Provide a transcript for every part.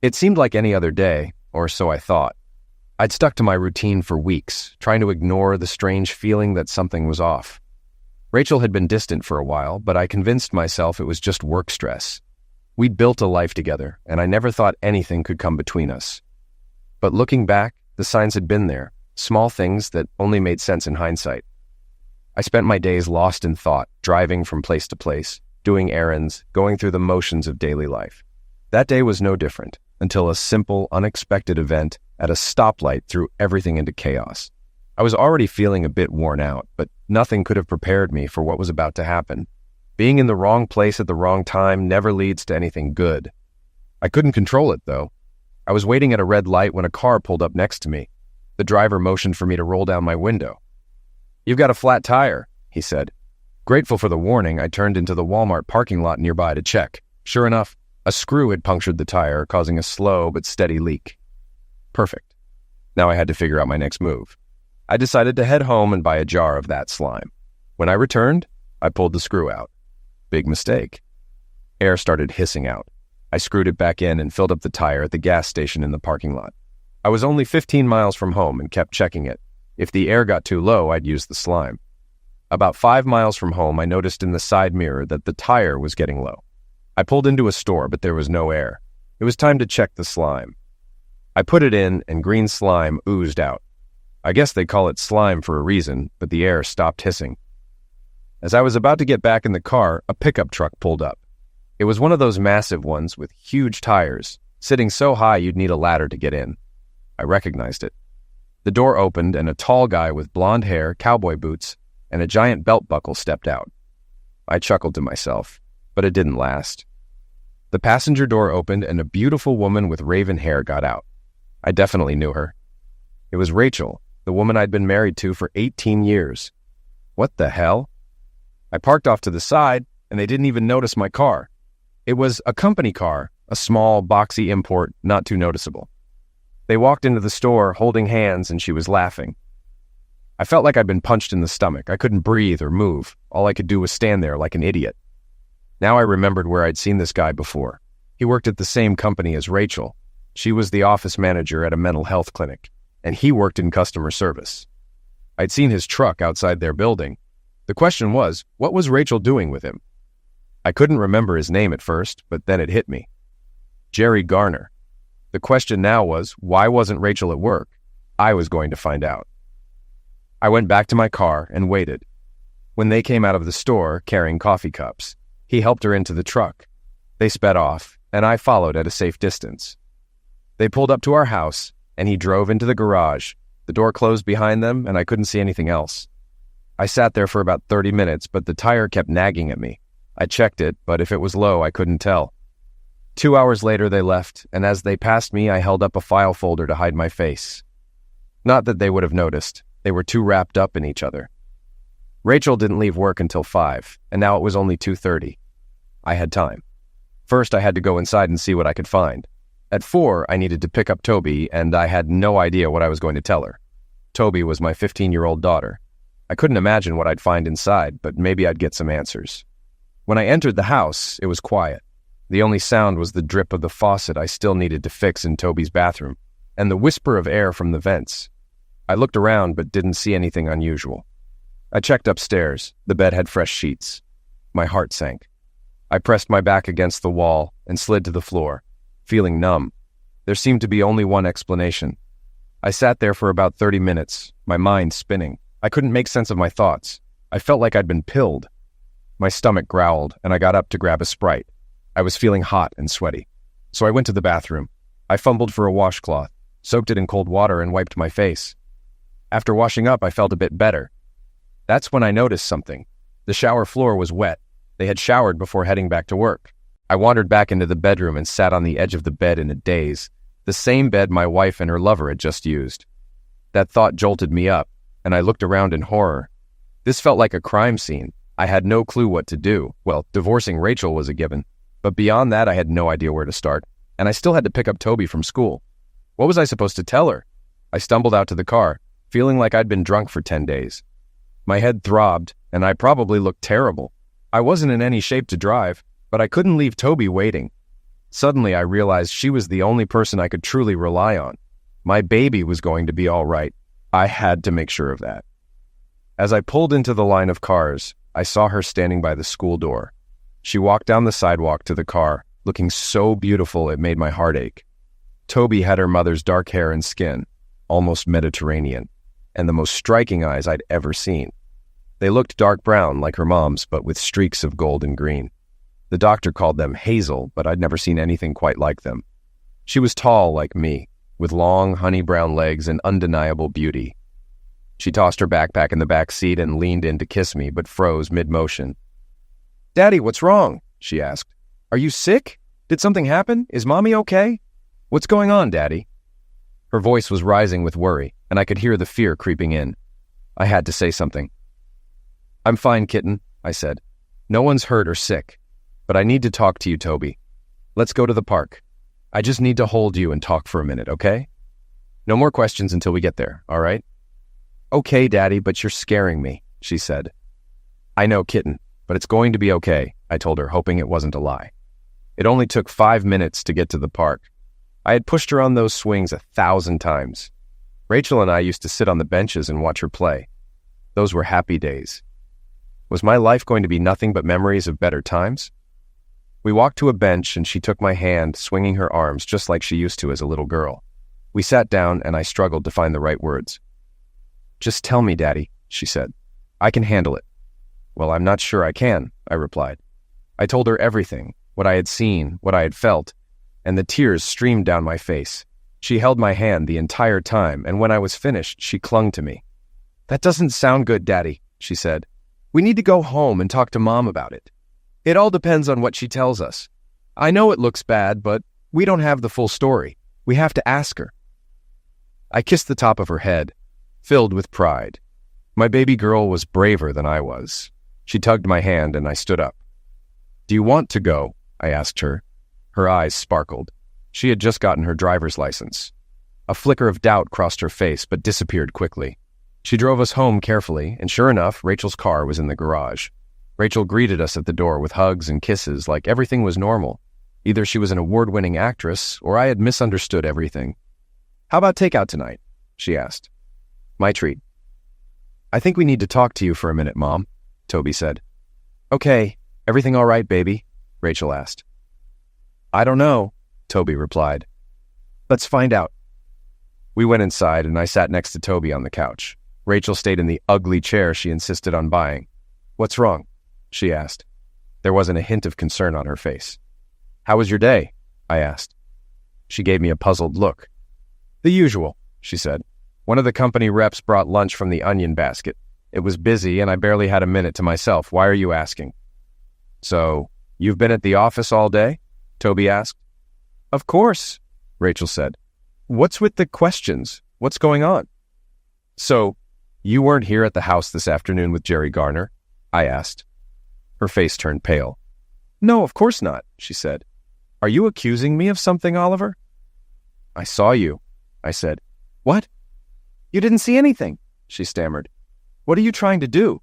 It seemed like any other day, or so I thought. I'd stuck to my routine for weeks, trying to ignore the strange feeling that something was off. Rachel had been distant for a while, but I convinced myself it was just work stress. We'd built a life together, and I never thought anything could come between us. But looking back, the signs had been there, small things that only made sense in hindsight. I spent my days lost in thought, driving from place to place, doing errands, going through the motions of daily life. That day was no different, until a simple, unexpected event at a stoplight threw everything into chaos. I was already feeling a bit worn out, but nothing could have prepared me for what was about to happen. Being in the wrong place at the wrong time never leads to anything good. I couldn't control it, though. I was waiting at a red light when a car pulled up next to me. The driver motioned for me to roll down my window. "You've got a flat tire," he said. Grateful for the warning, I turned into the Walmart parking lot nearby to check. Sure enough, a screw had punctured the tire, causing a slow but steady leak. Perfect. Now I had to figure out my next move. I decided to head home and buy a jar of that slime. When I returned, I pulled the screw out. Big mistake. Air started hissing out. I screwed it back in and filled up the tire at the gas station in the parking lot. I was only 15 miles from home and kept checking it. If the air got too low, I'd use the slime. About 5 miles from home, I noticed in the side mirror that the tire was getting low. I pulled into a store, but there was no air. It was time to check the slime. I put it in, and green slime oozed out. I guess they call it slime for a reason, but the air stopped hissing. As I was about to get back in the car, a pickup truck pulled up. It was one of those massive ones with huge tires, sitting so high you'd need a ladder to get in. I recognized it. The door opened, and a tall guy with blonde hair, cowboy boots, and a giant belt buckle stepped out. I chuckled to myself, but it didn't last. The passenger door opened, and a beautiful woman with raven hair got out. I definitely knew her. It was Rachel, the woman I'd been married to for 18 years. What the hell? I parked off to the side, and they didn't even notice my car. It was a company car, a small, boxy import, not too noticeable. They walked into the store holding hands, and she was laughing. I felt like I'd been punched in the stomach. I couldn't breathe or move. All I could do was stand there like an idiot. Now I remembered where I'd seen this guy before. He worked at the same company as Rachel. She was the office manager at a mental health clinic, and he worked in customer service. I'd seen his truck outside their building. The question was, what was Rachel doing with him? I couldn't remember his name at first, but then it hit me. Jerry Garner. The question now was, why wasn't Rachel at work? I was going to find out. I went back to my car and waited. When they came out of the store carrying coffee cups, he helped her into the truck. They sped off, and I followed at a safe distance. They pulled up to our house, and he drove into the garage. The door closed behind them, and I couldn't see anything else. I sat there for about 30 minutes, but the tire kept nagging at me. I checked it, but if it was low, I couldn't tell. 2 hours later, they left, and as they passed me, I held up a file folder to hide my face. Not that they would have noticed. They were too wrapped up in each other. Rachel didn't leave work until 5, and now it was only 2:30. I had time. First, I had to go inside and see what I could find. At 4, I needed to pick up Toby, and I had no idea what I was going to tell her. Toby was my 15-year-old daughter. I couldn't imagine what I'd find inside, but maybe I'd get some answers. When I entered the house, it was quiet. The only sound was the drip of the faucet I still needed to fix in Toby's bathroom, and the whisper of air from the vents. I looked around but didn't see anything unusual. I checked upstairs. The bed had fresh sheets. My heart sank. I pressed my back against the wall and slid to the floor, feeling numb. There seemed to be only one explanation. I sat there for about 30 minutes, my mind spinning. I couldn't make sense of my thoughts. I felt like I'd been pilled. My stomach growled, and I got up to grab a Sprite. I was feeling hot and sweaty. So I went to the bathroom. I fumbled for a washcloth, soaked it in cold water, and wiped my face. After washing up, I felt a bit better. That's when I noticed something. The shower floor was wet. They had showered before heading back to work. I wandered back into the bedroom and sat on the edge of the bed in a daze, the same bed my wife and her lover had just used. That thought jolted me up, and I looked around in horror. This felt like a crime scene. I had no clue what to do. Well, divorcing Rachel was a given. But beyond that, I had no idea where to start, and I still had to pick up Toby from school. What was I supposed to tell her? I stumbled out to the car, feeling like I'd been drunk for 10 days. My head throbbed, and I probably looked terrible. I wasn't in any shape to drive, but I couldn't leave Toby waiting. Suddenly, I realized she was the only person I could truly rely on. My baby was going to be all right. I had to make sure of that. As I pulled into the line of cars, I saw her standing by the school door. She walked down the sidewalk to the car, looking so beautiful it made my heart ache. Toby had her mother's dark hair and skin, almost Mediterranean, and the most striking eyes I'd ever seen. They looked dark brown like her mom's, but with streaks of gold and green. The doctor called them hazel, but I'd never seen anything quite like them. She was tall like me, with long, honey-brown legs and undeniable beauty. She tossed her backpack in the back seat and leaned in to kiss me, but froze mid-motion. "Daddy, what's wrong?" she asked. "Are you sick? Did something happen? Is Mommy okay? What's going on, Daddy?" Her voice was rising with worry, and I could hear the fear creeping in. I had to say something. "I'm fine, kitten," I said. "No one's hurt or sick. But I need to talk to you, Toby. Let's go to the park. I just need to hold you and talk for a minute, okay? No more questions until we get there, all right?" "Okay, Daddy, but you're scaring me," she said. "I know, kitten, but it's going to be okay," I told her, hoping it wasn't a lie. It only took 5 minutes to get to the park. I had pushed her on those swings 1,000 times. Rachel and I used to sit on the benches and watch her play. Those were happy days. Was my life going to be nothing but memories of better times? We walked to a bench and she took my hand, swinging her arms just like she used to as a little girl. We sat down and I struggled to find the right words. "Just tell me, Daddy," she said. "I can handle it." "Well, I'm not sure I can," I replied. I told her everything, what I had seen, what I had felt, and the tears streamed down my face. She held my hand the entire time, and when I was finished, she clung to me. "That doesn't sound good, Daddy," she said. "We need to go home and talk to Mom about it. It all depends on what she tells us. I know it looks bad, but we don't have the full story. We have to ask her." I kissed the top of her head, filled with pride. My baby girl was braver than I was. She tugged my hand and I stood up. "Do you want to go?" I asked her. Her eyes sparkled. She had just gotten her driver's license. A flicker of doubt crossed her face, but disappeared quickly. She drove us home carefully, and sure enough, Rachel's car was in the garage. Rachel greeted us at the door with hugs and kisses like everything was normal. Either she was an award-winning actress, or I had misunderstood everything. "How about takeout tonight?" she asked. "My treat." "I think we need to talk to you for a minute, Mom," Toby said. "Okay, everything all right, baby?" Rachel asked. "I don't know," Toby replied. "Let's find out." We went inside and I sat next to Toby on the couch. Rachel stayed in the ugly chair she insisted on buying. "What's wrong?" she asked. There wasn't a hint of concern on her face. "How was your day?" I asked. She gave me a puzzled look. "The usual," she said. "One of the company reps brought lunch from the onion basket. It was busy and I barely had a minute to myself. Why are you asking?" "So, you've been at the office all day?" Toby asked. "Of course," Rachel said. "What's with the questions? What's going on?" "So, you weren't here at the house this afternoon with Jerry Garner?" I asked. Her face turned pale. "No, of course not," she said. "Are you accusing me of something, Oliver?" "I saw you," I said. "What?" "You didn't see anything," she stammered. "What are you trying to do?"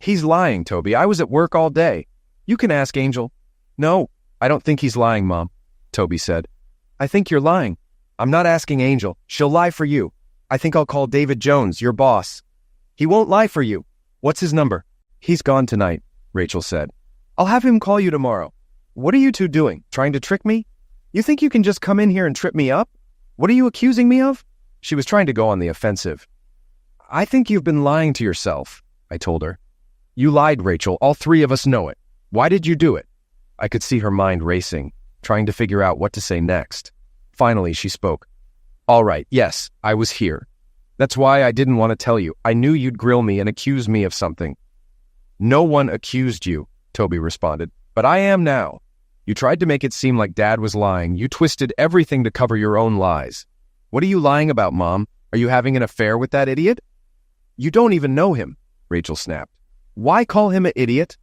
"He's lying, Toby. I was at work all day. You can ask Angel." "No, I don't think he's lying, Mom," Toby said. "I think you're lying. I'm not asking Angel. She'll lie for you. I think I'll call David Jones, your boss." "He won't lie for you. What's his number?" "He's gone tonight," Rachel said. "I'll have him call you tomorrow." "What are you two doing? Trying to trick me? You think you can just come in here and trip me up? What are you accusing me of?" She was trying to go on the offensive. "I think you've been lying to yourself," I told her. "You lied, Rachel. All three of us know it. Why did you do it?" I could see her mind racing, trying to figure out what to say next. Finally, she spoke. "All right, yes, I was here. That's why I didn't want to tell you. I knew you'd grill me and accuse me of something." "No one accused you," Toby responded, "but I am now. You tried to make it seem like Dad was lying. You twisted everything to cover your own lies. What are you lying about, Mom? Are you having an affair with that idiot?" "You don't even know him," Rachel snapped. "Why call him an idiot?"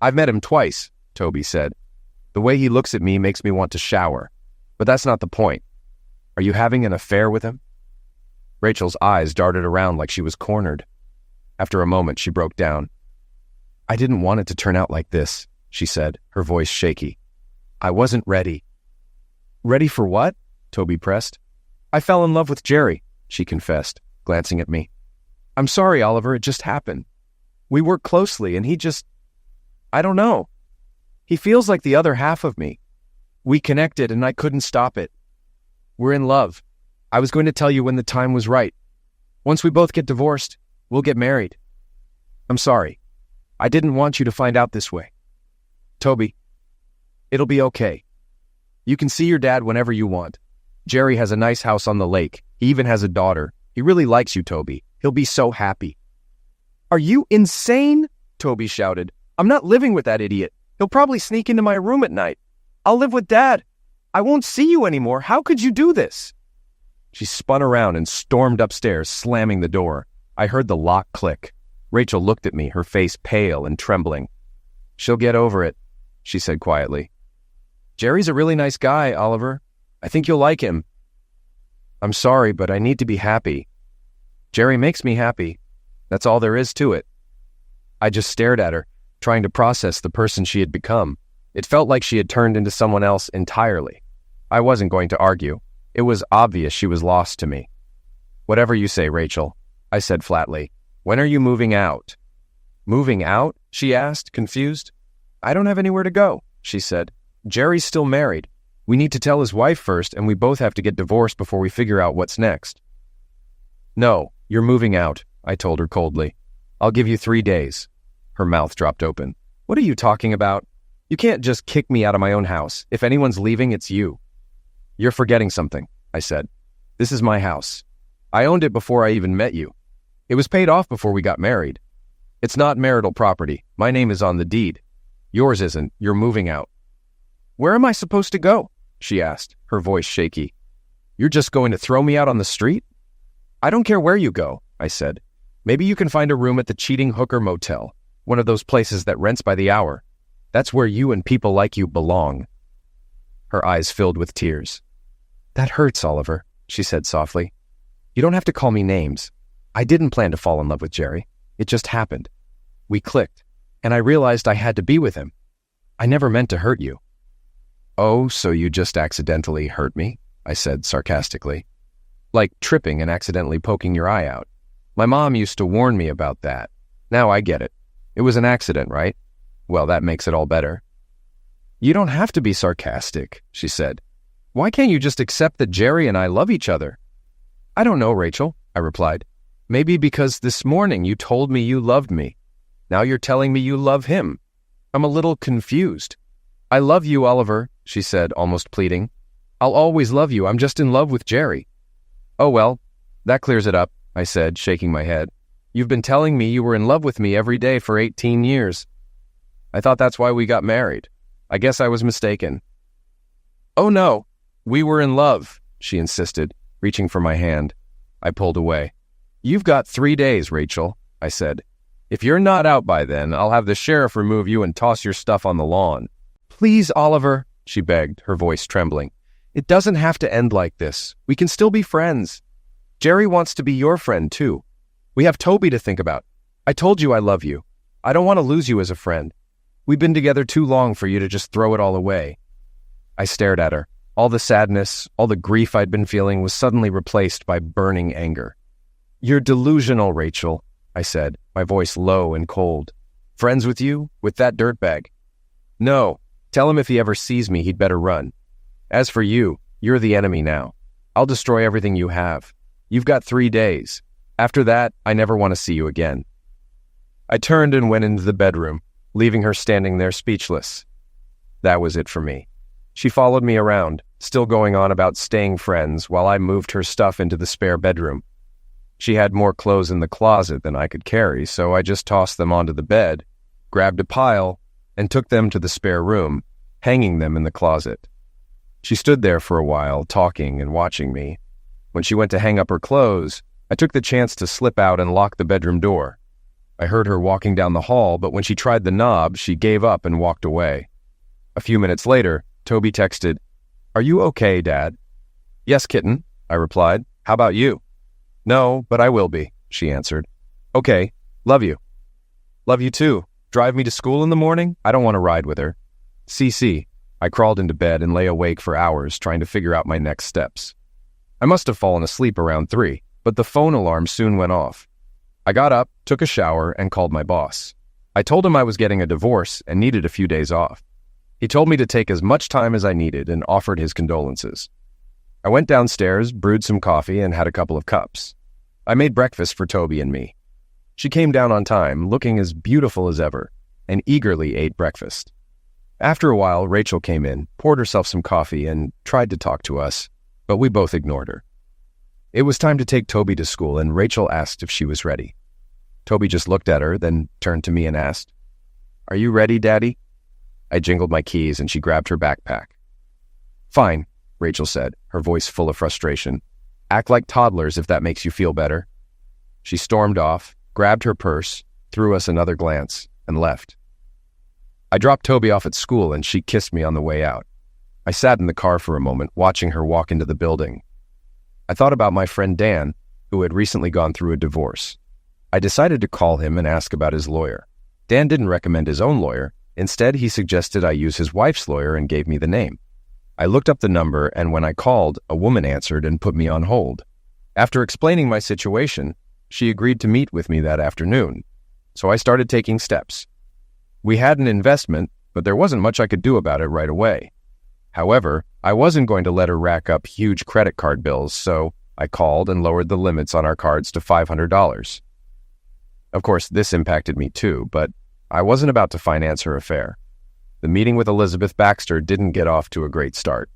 "I've met him twice," Toby said. "The way he looks at me makes me want to shower. But that's not the point. Are you having an affair with him?" Rachel's eyes darted around like she was cornered. After a moment, she broke down. "I didn't want it to turn out like this," she said, her voice shaky. "I wasn't ready. Ready for what? Toby pressed. I fell in love with Jerry, she confessed, glancing at me. I'm sorry, Oliver, it just happened. We work closely and I don't know. He feels like the other half of me. We connected and I couldn't stop it. We're in love. I was going to tell you when the time was right. Once we both get divorced, we'll get married. I'm sorry. I didn't want you to find out this way. Toby, it'll be okay. You can see your dad whenever you want. Jerry has a nice house on the lake. He even has a daughter. He really likes you, Toby. He'll be so happy. Are you insane? Toby shouted. I'm not living with that idiot. He'll probably sneak into my room at night. I'll live with Dad. I won't see you anymore. How could you do this? She spun around and stormed upstairs, slamming the door. I heard the lock click. Rachel looked at me, her face pale and trembling. She'll get over it, she said quietly. Jerry's a really nice guy, Oliver. I think you'll like him. I'm sorry, but I need to be happy. Jerry makes me happy. That's all there is to it. I just stared at her, trying to process the person she had become. It felt like she had turned into someone else entirely. I wasn't going to argue. It was obvious she was lost to me. Whatever you say, Rachel, I said flatly. When are you moving out? Moving out? She asked, confused. I don't have anywhere to go, she said. Jerry's still married. We need to tell his wife first, and we both have to get divorced before we figure out what's next. No, you're moving out, I told her coldly. I'll give you 3 days. Her mouth dropped open. What are you talking about? You can't just kick me out of my own house. If anyone's leaving, it's you. You're forgetting something, I said. This is my house. I owned it before I even met you. It was paid off before we got married. It's not marital property. My name is on the deed. Yours isn't. You're moving out. Where am I supposed to go? She asked, her voice shaky. You're just going to throw me out on the street? I don't care where you go, I said. Maybe you can find a room at the Cheating Hooker Motel, one of those places that rents by the hour. That's where you and people like you belong. Her eyes filled with tears. That hurts, Oliver, she said softly. You don't have to call me names. I didn't plan to fall in love with Jerry. It just happened. We clicked, and I realized I had to be with him. I never meant to hurt you. Oh, so you just accidentally hurt me? I said sarcastically. Like tripping and accidentally poking your eye out. My mom used to warn me about that. Now I get it. It was an accident, right? Well, that makes it all better. You don't have to be sarcastic, she said. Why can't you just accept that Jerry and I love each other? I don't know, Rachel, I replied. Maybe because this morning you told me you loved me. Now you're telling me you love him. I'm a little confused. I love you, Oliver, she said, almost pleading. I'll always love you. I'm just in love with Jerry. Oh, well, that clears it up, I said, shaking my head. You've been telling me you were in love with me every day for 18 years. I thought that's why we got married. I guess I was mistaken. Oh, no, we were in love, she insisted, reaching for my hand. I pulled away. You've got 3 days, Rachel, I said. If you're not out by then, I'll have the sheriff remove you and toss your stuff on the lawn. Please, Oliver, she begged, her voice trembling. It doesn't have to end like this. We can still be friends. Jerry wants to be your friend, too. We have Toby to think about. I told you I love you. I don't want to lose you as a friend. We've been together too long for you to just throw it all away. I stared at her. All the sadness, all the grief I'd been feeling was suddenly replaced by burning anger. You're delusional, Rachel, I said, my voice low and cold. Friends with you? With that dirtbag? No. Tell him if he ever sees me, he'd better run. As for you, you're the enemy now. I'll destroy everything you have. You've got 3 days. After that, I never want to see you again. I turned and went into the bedroom, leaving her standing there speechless. That was it for me. She followed me around, still going on about staying friends while I moved her stuff into the spare bedroom. She had more clothes in the closet than I could carry, so I just tossed them onto the bed, grabbed a pile, and took them to the spare room, hanging them in the closet. She stood there for a while, talking and watching me. When she went to hang up her clothes, I took the chance to slip out and lock the bedroom door. I heard her walking down the hall, but when she tried the knob, she gave up and walked away. A few minutes later, Toby texted, "Are you okay, Dad?" "Yes, kitten," I replied. "How about you?" "No, but I will be," she answered. "Okay, love you." "Love you too. Drive me to school in the morning? I don't want to ride with her." CC, I crawled into bed and lay awake for hours trying to figure out my next steps. I must have fallen asleep around 3, but the phone alarm soon went off. I got up, took a shower, and called my boss. I told him I was getting a divorce and needed a few days off. He told me to take as much time as I needed and offered his condolences. I went downstairs, brewed some coffee, and had a couple of cups. I made breakfast for Toby and me. She came down on time, looking as beautiful as ever, and eagerly ate breakfast. After a while, Rachel came in, poured herself some coffee, and tried to talk to us, but we both ignored her. It was time to take Toby to school, and Rachel asked if she was ready. Toby just looked at her, then turned to me and asked, "Are you ready, Daddy?" I jingled my keys, and she grabbed her backpack. "Fine," Rachel said, her voice full of frustration. "Act like toddlers if that makes you feel better." She stormed off, grabbed her purse, threw us another glance, and left. I dropped Toby off at school, and she kissed me on the way out. I sat in the car for a moment, watching her walk into the building. I thought about my friend Dan, who had recently gone through a divorce. I decided to call him and ask about his lawyer. Dan didn't recommend his own lawyer. Instead, he suggested I use his wife's lawyer and gave me the name. I looked up the number, and when I called, a woman answered and put me on hold. After explaining my situation, she agreed to meet with me that afternoon, so I started taking steps. We had an investment, but there wasn't much I could do about it right away. However, I wasn't going to let her rack up huge credit card bills, so I called and lowered the limits on our cards to $500. Of course, this impacted me too, but I wasn't about to finance her affair. The meeting with Elizabeth Baxter didn't get off to a great start.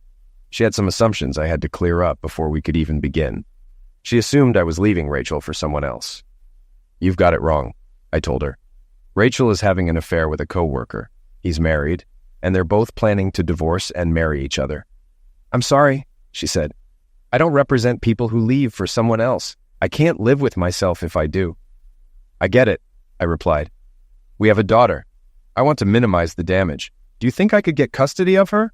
She had some assumptions I had to clear up before we could even begin. She assumed I was leaving Rachel for someone else. "You've got it wrong," I told her. "Rachel is having an affair with a coworker. He's married, and they're both planning to divorce and marry each other." "I'm sorry," she said. "I don't represent people who leave for someone else. I can't live with myself if I do." "I get it," I replied. "We have a daughter. I want to minimize the damage. Do you think I could get custody of her?"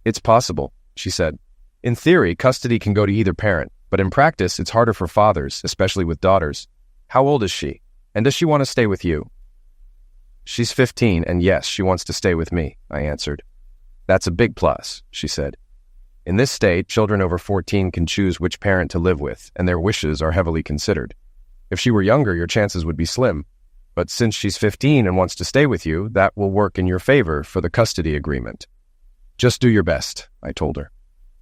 "It's possible," she said. "In theory, custody can go to either parent, but in practice, it's harder for fathers, especially with daughters. How old is she? And does she want to stay with you?" "She's 15, and yes, she wants to stay with me," I answered. "That's a big plus," she said. "In this state, children over 14 can choose which parent to live with, and their wishes are heavily considered. If she were younger, your chances would be slim. But since she's 15 and wants to stay with you, that will work in your favor for the custody agreement." "Just do your best," I told her.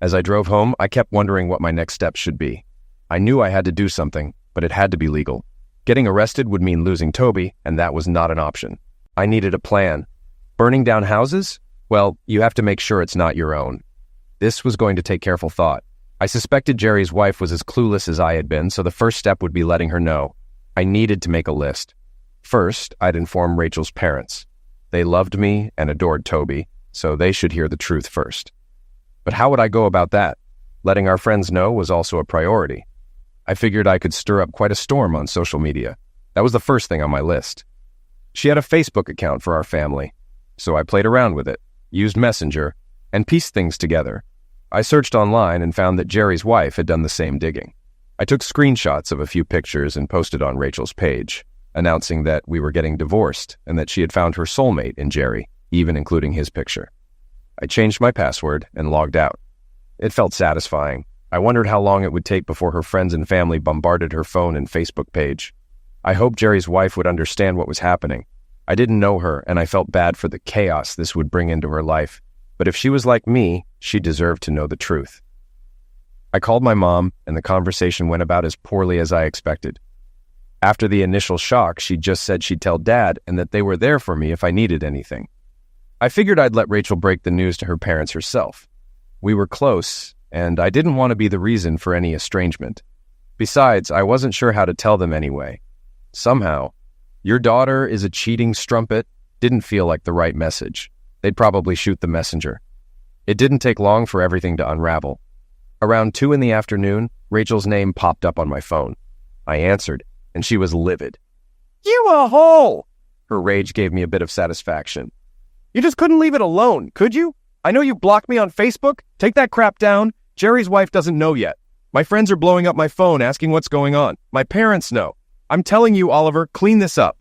As I drove home, I kept wondering what my next steps should be. I knew I had to do something, but it had to be legal. Getting arrested would mean losing Toby, and that was not an option. I needed a plan. Burning down houses? Well, you have to make sure it's not your own. This was going to take careful thought. I suspected Jerry's wife was as clueless as I had been, so the first step would be letting her know. I needed to make a list. First, I'd inform Rachel's parents. They loved me and adored Toby, so they should hear the truth first. But how would I go about that? Letting our friends know was also a priority. I figured I could stir up quite a storm on social media. That was the first thing on my list. She had a Facebook account for our family, so I played around with it, used Messenger, and pieced things together. I searched online and found that Jerry's wife had done the same digging. I took screenshots of a few pictures and posted on Rachel's page, announcing that we were getting divorced and that she had found her soulmate in Jerry, even including his picture. I changed my password and logged out. It felt satisfying. I wondered how long it would take before her friends and family bombarded her phone and Facebook page. I hoped Jerry's wife would understand what was happening. I didn't know her, and I felt bad for the chaos this would bring into her life. But if she was like me, she deserved to know the truth. I called my mom, and the conversation went about as poorly as I expected. After the initial shock, she just said she'd tell Dad and that they were there for me if I needed anything. I figured I'd let Rachel break the news to her parents herself. We were close, and I didn't want to be the reason for any estrangement. Besides, I wasn't sure how to tell them anyway. Somehow, "Your daughter is a cheating strumpet," didn't feel like the right message. They'd probably shoot the messenger. It didn't take long for everything to unravel. Around 2 in the afternoon, Rachel's name popped up on my phone. I answered, and she was livid. "You a hole!" Her rage gave me a bit of satisfaction. "You just couldn't leave it alone, could you? I know you blocked me on Facebook. Take that crap down. Jerry's wife doesn't know yet. My friends are blowing up my phone asking what's going on. My parents know. I'm telling you, Oliver, clean this up."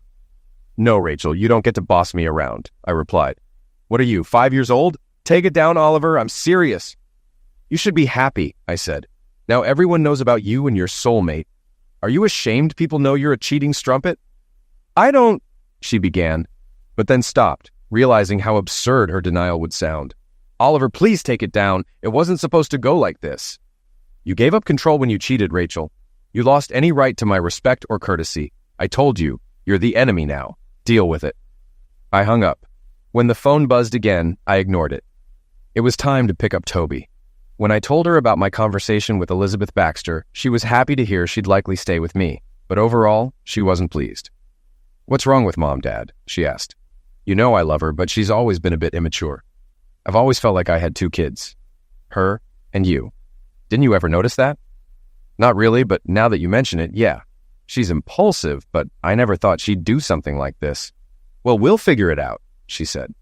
"No, Rachel, you don't get to boss me around," I replied. "What are you, 5 years old? Take it down, Oliver. I'm serious. You should be happy, I said. Now everyone knows about you and your soulmate. Are you ashamed people know you're a cheating strumpet? I don't, she began, but then stopped, realizing how absurd her denial would sound. Oliver, please take it down. It wasn't supposed to go like this. You gave up control when you cheated, Rachel. You lost any right to my respect or courtesy. I told you, you're the enemy now. Deal with it. I hung up. When the phone buzzed again, I ignored it. It was time to pick up Toby. When I told her about my conversation with Elizabeth Baxter, she was happy to hear she'd likely stay with me, but overall, she wasn't pleased. What's wrong with Mom, Dad? She asked. You know I love her, but she's always been a bit immature. I've always felt like I had two kids. Her and you. Didn't you ever notice that? Not really, but now that you mention it, yeah. She's impulsive, but I never thought she'd do something like this. Well, we'll figure it out, she said.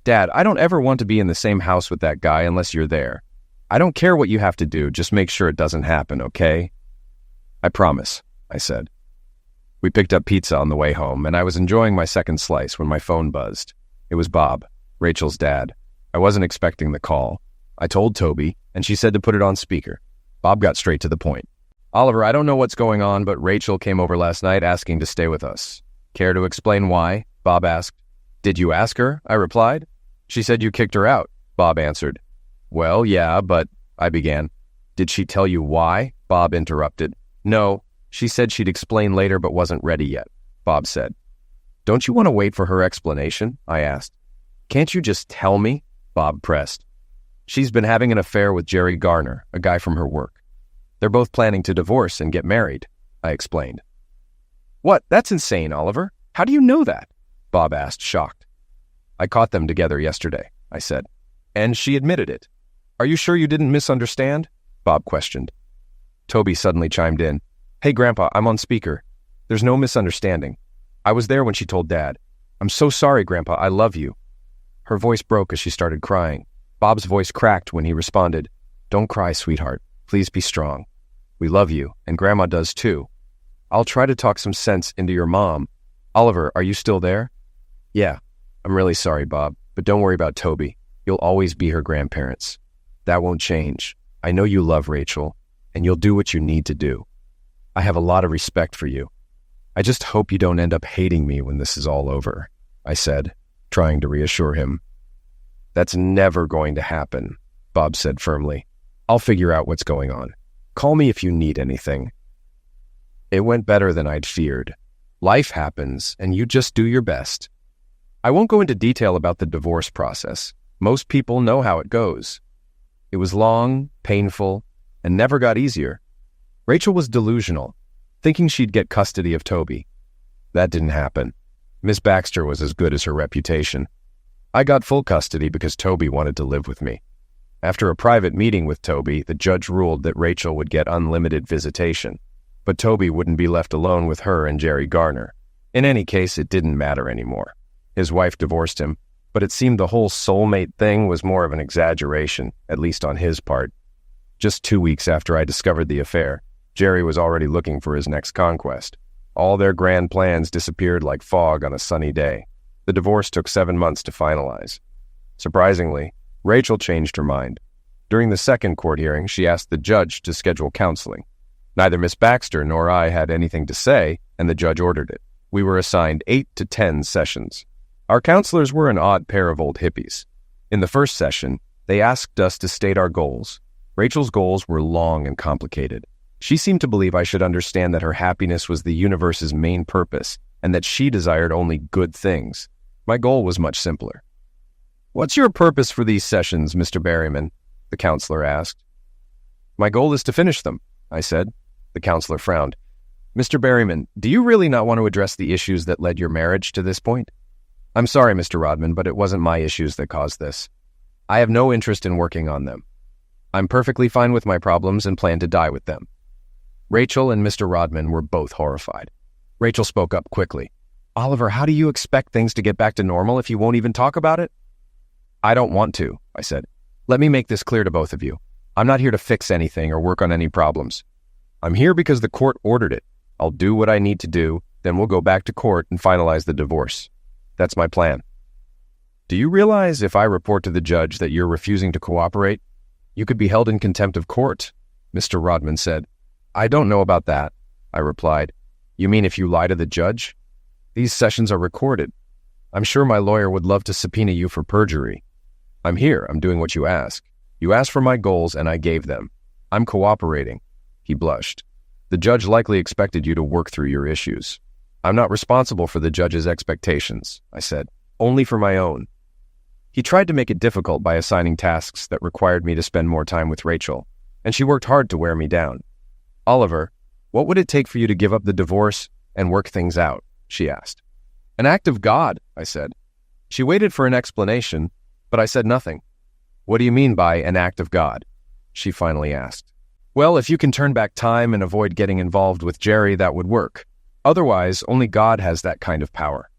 Dad, I don't ever want to be in the same house with that guy unless you're there. I don't care what you have to do, just make sure it doesn't happen, okay? I promise, I said. We picked up pizza on the way home, and I was enjoying my second slice when my phone buzzed. It was Bob, Rachel's dad. I wasn't expecting the call. I told Toby, and she said to put it on speaker. Bob got straight to the point. Oliver, I don't know what's going on, but Rachel came over last night asking to stay with us. Care to explain why? Bob asked. Did you ask her? I replied. She said you kicked her out, Bob answered. Well, yeah, but, I began. Did she tell you why? Bob interrupted. No, she said she'd explain later but wasn't ready yet, Bob said. Don't you want to wait for her explanation? I asked. Can't you just tell me? Bob pressed. She's been having an affair with Jerry Garner, a guy from her work. They're both planning to divorce and get married, I explained. What? That's insane, Oliver. How do you know that? Bob asked, shocked. I caught them together yesterday, I said. And she admitted it. Are you sure you didn't misunderstand? Bob questioned. Toby suddenly chimed in. Hey, Grandpa, I'm on speaker. There's no misunderstanding. I was there when she told Dad. I'm so sorry, Grandpa. I love you. Her voice broke as she started crying. Bob's voice cracked when he responded. Don't cry, sweetheart. Please be strong. We love you, and Grandma does too. I'll try to talk some sense into your mom. Oliver, are you still there? Yeah. I'm really sorry, Bob, but don't worry about Toby. You'll always be her grandparents. That won't change. I know you love Rachel, and you'll do what you need to do. I have a lot of respect for you. I just hope you don't end up hating me when this is all over, I said, trying to reassure him. That's never going to happen, Bob said firmly. I'll figure out what's going on. Call me if you need anything. It went better than I'd feared. Life happens, and you just do your best. I won't go into detail about the divorce process. Most people know how it goes. It was long, painful, and never got easier. Rachel was delusional, thinking she'd get custody of Toby. That didn't happen. Miss Baxter was as good as her reputation. I got full custody because Toby wanted to live with me. After a private meeting with Toby, the judge ruled that Rachel would get unlimited visitation, but Toby wouldn't be left alone with her and Jerry Garner. In any case, it didn't matter anymore. His wife divorced him, but it seemed the whole soulmate thing was more of an exaggeration, at least on his part. Just 2 weeks after I discovered the affair, Jerry was already looking for his next conquest. All their grand plans disappeared like fog on a sunny day. The divorce took 7 months to finalize. Surprisingly, Rachel changed her mind. During the second court hearing, she asked the judge to schedule counseling. Neither Miss Baxter nor I had anything to say, and the judge ordered it. We were assigned 8 to 10 sessions. Our counselors were an odd pair of old hippies. In the first session, they asked us to state our goals. Rachel's goals were long and complicated. She seemed to believe I should understand that her happiness was the universe's main purpose, and that she desired only good things. My goal was much simpler. What's your purpose for these sessions, Mr. Berryman? The counselor asked. My goal is to finish them, I said. The counselor frowned. Mr. Berryman, do you really not want to address the issues that led your marriage to this point? I'm sorry, Mr. Rodman, but it wasn't my issues that caused this. I have no interest in working on them. I'm perfectly fine with my problems and plan to die with them. Rachel and Mr. Rodman were both horrified. Rachel spoke up quickly. Oliver, how do you expect things to get back to normal if you won't even talk about it? I don't want to, I said. Let me make this clear to both of you. I'm not here to fix anything or work on any problems. I'm here because the court ordered it. I'll do what I need to do, then we'll go back to court and finalize the divorce. That's my plan. Do you realize if I report to the judge that you're refusing to cooperate, you could be held in contempt of court? Mr. Rodman said. I don't know about that, I replied. You mean if you lie to the judge? These sessions are recorded. I'm sure my lawyer would love to subpoena you for perjury. I'm here. I'm doing what you ask. You asked for my goals, and I gave them. I'm cooperating. He blushed. The judge likely expected you to work through your issues. I'm not responsible for the judge's expectations, I said. Only for my own. He tried to make it difficult by assigning tasks that required me to spend more time with Rachel, and she worked hard to wear me down. Oliver, what would it take for you to give up the divorce and work things out? She asked. An act of God, I said. She waited for an explanation, but I said nothing. What do you mean by an act of God? She finally asked. Well, if you can turn back time and avoid getting involved with Jerry, that would work. Otherwise, only God has that kind of power.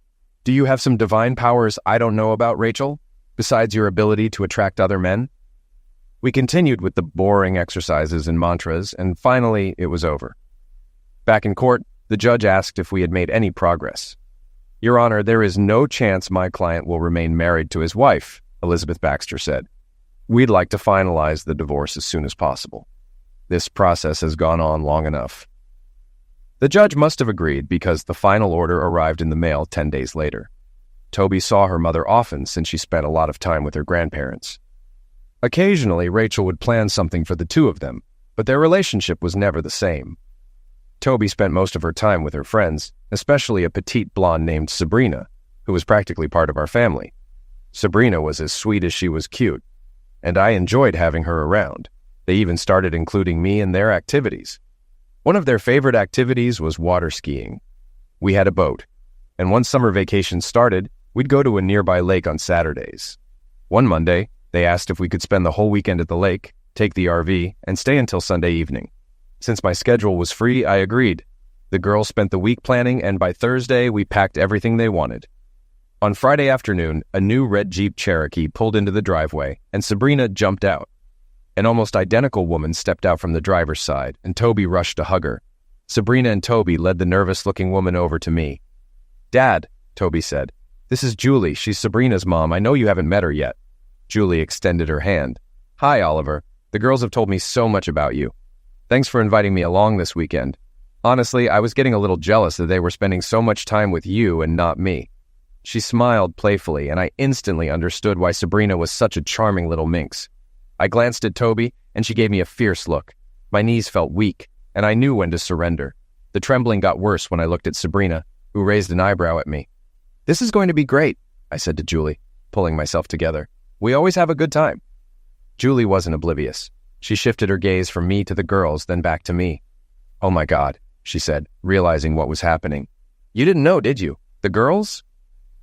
Do you have some divine powers I don't know about, Rachel, besides your ability to attract other men? We continued with the boring exercises and mantras, and finally it was over. Back in court, the judge asked if we had made any progress. Your Honor, there is no chance my client will remain married to his wife, Elizabeth Baxter said. We'd like to finalize the divorce as soon as possible. This process has gone on long enough. The judge must have agreed because the final order arrived in the mail 10 days later. Toby saw her mother often since she spent a lot of time with her grandparents. Occasionally, Rachel would plan something for the two of them, but their relationship was never the same. Toby spent most of her time with her friends, especially a petite blonde named Sabrina, who was practically part of our family. Sabrina was as sweet as she was cute, and I enjoyed having her around. They even started including me in their activities. One of their favorite activities was water skiing. We had a boat, and once summer vacation started, we'd go to a nearby lake on Saturdays. One Monday, they asked if we could spend the whole weekend at the lake, take the RV, and stay until Sunday evening. Since my schedule was free, I agreed. The girls spent the week planning, and by Thursday, we packed everything they wanted. On Friday afternoon, a new red Jeep Cherokee pulled into the driveway, and Sabrina jumped out. An almost identical woman stepped out from the driver's side, and Toby rushed to hug her. Sabrina and Toby led the nervous-looking woman over to me. Dad, Toby said, this is Julie. She's Sabrina's mom. I know you haven't met her yet. Julie extended her hand. Hi, Oliver. The girls have told me so much about you. Thanks for inviting me along this weekend. Honestly, I was getting a little jealous that they were spending so much time with you and not me. She smiled playfully, and I instantly understood why Sabrina was such a charming little minx. I glanced at Toby, and she gave me a fierce look. My knees felt weak, and I knew when to surrender. The trembling got worse when I looked at Sabrina, who raised an eyebrow at me. This is going to be great, I said to Julie, pulling myself together. We always have a good time. Julie wasn't oblivious. She shifted her gaze from me to the girls, then back to me. Oh my God, she said, realizing what was happening. You didn't know, did you? The girls?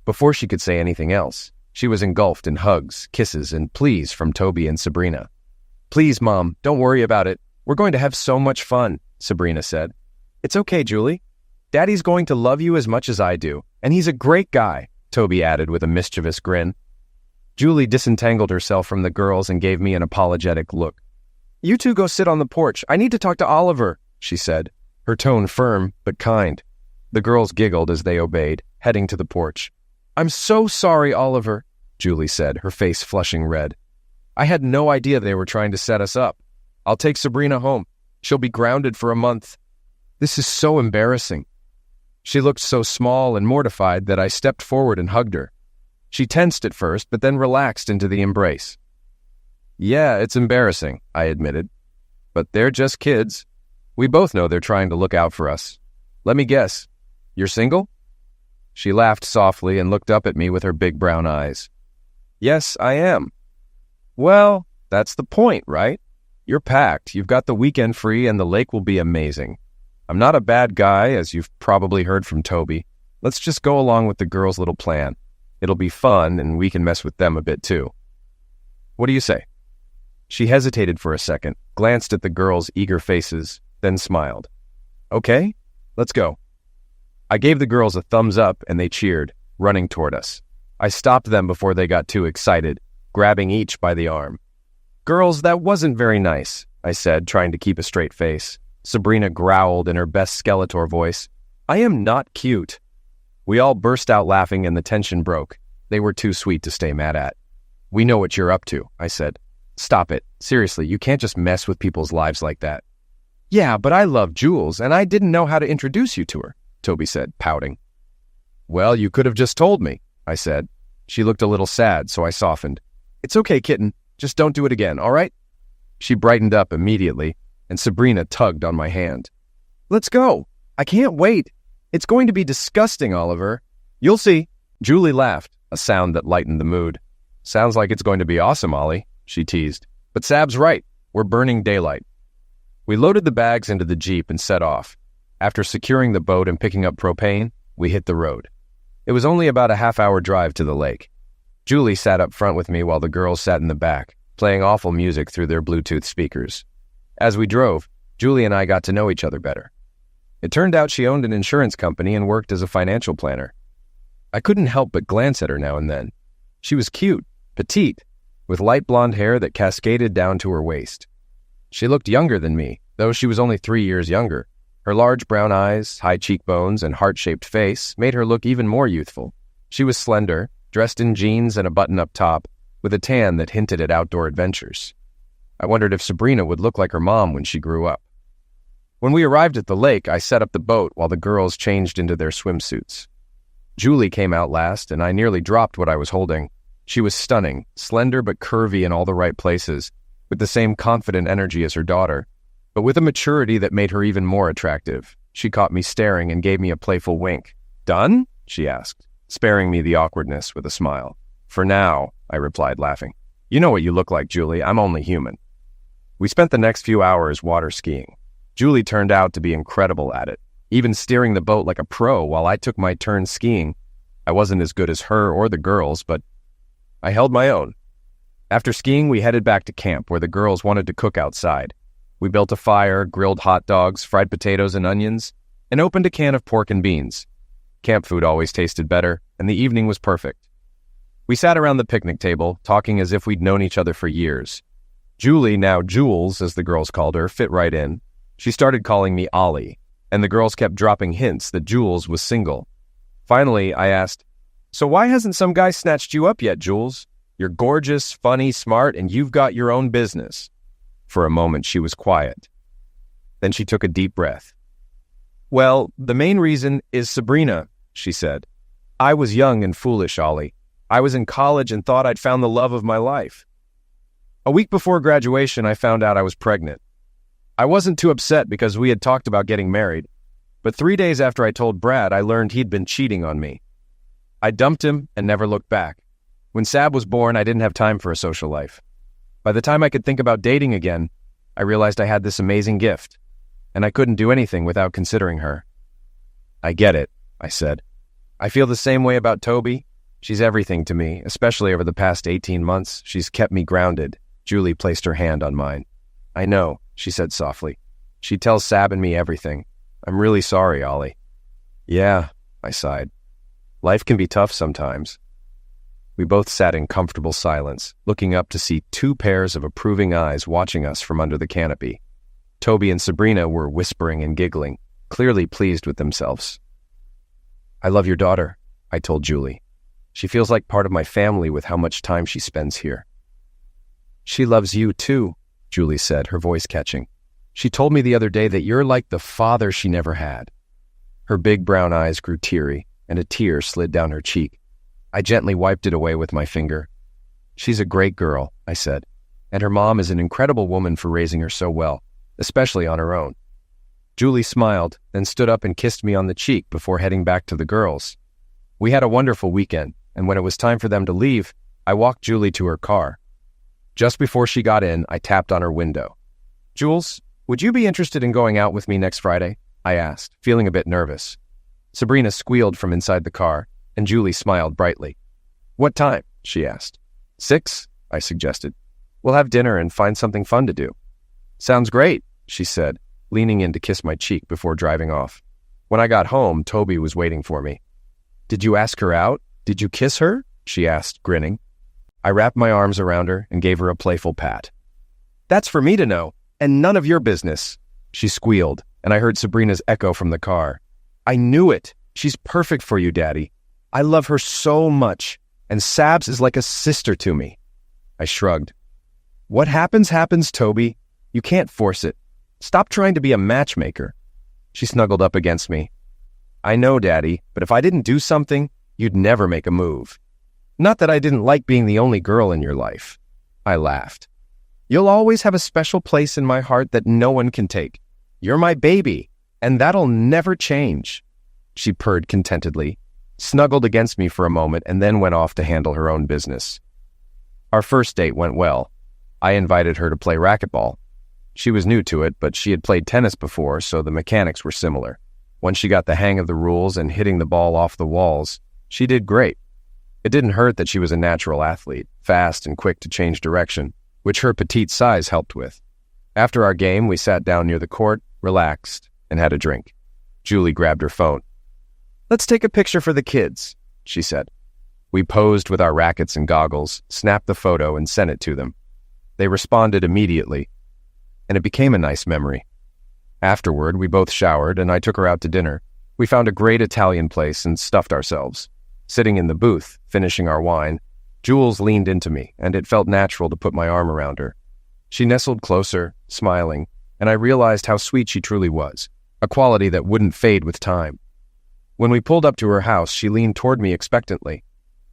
Before she could say anything else, she was engulfed in hugs, kisses, and pleas from Toby and Sabrina. Please, Mom, don't worry about it. We're going to have so much fun, Sabrina said. It's okay, Julie. Daddy's going to love you as much as I do, and he's a great guy, Toby added with a mischievous grin. Julie disentangled herself from the girls and gave me an apologetic look. You two go sit on the porch. I need to talk to Oliver, she said, her tone firm but kind. The girls giggled as they obeyed, heading to the porch. I'm so sorry, Oliver, Julie said, her face flushing red. I had no idea they were trying to set us up. I'll take Sabrina home. She'll be grounded for a month. This is so embarrassing. She looked so small and mortified that I stepped forward and hugged her. She tensed at first, but then relaxed into the embrace. Yeah, it's embarrassing, I admitted. But they're just kids. We both know they're trying to look out for us. Let me guess. You're single? She laughed softly and looked up at me with her big brown eyes. Yes, I am. Well, that's the point, right? You're packed, you've got the weekend free, and the lake will be amazing. I'm not a bad guy, as you've probably heard from Toby. Let's just go along with the girls' little plan. It'll be fun, and we can mess with them a bit too. What do you say? She hesitated for a second, glanced at the girls' eager faces, then smiled. Okay, let's go. I gave the girls a thumbs up, and they cheered, running toward us. I stopped them before they got too excited, grabbing each by the arm. Girls, that wasn't very nice, I said, trying to keep a straight face. Sabrina growled in her best Skeletor voice. I am not cute. We all burst out laughing and the tension broke. They were too sweet to stay mad at. "We know what you're up to," I said. "Stop it. Seriously, you can't just mess with people's lives like that." "Yeah, but I love Jules, and I didn't know how to introduce you to her," Toby said, pouting. "Well, you could have just told me," I said. She looked a little sad, so I softened. "It's okay, kitten. Just don't do it again, all right?" She brightened up immediately, and Sabrina tugged on my hand. "Let's go. I can't wait. It's going to be disgusting, Oliver." "You'll see." Julie laughed, a sound that lightened the mood. "Sounds like it's going to be awesome, Ollie," she teased. "But Sab's right. We're burning daylight." We loaded the bags into the Jeep and set off. After securing the boat and picking up propane, we hit the road. It was only about a half-hour drive to the lake. Julie sat up front with me while the girls sat in the back, playing awful music through their Bluetooth speakers. As we drove, Julie and I got to know each other better. It turned out she owned an insurance company and worked as a financial planner. I couldn't help but glance at her now and then. She was cute, petite, with light blonde hair that cascaded down to her waist. She looked younger than me, though she was only 3 years younger. Her large brown eyes, high cheekbones, and heart-shaped face made her look even more youthful. She was slender, dressed in jeans and a button-up top, with a tan that hinted at outdoor adventures. I wondered if Sabrina would look like her mom when she grew up. When we arrived at the lake, I set up the boat while the girls changed into their swimsuits. Julie came out last, and I nearly dropped what I was holding. She was stunning, slender but curvy in all the right places, with the same confident energy as her daughter, but with a maturity that made her even more attractive. She caught me staring and gave me a playful wink. "Done?" she asked, sparing me the awkwardness with a smile. "For now," I replied, laughing. "You know what you look like, Julie. I'm only human." We spent the next few hours water skiing. Julie turned out to be incredible at it, even steering the boat like a pro while I took my turn skiing. I wasn't as good as her or the girls, but I held my own. After skiing, we headed back to camp where the girls wanted to cook outside. We built a fire, grilled hot dogs, fried potatoes and onions, and opened a can of pork and beans. Camp food always tasted better, and the evening was perfect. We sat around the picnic table, talking as if we'd known each other for years. Julie, now Jules, as the girls called her, fit right in. She started calling me Ollie, and the girls kept dropping hints that Jules was single. Finally, I asked, "So why hasn't some guy snatched you up yet, Jules? You're gorgeous, funny, smart, and you've got your own business." For a moment, she was quiet. Then she took a deep breath. "Well, the main reason is Sabrina," she said. "I was young and foolish, Ollie. I was in college and thought I'd found the love of my life. A week before graduation, I found out I was pregnant. I wasn't too upset because we had talked about getting married, but 3 days after I told Brad, I learned he'd been cheating on me. I dumped him and never looked back. When Sab was born, I didn't have time for a social life. By the time I could think about dating again, I realized I had this amazing gift, and I couldn't do anything without considering her." "I get it," I said. "I feel the same way about Toby. She's everything to me, especially over the past 18 months. She's kept me grounded." Julie placed her hand on mine. "I know," she said softly. "She tells Sab and me everything. I'm really sorry, Ollie." "Yeah," I sighed. "Life can be tough sometimes." We both sat in comfortable silence, looking up to see 2 pairs of approving eyes watching us from under the canopy. Toby and Sabrina were whispering and giggling, clearly pleased with themselves. "I love your daughter," I told Julie. "She feels like part of my family with how much time she spends here." "She loves you too," Julie said, her voice catching. "She told me the other day that you're like the father she never had." Her big brown eyes grew teary, and a tear slid down her cheek. I gently wiped it away with my finger. "She's a great girl," I said, "and her mom is an incredible woman for raising her so well, especially on her own." Julie smiled, then stood up and kissed me on the cheek before heading back to the girls. We had a wonderful weekend, and when it was time for them to leave, I walked Julie to her car. Just before she got in, I tapped on her window. "Jules, would you be interested in going out with me next Friday?" I asked, feeling a bit nervous. Sabrina squealed from inside the car, and Julie smiled brightly. "What time?" she asked. 6, I suggested. "We'll have dinner and find something fun to do." "Sounds great," she said, leaning in to kiss my cheek before driving off. When I got home, Toby was waiting for me. "Did you ask her out? Did you kiss her?" she asked, grinning. I wrapped my arms around her and gave her a playful pat. "That's for me to know, and none of your business," she squealed, and I heard Sabrina's echo from the car. "I knew it. She's perfect for you, Daddy. I love her so much. and Sabs is like a sister to me. I shrugged. What happens, happens, Toby. You can't force it. Stop trying to be a matchmaker. She snuggled up against me. I know, Daddy, but if I didn't do something, you'd never make a move. Not that I didn't like being the only girl in your life. I laughed. You'll always have a special place in my heart that no one can take. You're my baby, and that'll never change. She purred contentedly, snuggled against me for a moment, and then went off to handle her own business. Our first date went well. I invited her to play racquetball. She was new to it, but she had played tennis before, so the mechanics were similar. Once she got the hang of the rules and hitting the ball off the walls, she did great. It didn't hurt that she was a natural athlete, fast and quick to change direction, which her petite size helped with. After our game, we sat down near the court, relaxed, and had a drink. Julie grabbed her phone. Let's take a picture for the kids, she said. We posed with our rackets and goggles, snapped the photo, and sent it to them. They responded immediately, and it became a nice memory. Afterward, we both showered, and I took her out to dinner. We found a great Italian place and stuffed ourselves. Sitting in the booth, finishing our wine, Jules leaned into me, and it felt natural to put my arm around her. She nestled closer, smiling, and I realized how sweet she truly was, a quality that wouldn't fade with time. When we pulled up to her house, she leaned toward me expectantly.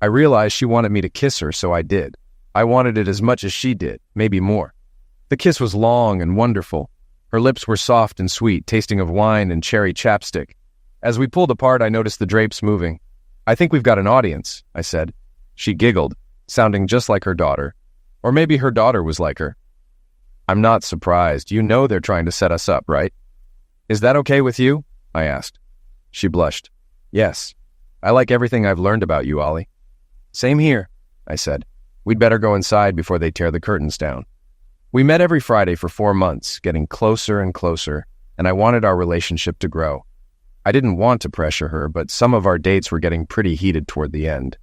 I realized she wanted me to kiss her, so I did. I wanted it as much as she did, maybe more. The kiss was long and wonderful. Her lips were soft and sweet, tasting of wine and cherry chapstick. As we pulled apart, I noticed the drapes moving. I think we've got an audience, I said. She giggled, sounding just like her daughter. Or maybe her daughter was like her. I'm not surprised. You know they're trying to set us up, right? Is that okay with you? I asked. She blushed. Yes. I like everything I've learned about you, Ollie. Same here, I said. We'd better go inside before they tear the curtains down. We met every Friday for 4 months, getting closer and closer, and I wanted our relationship to grow. I didn't want to pressure her, but some of our dates were getting pretty heated toward the end.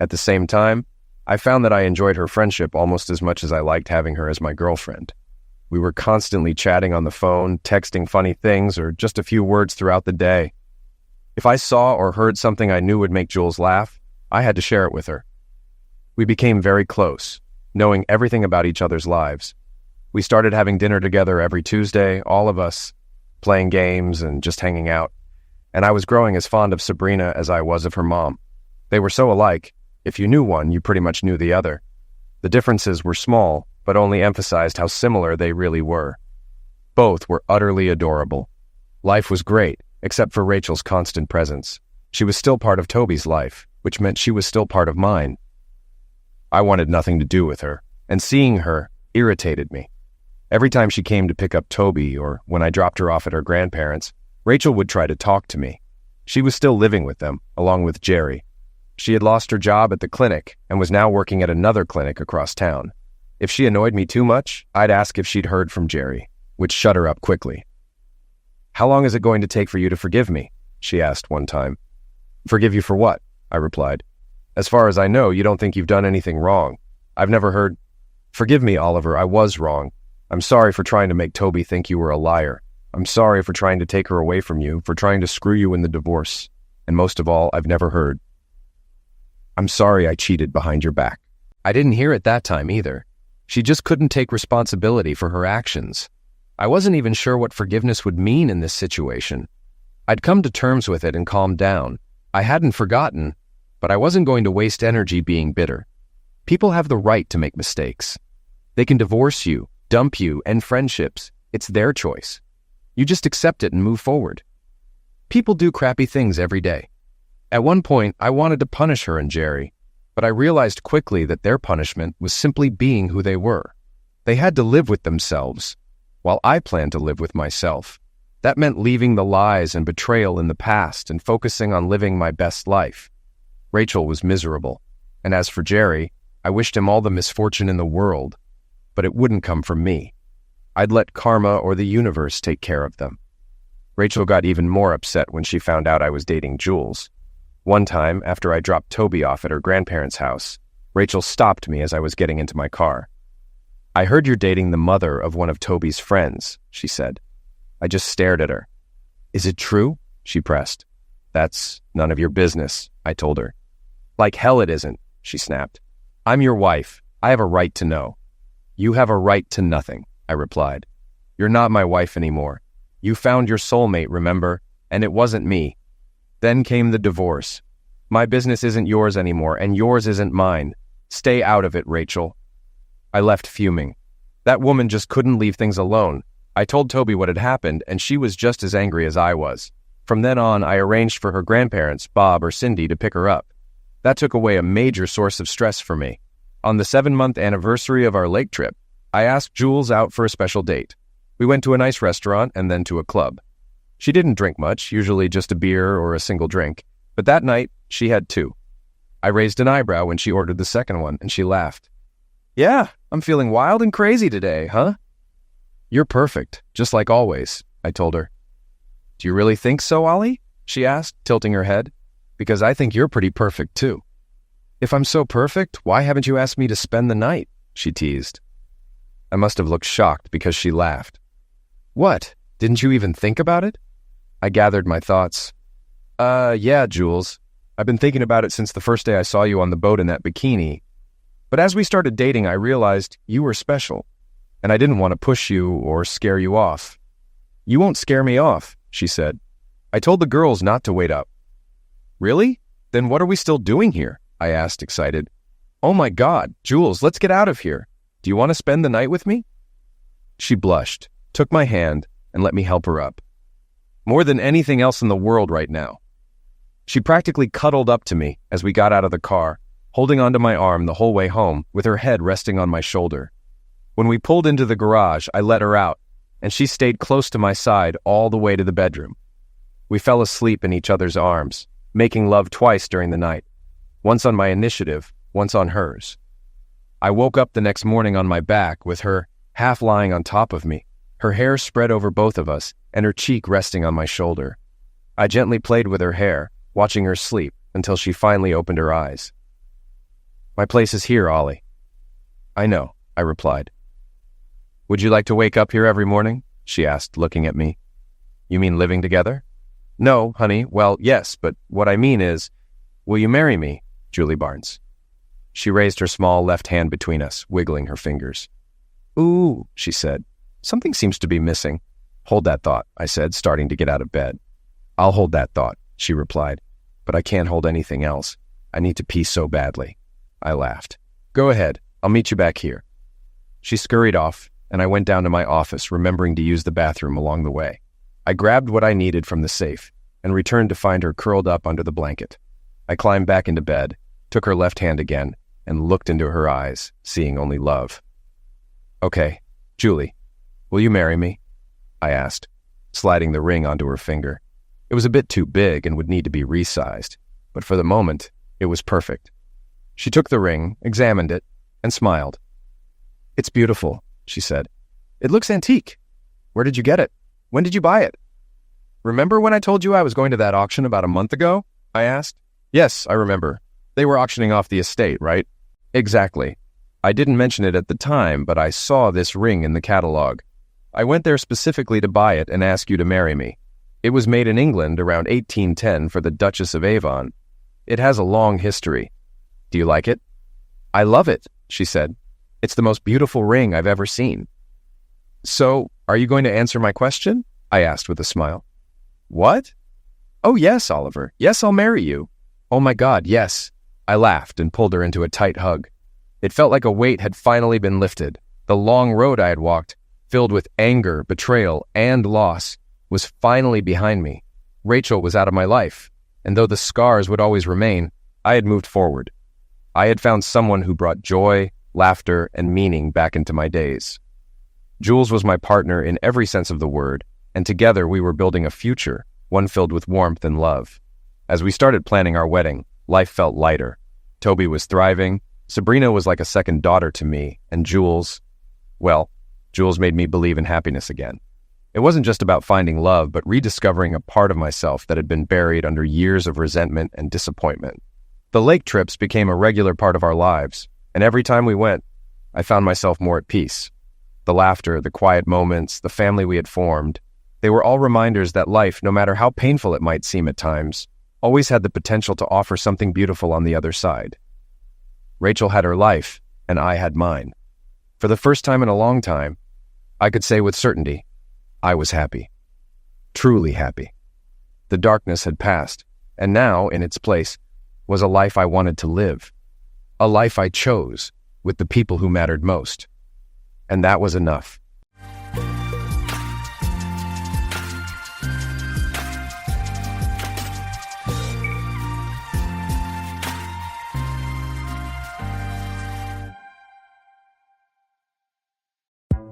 At the same time, I found that I enjoyed her friendship almost as much as I liked having her as my girlfriend. We were constantly chatting on the phone, texting funny things, or just a few words throughout the day. If I saw or heard something I knew would make Jules laugh, I had to share it with her. We became very close, knowing everything about each other's lives. We started having dinner together every Tuesday, all of us, playing games and just hanging out. And I was growing as fond of Sabrina as I was of her mom. They were so alike, if you knew one, you pretty much knew the other. The differences were small, but only emphasized how similar they really were. Both were utterly adorable. Life was great, except for Rachel's constant presence. She was still part of Toby's life, which meant she was still part of mine. I wanted nothing to do with her, and seeing her irritated me. Every time she came to pick up Toby, or when I dropped her off at her grandparents', Rachel would try to talk to me. She was still living with them, along with Jerry. She had lost her job at the clinic and was now working at another clinic across town. If she annoyed me too much, I'd ask if she'd heard from Jerry, which shut her up quickly. How long is it going to take for you to forgive me? She asked one time. Forgive you for what? I replied. As far as I know, you don't think you've done anything wrong. I've never heard... Forgive me, Oliver, I was wrong. I'm sorry for trying to make Toby think you were a liar. I'm sorry for trying to take her away from you, for trying to screw you in the divorce. And most of all, I've never heard. I'm sorry I cheated behind your back. I didn't hear it that time either. She just couldn't take responsibility for her actions. I wasn't even sure what forgiveness would mean in this situation. I'd come to terms with it and calmed down. I hadn't forgotten, but I wasn't going to waste energy being bitter. People have the right to make mistakes. They can divorce you, dump you, end friendships. It's their choice. You just accept it and move forward. People do crappy things every day. At one point, I wanted to punish her and Jerry, but I realized quickly that their punishment was simply being who they were. They had to live with themselves, while I planned to live with myself. That meant leaving the lies and betrayal in the past and focusing on living my best life. Rachel was miserable, and as for Jerry, I wished him all the misfortune in the world, but it wouldn't come from me. I'd let karma or the universe take care of them. Rachel got even more upset when she found out I was dating Jules. One time, after I dropped Toby off at her grandparents' house, Rachel stopped me as I was getting into my car. I heard you're dating the mother of one of Toby's friends, she said. I just stared at her. Is it true? She pressed. That's none of your business, I told her. Like hell it isn't, she snapped. I'm your wife. I have a right to know. You have a right to nothing, I replied. You're not my wife anymore. You found your soulmate, remember? And it wasn't me. Then came the divorce. My business isn't yours anymore, and yours isn't mine. Stay out of it, Rachel. I left fuming. That woman just couldn't leave things alone. I told Toby what had happened, and she was just as angry as I was. From then on, I arranged for her grandparents, Bob or Cindy, to pick her up. That took away a major source of stress for me. On the 7-month anniversary of our lake trip, I asked Jules out for a special date. We went to a nice restaurant and then to a club. She didn't drink much, usually just a beer or a single drink, but that night, she had 2. I raised an eyebrow when she ordered the second one, and she laughed. Yeah, I'm feeling wild and crazy today, huh? You're perfect, just like always, I told her. Do you really think so, Ollie? She asked, tilting her head. Because I think you're pretty perfect, too. If I'm so perfect, why haven't you asked me to spend the night? She teased. I must have looked shocked because she laughed. What? Didn't you even think about it? I gathered my thoughts. Yeah, Jules. I've been thinking about it since the first day I saw you on the boat in that bikini. But as we started dating, I realized you were special, and I didn't want to push you or scare you off. You won't scare me off, she said. I told the girls not to wait up. Really? Then what are we still doing here? I asked, excited. Oh my God, Jules, let's get out of here. Do you want to spend the night with me? She blushed, took my hand, and let me help her up. More than anything else in the world right now. She practically cuddled up to me as we got out of the car, holding onto my arm the whole way home with her head resting on my shoulder. When we pulled into the garage, I let her out, and she stayed close to my side all the way to the bedroom. We fell asleep in each other's arms, making love twice during the night, once on my initiative, once on hers. I woke up the next morning on my back with her half lying on top of me, her hair spread over both of us, and her cheek resting on my shoulder. I gently played with her hair, watching her sleep until she finally opened her eyes. My place is here, Ollie. I know, I replied. Would you like to wake up here every morning? She asked, looking at me. You mean living together? No, honey, well, yes, but what I mean is, will you marry me, Julie Barnes? She raised her small left hand between us, wiggling her fingers. Ooh, she said. Something seems to be missing. Hold that thought, I said, starting to get out of bed. I'll hold that thought, she replied, but I can't hold anything else. I need to pee so badly. I laughed. Go ahead, I'll meet you back here. She scurried off, and I went down to my office, remembering to use the bathroom along the way. I grabbed what I needed from the safe and returned to find her curled up under the blanket. I climbed back into bed, took her left hand again, and looked into her eyes, seeing only love. Okay, Julie, will you marry me? I asked, sliding the ring onto her finger. It was a bit too big and would need to be resized, but for the moment, it was perfect. She took the ring, examined it, and smiled. It's beautiful, she said. It looks antique. Where did you get it? When did you buy it? Remember when I told you I was going to that auction about a month ago? I asked. Yes, I remember. They were auctioning off the estate, right? Exactly. I didn't mention it at the time, but I saw this ring in the catalog. I went there specifically to buy it and ask you to marry me. It was made in England around 1810 for the Duchess of Avon. It has a long history. Do you like it? I love it, she said. It's the most beautiful ring I've ever seen. So, are you going to answer my question? I asked with a smile. What? Oh, yes, Oliver. Yes, I'll marry you. Oh my God, yes. I laughed and pulled her into a tight hug. It felt like a weight had finally been lifted. The long road I had walked, filled with anger, betrayal, and loss, was finally behind me. Rachel was out of my life, and though the scars would always remain, I had moved forward. I had found someone who brought joy, laughter, and meaning back into my days. Jules was my partner in every sense of the word, and together we were building a future, one filled with warmth and love. As we started planning our wedding, life felt lighter. Toby was thriving, Sabrina was like a second daughter to me, and Jules made me believe in happiness again. It wasn't just about finding love, but rediscovering a part of myself that had been buried under years of resentment and disappointment. The lake trips became a regular part of our lives, and every time we went, I found myself more at peace. The laughter, the quiet moments, the family we had formed, they were all reminders that life, no matter how painful it might seem at times, always had the potential to offer something beautiful on the other side. Rachel had her life, and I had mine. For the first time in a long time, I could say with certainty, I was happy. Truly happy. The darkness had passed, and now, in its place, was a life I wanted to live. A life I chose, with the people who mattered most. And that was enough.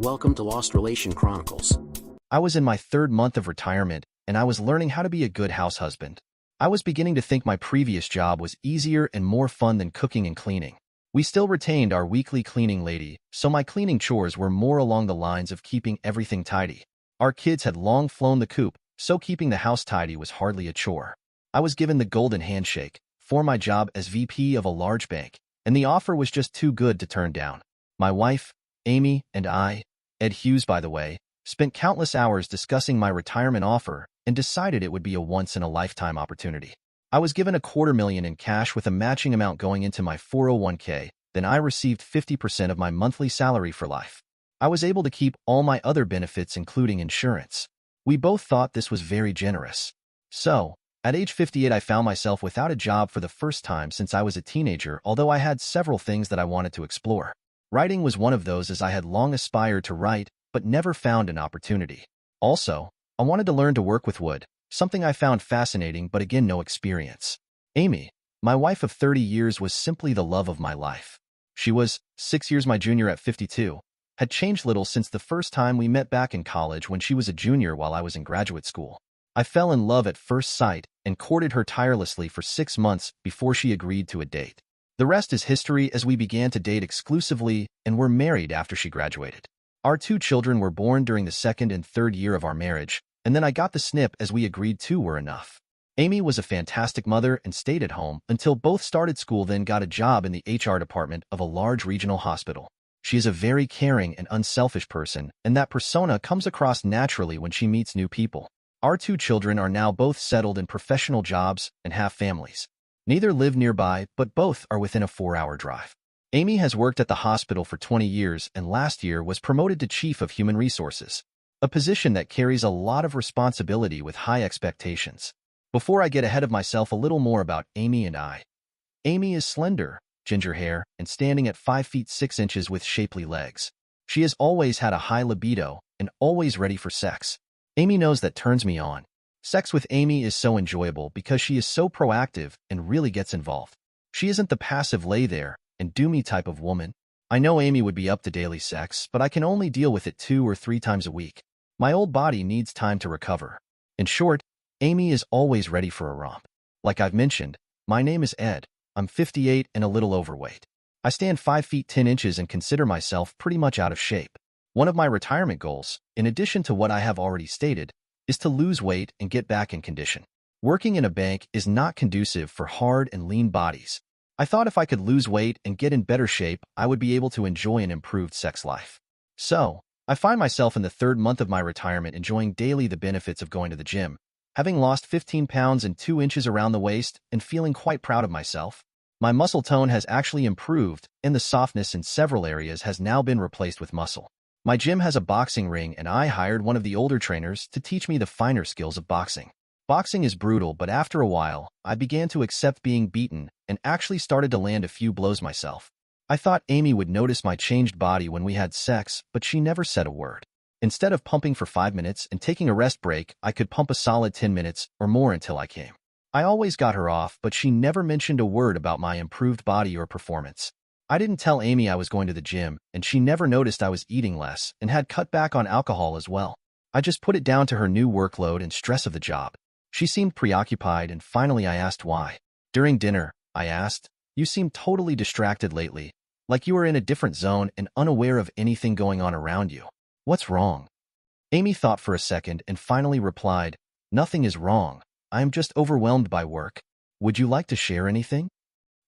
Welcome to Lost Relation Chronicles. I was in my third month of retirement, and I was learning how to be a good house husband. I was beginning to think my previous job was easier and more fun than cooking and cleaning. We still retained our weekly cleaning lady, so my cleaning chores were more along the lines of keeping everything tidy. Our kids had long flown the coop, so keeping the house tidy was hardly a chore. I was given the golden handshake for my job as VP of a large bank, and the offer was just too good to turn down. My wife, Amy, and I, Ed Hughes by the way, spent countless hours discussing my retirement offer and decided it would be a once-in-a-lifetime opportunity. I was given $250,000 in cash with a matching amount going into my 401k, then I received 50% of my monthly salary for life. I was able to keep all my other benefits including insurance. We both thought this was very generous. So, at age 58 I found myself without a job for the first time since I was a teenager, although I had several things that I wanted to explore. Writing was one of those, as I had long aspired to write, but never found an opportunity. Also, I wanted to learn to work with wood, something I found fascinating but again no experience. Amy, my wife of 30 years, was simply the love of my life. She was 6 years my junior at 52, had changed little since the first time we met back in college when she was a junior while I was in graduate school. I fell in love at first sight and courted her tirelessly for 6 months before she agreed to a date. The rest is history, as we began to date exclusively and were married after she graduated. Our 2 children were born during the second and third year of our marriage, and then I got the snip as we agreed 2 were enough. Amy was a fantastic mother and stayed at home until both started school, then got a job in the HR department of a large regional hospital. She is a very caring and unselfish person, and that persona comes across naturally when she meets new people. Our 2 children are now both settled in professional jobs and have families. Neither live nearby, but both are within a 4-hour drive. Amy has worked at the hospital for 20 years and last year was promoted to Chief of Human Resources, a position that carries a lot of responsibility with high expectations. Before I get ahead of myself, a little more about Amy and I. Amy is slender, ginger hair, and standing at 5 feet 6 inches with shapely legs. She has always had a high libido and always ready for sex. Amy knows that turns me on. Sex with Amy is so enjoyable because she is so proactive and really gets involved. She isn't the passive lay there and do me type of woman. I know Amy would be up to daily sex, but I can only deal with it 2 or 3 times a week. My old body needs time to recover. In short, Amy is always ready for a romp. Like I've mentioned, my name is Ed. I'm 58 and a little overweight. I stand 5 feet 10 inches and consider myself pretty much out of shape. One of my retirement goals, in addition to what I have already stated, is to lose weight and get back in condition. Working in a bank is not conducive for hard and lean bodies. I thought if I could lose weight and get in better shape, I would be able to enjoy an improved sex life. So, I find myself in the 3rd month of my retirement enjoying daily the benefits of going to the gym, having lost 15 pounds and 2 inches around the waist and feeling quite proud of myself. My muscle tone has actually improved, and the softness in several areas has now been replaced with muscle. My gym has a boxing ring, and I hired one of the older trainers to teach me the finer skills of boxing. Boxing is brutal, but after a while, I began to accept being beaten and actually started to land a few blows myself. I thought Amy would notice my changed body when we had sex, but she never said a word. Instead of pumping for 5 minutes and taking a rest break, I could pump a solid 10 minutes or more until I came. I always got her off, but she never mentioned a word about my improved body or performance. I didn't tell Amy I was going to the gym, and she never noticed I was eating less and had cut back on alcohol as well. I just put it down to her new workload and stress of the job. She seemed preoccupied, and finally I asked why. During dinner, I asked, "You seem totally distracted lately, like you are in a different zone and unaware of anything going on around you. What's wrong?" Amy thought for a second and finally replied, "Nothing is wrong. I am just overwhelmed by work. Would you like to share anything?"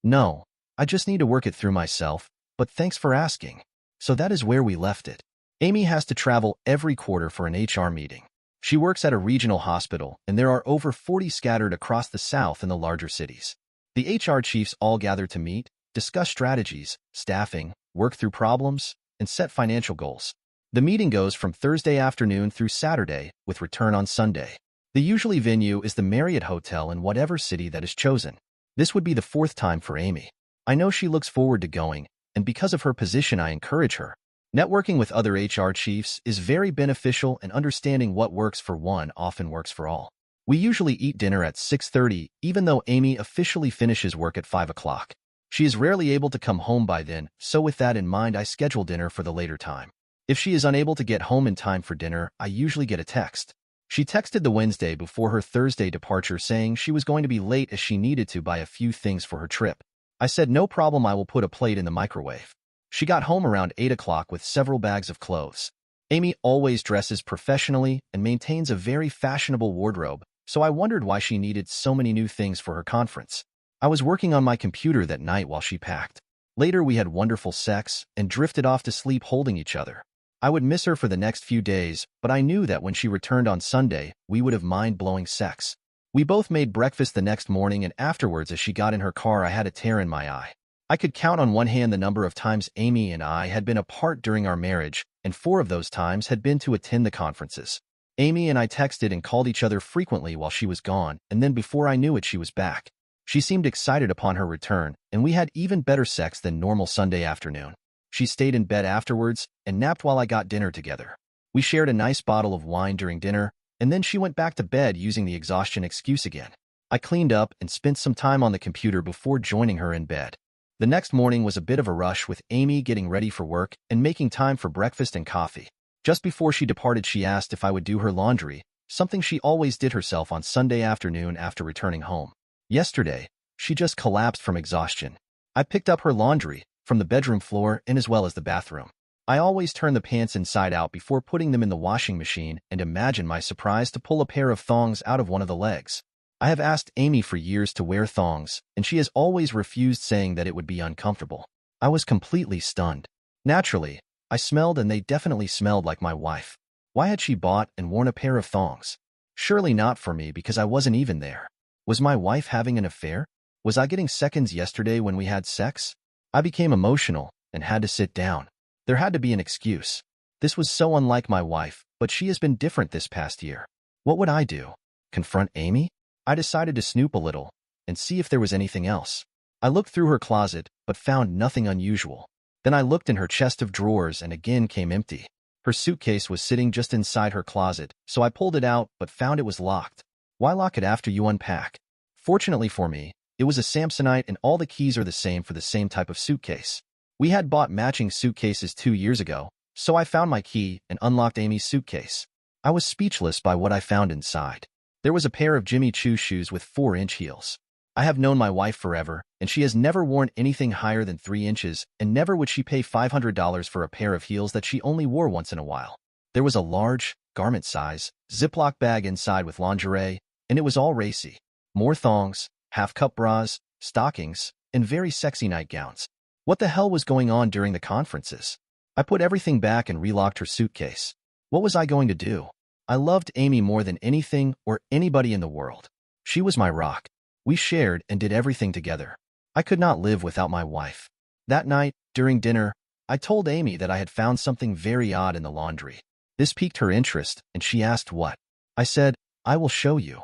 "No. I just need to work it through myself, but thanks for asking." So that is where we left it. Amy has to travel every quarter for an HR meeting. She works at a regional hospital, and there are over 40 scattered across the South and the larger cities. The HR chiefs all gather to meet, discuss strategies, staffing, work through problems, and set financial goals. The meeting goes from Thursday afternoon through Saturday, with return on Sunday. The usually venue is the Marriott Hotel in whatever city that is chosen. This would be the fourth time for Amy. I know she looks forward to going, and because of her position I encourage her. Networking with other HR chiefs is very beneficial, and understanding what works for one often works for all. We usually eat dinner at 6:30, even though Amy officially finishes work at 5 o'clock. She is rarely able to come home by then, so with that in mind I schedule dinner for the later time. If she is unable to get home in time for dinner, I usually get a text. She texted the Wednesday before her Thursday departure saying she was going to be late as she needed to buy a few things for her trip. I said no problem, I will put a plate in the microwave. She got home around 8 o'clock with several bags of clothes. Amy always dresses professionally and maintains a very fashionable wardrobe, so I wondered why she needed so many new things for her conference. I was working on my computer that night while she packed. Later we had wonderful sex and drifted off to sleep holding each other. I would miss her for the next few days, but I knew that when she returned on Sunday, we would have mind-blowing sex. We both made breakfast the next morning, and afterwards as she got in her car I had a tear in my eye. I could count on one hand the number of times Amy and I had been apart during our marriage, and 4 of those times had been to attend the conferences. Amy and I texted and called each other frequently while she was gone, and then before I knew it she was back. She seemed excited upon her return, and we had even better sex than normal Sunday afternoon. She stayed in bed afterwards and napped while I got dinner together. We shared a nice bottle of wine during dinner, and then she went back to bed using the exhaustion excuse again. I cleaned up and spent some time on the computer before joining her in bed. The next morning was a bit of a rush, with Amy getting ready for work and making time for breakfast and coffee. Just before she departed she asked if I would do her laundry, something she always did herself on Sunday afternoon after returning home. Yesterday, she just collapsed from exhaustion. I picked up her laundry from the bedroom floor and as well as the bathroom. I always turn the pants inside out before putting them in the washing machine, and imagine my surprise to pull a pair of thongs out of one of the legs. I have asked Amy for years to wear thongs, and she has always refused, saying that it would be uncomfortable. I was completely stunned. Naturally, I smelled, and they definitely smelled like my wife. Why had she bought and worn a pair of thongs? Surely not for me, because I wasn't even there. Was my wife having an affair? Was I getting seconds yesterday when we had sex? I became emotional and had to sit down. There had to be an excuse. This was so unlike my wife, but she has been different this past year. What would I do? Confront Amy? I decided to snoop a little and see if there was anything else. I looked through her closet, but found nothing unusual. Then I looked in her chest of drawers and again came empty. Her suitcase was sitting just inside her closet, so I pulled it out but found it was locked. Why lock it after you unpack? Fortunately for me, it was a Samsonite, and all the keys are the same for the same type of suitcase. We had bought matching suitcases 2 years ago, so I found my key and unlocked Amy's suitcase. I was speechless by what I found inside. There was a pair of Jimmy Choo shoes with 4-inch heels. I have known my wife forever, and she has never worn anything higher than 3 inches, and never would she pay $500 for a pair of heels that she only wore once in a while. There was a large, garment-size, Ziploc bag inside with lingerie, and it was all racy. More thongs, half-cup bras, stockings, and very sexy nightgowns. What the hell was going on during the conferences? I put everything back and relocked her suitcase. What was I going to do? I loved Amy more than anything or anybody in the world. She was my rock. We shared and did everything together. I could not live without my wife. That night, during dinner, I told Amy that I had found something very odd in the laundry. This piqued her interest, and she asked what. I said, I will show you.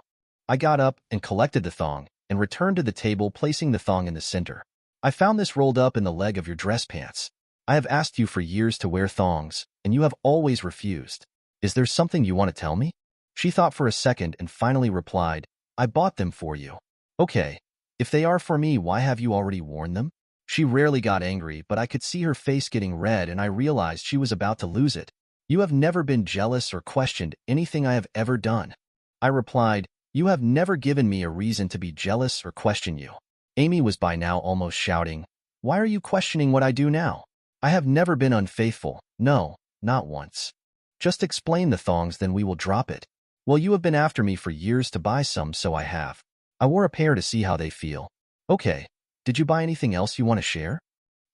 I got up and collected the thong and returned to the table, placing the thong in the center. I found this rolled up in the leg of your dress pants. I have asked you for years to wear thongs, and you have always refused. Is there something you want to tell me? She thought for a second and finally replied, I bought them for you. Okay, if they are for me, why have you already worn them? She rarely got angry, but I could see her face getting red, and I realized she was about to lose it. You have never been jealous or questioned anything I have ever done. I replied, you have never given me a reason to be jealous or question you. Amy was by now almost shouting, why are you questioning what I do now? I have never been unfaithful. No, not once. Just explain the thongs, then we will drop it. Well, you have been after me for years to buy some, so I have. I wore a pair to see how they feel. Okay, did you buy anything else you want to share?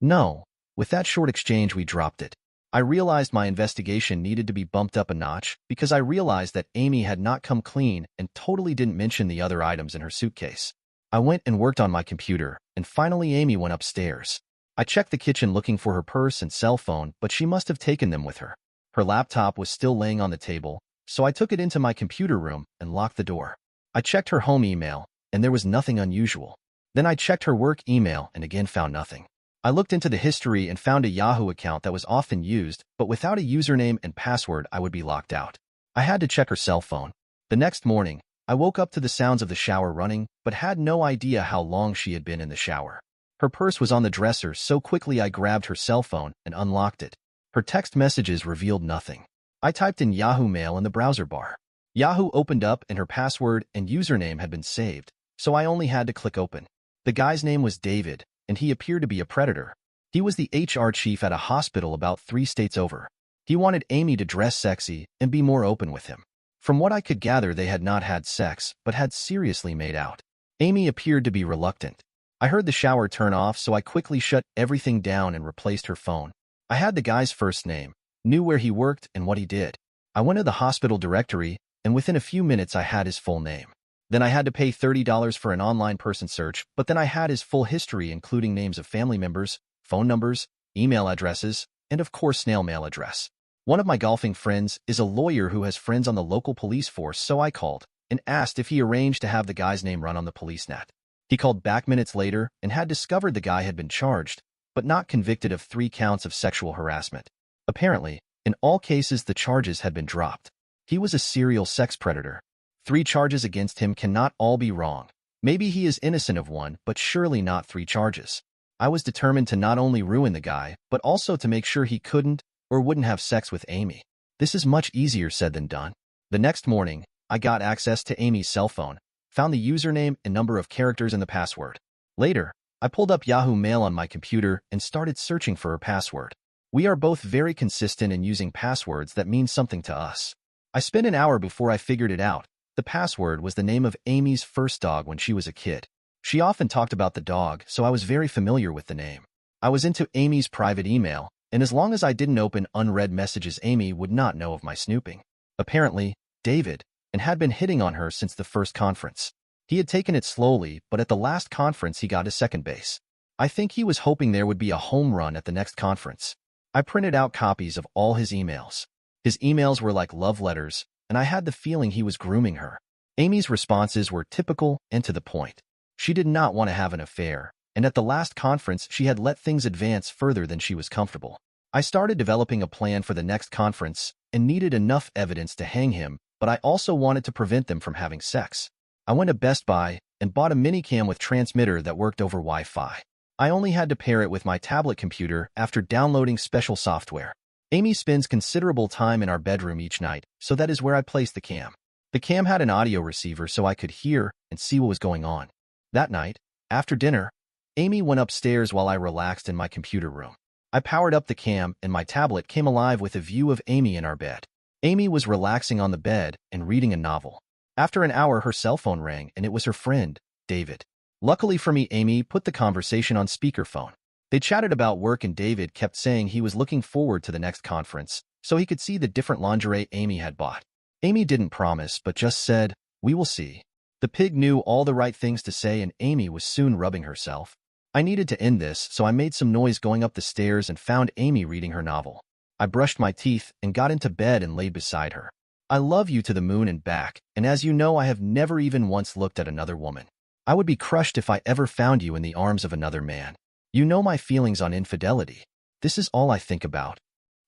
No. With that short exchange, we dropped it. I realized my investigation needed to be bumped up a notch because I realized that Amy had not come clean and totally didn't mention the other items in her suitcase. I went and worked on my computer, and finally Amy went upstairs. I checked the kitchen looking for her purse and cell phone, but she must have taken them with her. Her laptop was still laying on the table, so I took it into my computer room and locked the door. I checked her home email, and there was nothing unusual. Then I checked her work email and again found nothing. I looked into the history and found a Yahoo account that was often used, but without a username and password I would be locked out. I had to check her cell phone. The next morning, I woke up to the sounds of the shower running, but had no idea how long she had been in the shower. Her purse was on the dresser, so quickly I grabbed her cell phone and unlocked it. Her text messages revealed nothing. I typed in Yahoo Mail in the browser bar. Yahoo opened up and her password and username had been saved, so I only had to click open. The guy's name was David, and he appeared to be a predator. He was the HR chief at a hospital about 3 states over. He wanted Amy to dress sexy and be more open with him. From what I could gather, they had not had sex, but had seriously made out. Amy appeared to be reluctant. I heard the shower turn off, so I quickly shut everything down and replaced her phone. I had the guy's first name, knew where he worked and what he did. I went to the hospital directory, and within a few minutes I had his full name. Then I had to pay $30 for an online person search, but then I had his full history, including names of family members, phone numbers, email addresses, and of course snail mail address. One of my golfing friends is a lawyer who has friends on the local police force, so I called and asked if he arranged to have the guy's name run on the police net. He called back minutes later and had discovered the guy had been charged, but not convicted of 3 counts of sexual harassment. Apparently, in all cases the charges had been dropped. He was a serial sex predator. 3 charges against him cannot all be wrong. Maybe he is innocent of 1, but surely not 3 charges. I was determined to not only ruin the guy, but also to make sure he couldn't or wouldn't have sex with Amy. This is much easier said than done. The next morning, I got access to Amy's cell phone, found the username and number of characters in the password. Later, I pulled up Yahoo Mail on my computer and started searching for her password. We are both very consistent in using passwords that mean something to us. I spent an hour before I figured it out. The password was the name of Amy's first dog when she was a kid. She often talked about the dog, so I was very familiar with the name. I was into Amy's private email, and as long as I didn't open unread messages, Amy would not know of my snooping. Apparently, David had been hitting on her since the first conference. He had taken it slowly, but at the last conference he got to second base. I think he was hoping there would be a home run at the next conference. I printed out copies of all his emails. His emails were like love letters, and I had the feeling he was grooming her. Amy's responses were typical and to the point. She did not want to have an affair, and at the last conference she had let things advance further than she was comfortable. I started developing a plan for the next conference and needed enough evidence to hang him, but I also wanted to prevent them from having sex. I went to Best Buy and bought a minicam with transmitter that worked over Wi-Fi. I only had to pair it with my tablet computer after downloading special software. Amy spends considerable time in our bedroom each night, so that is where I placed the cam. The cam had an audio receiver so I could hear and see what was going on. That night, after dinner, Amy went upstairs while I relaxed in my computer room. I powered up the cam and my tablet came alive with a view of Amy in our bed. Amy was relaxing on the bed and reading a novel. After an hour, her cell phone rang and it was her friend, David. Luckily for me, Amy put the conversation on speakerphone. They chatted about work and David kept saying he was looking forward to the next conference so he could see the different lingerie Amy had bought. Amy didn't promise but just said, "We will see." The pig knew all the right things to say and Amy was soon rubbing herself. I needed to end this, so I made some noise going up the stairs and found Amy reading her novel. I brushed my teeth and got into bed and laid beside her. I love you to the moon and back, and as you know, I have never even once looked at another woman. I would be crushed if I ever found you in the arms of another man. You know my feelings on infidelity. This is all I think about.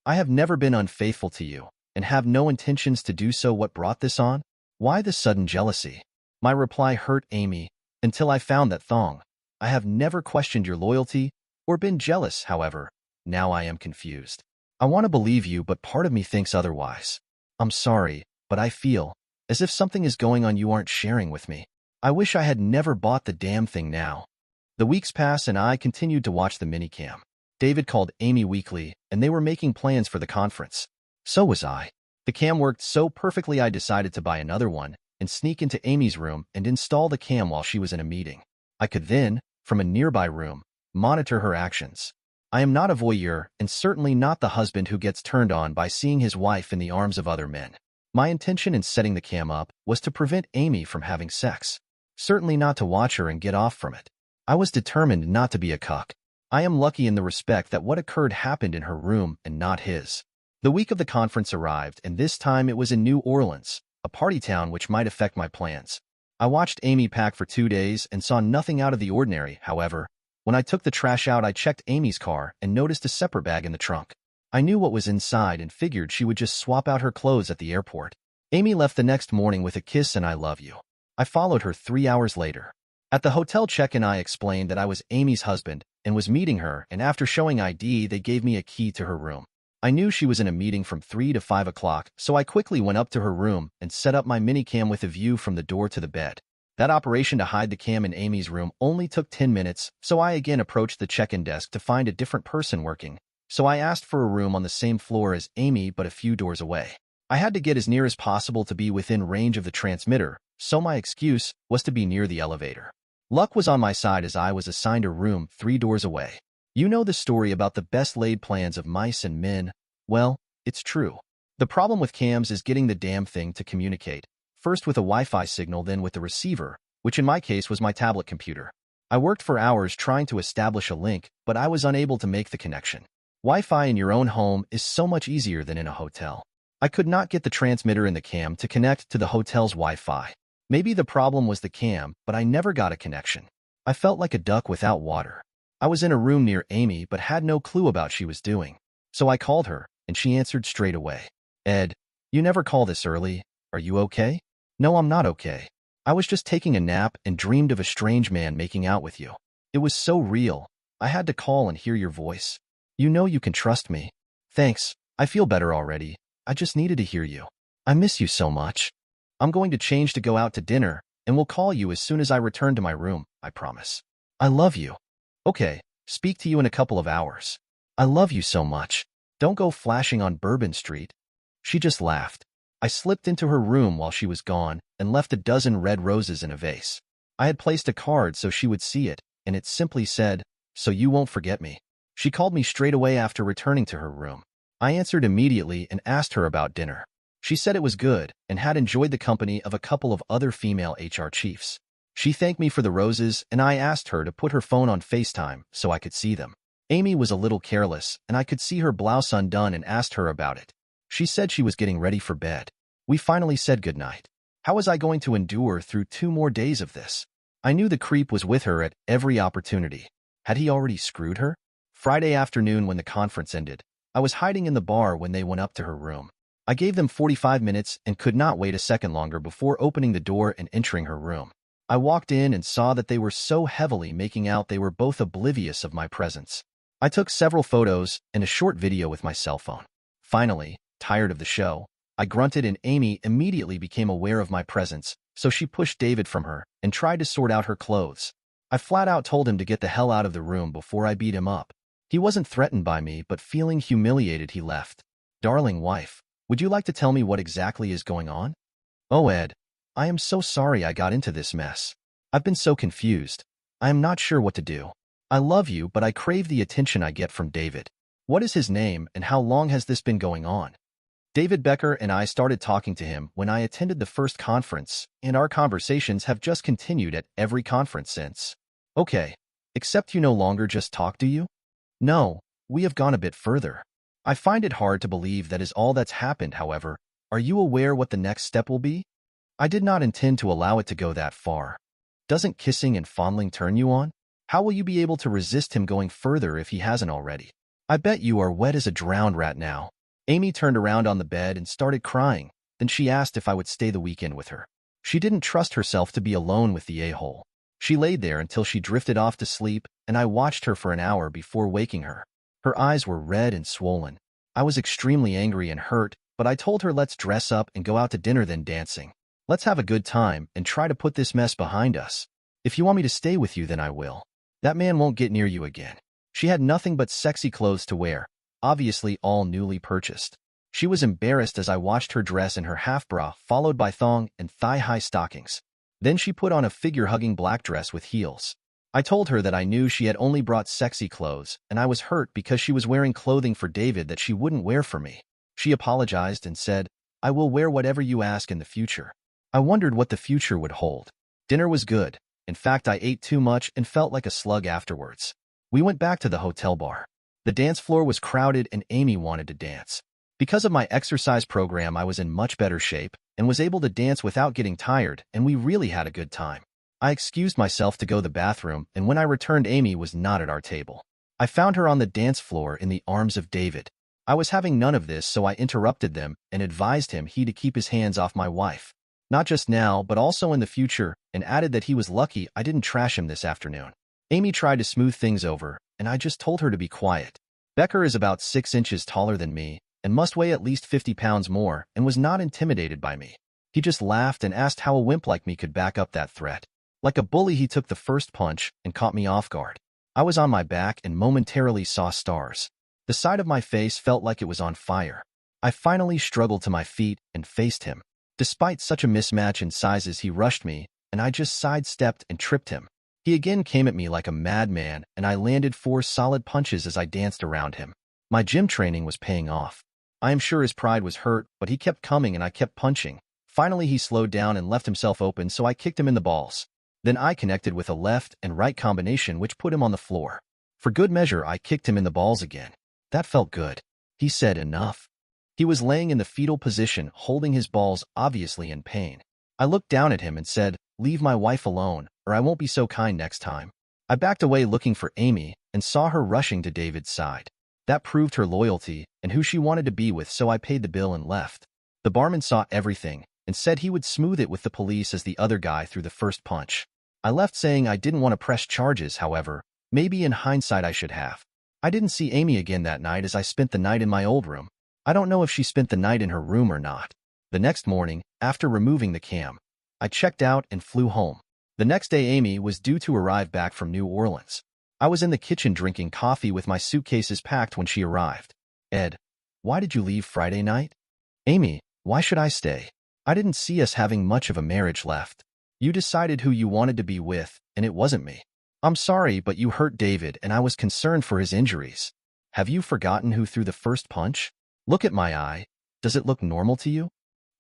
I have never been unfaithful to you, and have no intentions to do so. What brought this on? Why the sudden jealousy? My reply hurt Amy, until I found that thong. I have never questioned your loyalty, or been jealous, however. Now I am confused. I want to believe you, but part of me thinks otherwise. I'm sorry, but I feel as if something is going on you aren't sharing with me. I wish I had never bought the damn thing now. The weeks passed and I continued to watch the minicam. David called Amy weekly, and they were making plans for the conference. So was I. The cam worked so perfectly I decided to buy another one and sneak into Amy's room and install the cam while she was in a meeting. I could then, from a nearby room, monitor her actions. I am not a voyeur and certainly not the husband who gets turned on by seeing his wife in the arms of other men. My intention in setting the cam up was to prevent Amy from having sex. Certainly not to watch her and get off from it. I was determined not to be a cuck. I am lucky in the respect that what occurred happened in her room and not his. The week of the conference arrived, and this time it was in New Orleans, a party town which might affect my plans. I watched Amy pack for 2 days and saw nothing out of the ordinary. However, when I took the trash out, I checked Amy's car and noticed a separate bag in the trunk. I knew what was inside and figured she would just swap out her clothes at the airport. Amy left the next morning with a kiss and "I love you." I followed her 3 hours later. At the hotel check-in, I explained that I was Amy's husband and was meeting her, and after showing ID, they gave me a key to her room. I knew she was in a meeting from 3 to 5 o'clock, so I quickly went up to her room and set up my minicam with a view from the door to the bed. That operation to hide the cam in Amy's room only took 10 minutes, so I again approached the check-in desk to find a different person working. So I asked for a room on the same floor as Amy, but a few doors away. I had to get as near as possible to be within range of the transmitter, so my excuse was to be near the elevator. Luck was on my side as I was assigned a room 3 doors away. You know the story about the best-laid plans of mice and men? Well, it's true. The problem with cams is getting the damn thing to communicate, first with a Wi-Fi signal, then with the receiver, which in my case was my tablet computer. I worked for hours trying to establish a link, but I was unable to make the connection. Wi-Fi in your own home is so much easier than in a hotel. I could not get the transmitter in the cam to connect to the hotel's Wi-Fi. Maybe the problem was the cam, but I never got a connection. I felt like a duck without water. I was in a room near Amy, but had no clue about what she was doing. So I called her, and she answered straight away. "Ed, you never call this early. Are you okay?" "No, I'm not okay. I was just taking a nap and dreamed of a strange man making out with you. It was so real. I had to call and hear your voice. You know you can trust me." "Thanks. I feel better already. I just needed to hear you. I miss you so much. I'm going to change to go out to dinner, and will call you as soon as I return to my room, I promise. I love you." "Okay, speak to you in a couple of hours. I love you so much. Don't go flashing on Bourbon Street." She just laughed. I slipped into her room while she was gone and left a dozen red roses in a vase. I had placed a card so she would see it, and it simply said, "So you won't forget me." She called me straight away after returning to her room. I answered immediately and asked her about dinner. She said it was good and had enjoyed the company of a couple of other female HR chiefs. She thanked me for the roses, and I asked her to put her phone on FaceTime so I could see them. Amy was a little careless, and I could see her blouse undone and asked her about it. She said she was getting ready for bed. We finally said goodnight. How was I going to endure through 2 more days of this? I knew the creep was with her at every opportunity. Had he already screwed her? Friday afternoon, when the conference ended, I was hiding in the bar when they went up to her room. I gave them 45 minutes and could not wait a second longer before opening the door and entering her room. I walked in and saw that they were so heavily making out they were both oblivious of my presence. I took several photos and a short video with my cell phone. Finally, tired of the show, I grunted and Amy immediately became aware of my presence, so she pushed David from her and tried to sort out her clothes. I flat out told him to get the hell out of the room before I beat him up. He wasn't threatened by me, but feeling humiliated, he left. "Darling wife, would you like to tell me what exactly is going on?" "Oh, Ed, I am so sorry I got into this mess. I've been so confused. I am not sure what to do. I love you, but I crave the attention I get from David. What is his name, and how long has this been going on?" David Becker and I started talking to him when I attended the first conference, and our conversations have just continued at every conference since. "Okay, except you no longer just talk, do you?" "No, we have gone a bit further. I find it hard to believe that is all that's happened. However, are you aware what the next step will be?" "I did not intend to allow it to go that far. Doesn't kissing and fondling turn you on? How will you be able to resist him going further if he hasn't already? I bet you are wet as a drowned rat now." Amy turned around on the bed and started crying. Then she asked if I would stay the weekend with her. She didn't trust herself to be alone with the a-hole. She laid there until she drifted off to sleep, and I watched her for an hour before waking her. Her eyes were red and swollen. I was extremely angry and hurt, but I told her, "Let's dress up and go out to dinner, then dancing. Let's have a good time and try to put this mess behind us. If you want me to stay with you, then I will. That man won't get near you again." She had nothing but sexy clothes to wear, obviously all newly purchased. She was embarrassed as I watched her dress in her half-bra, followed by thong and thigh-high stockings. Then she put on a figure-hugging black dress with heels. I told her that I knew she had only brought sexy clothes, and I was hurt because she was wearing clothing for David that she wouldn't wear for me. She apologized and said, "I will wear whatever you ask in the future." I wondered what the future would hold. Dinner was good. In fact, I ate too much and felt like a slug afterwards. We went back to the hotel bar. The dance floor was crowded and Amy wanted to dance. Because of my exercise program, I was in much better shape and was able to dance without getting tired, and we really had a good time. I excused myself to go to the bathroom, and when I returned, Amy was not at our table. I found her on the dance floor in the arms of David. I was having none of this, so I interrupted them and advised him to keep his hands off my wife. Not just now, but also in the future, and added that he was lucky I didn't trash him this afternoon. Amy tried to smooth things over, and I just told her to be quiet. Becker is about 6 inches taller than me and must weigh at least 50 pounds more and was not intimidated by me. He just laughed and asked how a wimp like me could back up that threat. Like a bully, he took the first punch and caught me off guard. I was on my back and momentarily saw stars. The side of my face felt like it was on fire. I finally struggled to my feet and faced him. Despite such a mismatch in sizes, he rushed me, and I just sidestepped and tripped him. He again came at me like a madman, and I landed 4 solid punches as I danced around him. My gym training was paying off. I am sure his pride was hurt, but he kept coming and I kept punching. Finally, he slowed down and left himself open, so I kicked him in the balls. Then I connected with a left and right combination which put him on the floor. For good measure, I kicked him in the balls again. That felt good. He said enough. He was laying in the fetal position, holding his balls, obviously in pain. I looked down at him and said, "Leave my wife alone, or I won't be so kind next time." I backed away looking for Amy and saw her rushing to David's side. That proved her loyalty and who she wanted to be with, so I paid the bill and left. The barman saw everything and said he would smooth it with the police as the other guy threw the first punch. I left saying I didn't want to press charges, however, maybe in hindsight I should have. I didn't see Amy again that night as I spent the night in my old room. I don't know if she spent the night in her room or not. The next morning, after removing the cam, I checked out and flew home. The next day, Amy was due to arrive back from New Orleans. I was in the kitchen drinking coffee with my suitcases packed when she arrived. "Ed, why did you leave Friday night?" "Amy, why should I stay? I didn't see us having much of a marriage left. You decided who you wanted to be with, and it wasn't me. I'm sorry, but you hurt David, and I was concerned for his injuries. Have you forgotten who threw the first punch? Look at my eye. Does it look normal to you?"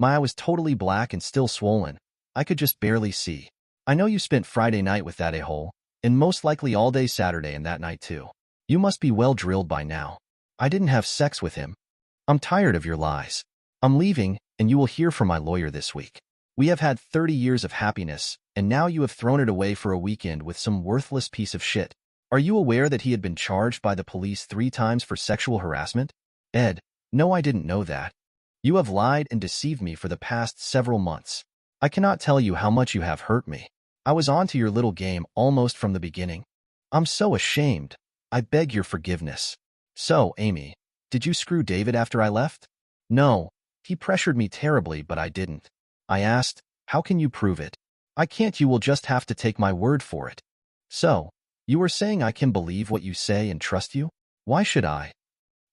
My eye was totally black and still swollen. I could just barely see. "I know you spent Friday night with that a-hole, and most likely all day Saturday and that night too. You must be well drilled by now. I didn't have sex with him. I'm tired of your lies. I'm leaving, and you will hear from my lawyer this week. We have had 30 years of happiness, and now you have thrown it away for a weekend with some worthless piece of shit. Are you aware that he had been charged by the police 3 times for sexual harassment?" "Ed, no, I didn't know that. You have lied and deceived me for the past several months. I cannot tell you how much you have hurt me. I was on to your little game almost from the beginning. I'm so ashamed. I beg your forgiveness." "So, Amy, did you screw David after I left?" "No, he pressured me terribly, but I didn't." I asked, "How can you prove it?" "I can't, you will just have to take my word for it." "So, you are saying I can believe what you say and trust you?" "Why should I?"